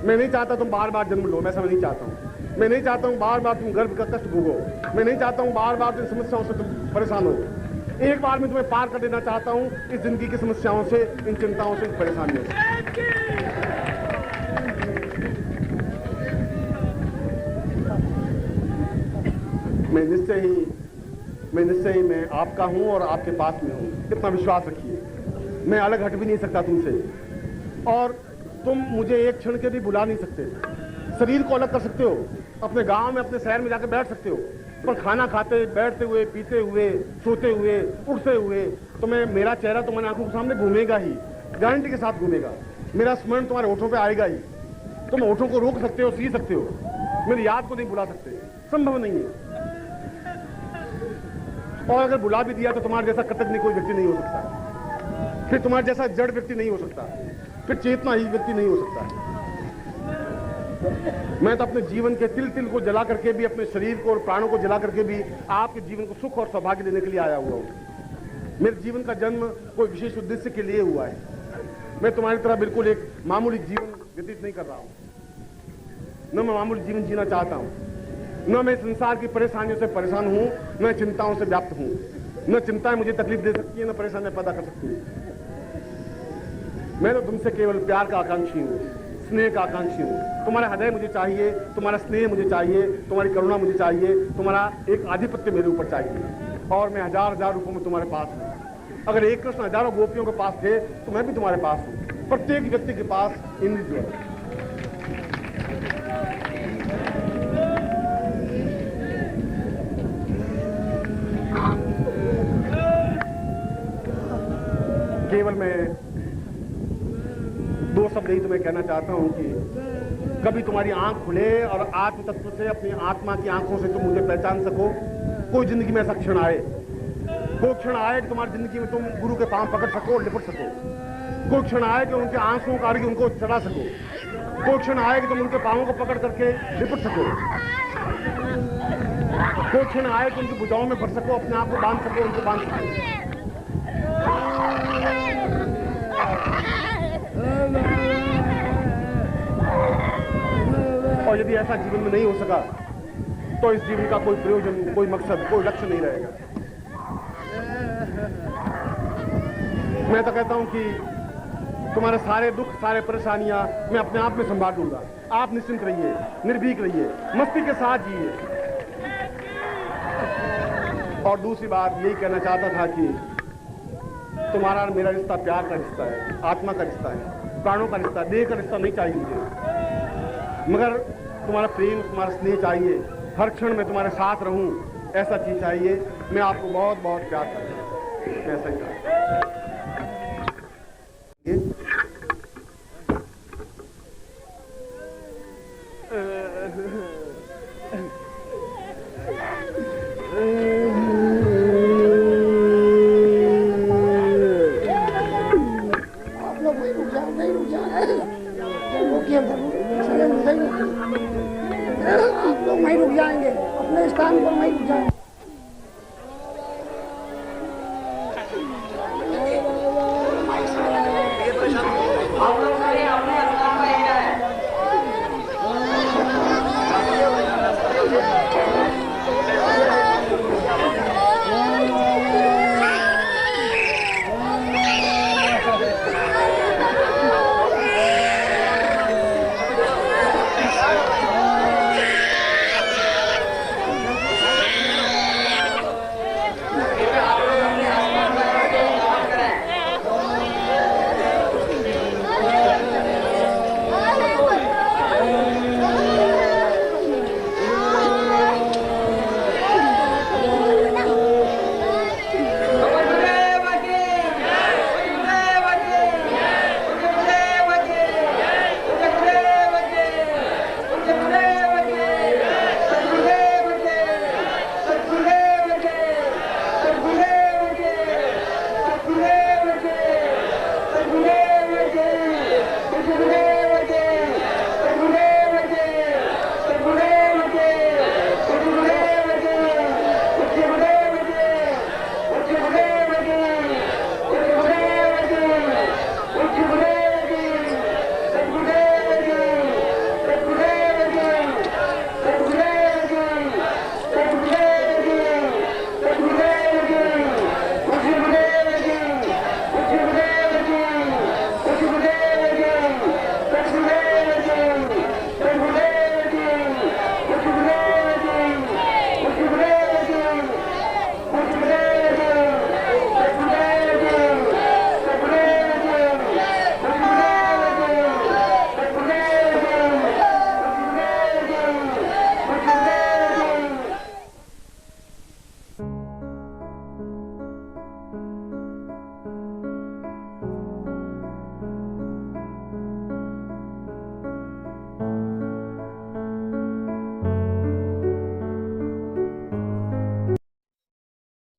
मैं नहीं चाहता तुम बार बार जन्म लो, मैं ऐसा नहीं चाहता हूं। मैं नहीं चाहता हूं बार बार तुम गर्भ का कष्ट भोगो, मैं नहीं चाहता हूं बार बार तुम समस्याओं से तुम परेशान हो। एक बार मैं तुम्हें पार कर देना चाहता हूं इस जिंदगी की समस्याओं से, इन चिंताओं से, इन परेशानियों से। मैं निश्चय ही मैं आपका हूं और आपके पास में हूं, इतना विश्वास रखिए। मैं अलग हट भी नहीं सकता तुमसे, और तुम मुझे एक क्षण के भी बुला नहीं सकते। शरीर को अलग कर सकते हो, अपने गांव में, अपने शहर में जाकर बैठ सकते हो, पर खाना खाते, बैठते हुए, पीते हुए, सोते हुए, उठते हुए तुम्हें मेरा चेहरा तुम्हारी आंखों के सामने घूमेगा ही, गारंटी के साथ घूमेगा। मेरा स्मरण तुम्हारे होठों पे आएगा ही। तुम होठों को रोक सकते हो, सी सकते हो, मेरी याद को नहीं बुला सकते, संभव नहीं है। और अगर बुला भी दिया तो तुम्हारे जैसा कृतज्ञ कोई व्यक्ति नहीं हो सकता, फिर तुम्हारे जैसा जड़ व्यक्ति नहीं हो सकता, फिर चेतना ही व्यक्ति नहीं हो सकता। मैं तो अपने जीवन के तिल तिल को जला करके भी, अपने शरीर को और प्राणों को जला करके भी आपके जीवन को सुख और सौभाग्य देने के लिए आया हुआ हूं। मेरे जीवन का जन्म कोई विशेष उद्देश्य के लिए हुआ है। मैं तुम्हारी तरह बिल्कुल एक मामूली जीवन व्यतीत नहीं कर रहा हूं, न मैं मामूली जीवन जीना चाहता हूं, न मैं संसार की परेशानियों से परेशान हूं, न चिंताओं से व्याप्त हूं। न चिंताएं मुझे तकलीफ दे सकती है, न परेशानियां पैदा कर सकती है। मैं तो तुमसे केवल प्यार का आकांक्षी हूँ, स्नेह का आकांक्षी हूँ। तुम्हारा हृदय मुझे चाहिए, तुम्हारा स्नेह मुझे चाहिए, तुम्हारी करुणा मुझे चाहिए, तुम्हारा एक आधिपत्य मेरे ऊपर चाहिए। और मैं हजार हजार रूपों में तुम्हारे पास हूँ। अगर एक कृष्ण हजारों गोपियों के पास थे तो मैं भी तुम्हारे पास हूँ। प्रत्येक व्यक्ति के पास इंद्रिय है। केवल मैं दो शब्द ही तुम्हें कहना चाहता हूं कि कभी तुम्हारी आंख खुले और आत्म तत्व से, अपनी आत्मा की आंखों से तुम मुझे पहचान सको। कोई जिंदगी में ऐसा क्षण आए, कोई क्षण आए कि तुम्हारी जिंदगी में तुम गुरु के पांव पकड़ सको और लिपट सको। कोई क्षण आए कि उनके आंसुओं का अर्घ्य उनको चढ़ा सको। कोई क्षण आए कि तुम उनके पांवों को पकड़ करके लिपट सको। कोई क्षण आए कि उनकी भुजाओं में भर सको, अपने आप को बांध सको, उनको बांध सको। और यदि ऐसा जीवन में नहीं हो सका तो इस जीवन का कोई प्रयोजन, कोई मकसद, कोई लक्ष्य नहीं रहेगा। मैं तो कहता हूं कि तुम्हारे सारे दुख, सारे परेशानियां मैं अपने आप में संभाल लूंगा। आप निश्चिंत रहिए, निर्भीक रहिए, मस्ती के साथ जिए। और दूसरी बात यही कहना चाहता था कि तुम्हारा और मेरा रिश्ता प्यार का रिश्ता है, आत्मा का रिश्ता है, प्राणों का रिश्ता, देह का रिश्ता नहीं चाहिए मुझे। मगर तुम्हारा प्रेम, तुम्हारा स्नेह चाहिए। हर क्षण में तुम्हारे साथ रहूं, ऐसा चीज चाहिए। मैं आपको बहुत बहुत प्यार करता हूं, ऐसा ही चाहता हूं। आप लोग वहीं रुक जाएंगे, अपने स्थान पर वहीं रुक जाएंगे।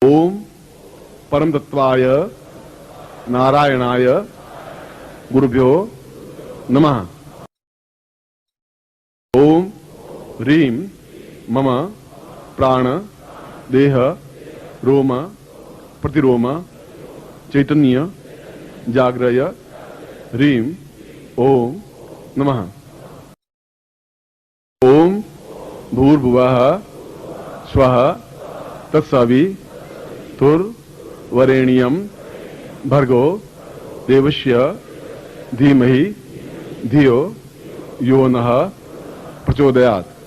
ओम परम तत्वाय नारायणाय गुरुभ्यो नमः। ओम ह्रीं मम प्राण देह रोम प्रतिरोम चैतन्य जाग्रय ह्रीं ओम नमः। ओम भूर्भुवः स्वः तत्सवितुर्वरेण्यं भर्गो देवस्य धीमहि धियो यो नः प्रचोदयात्।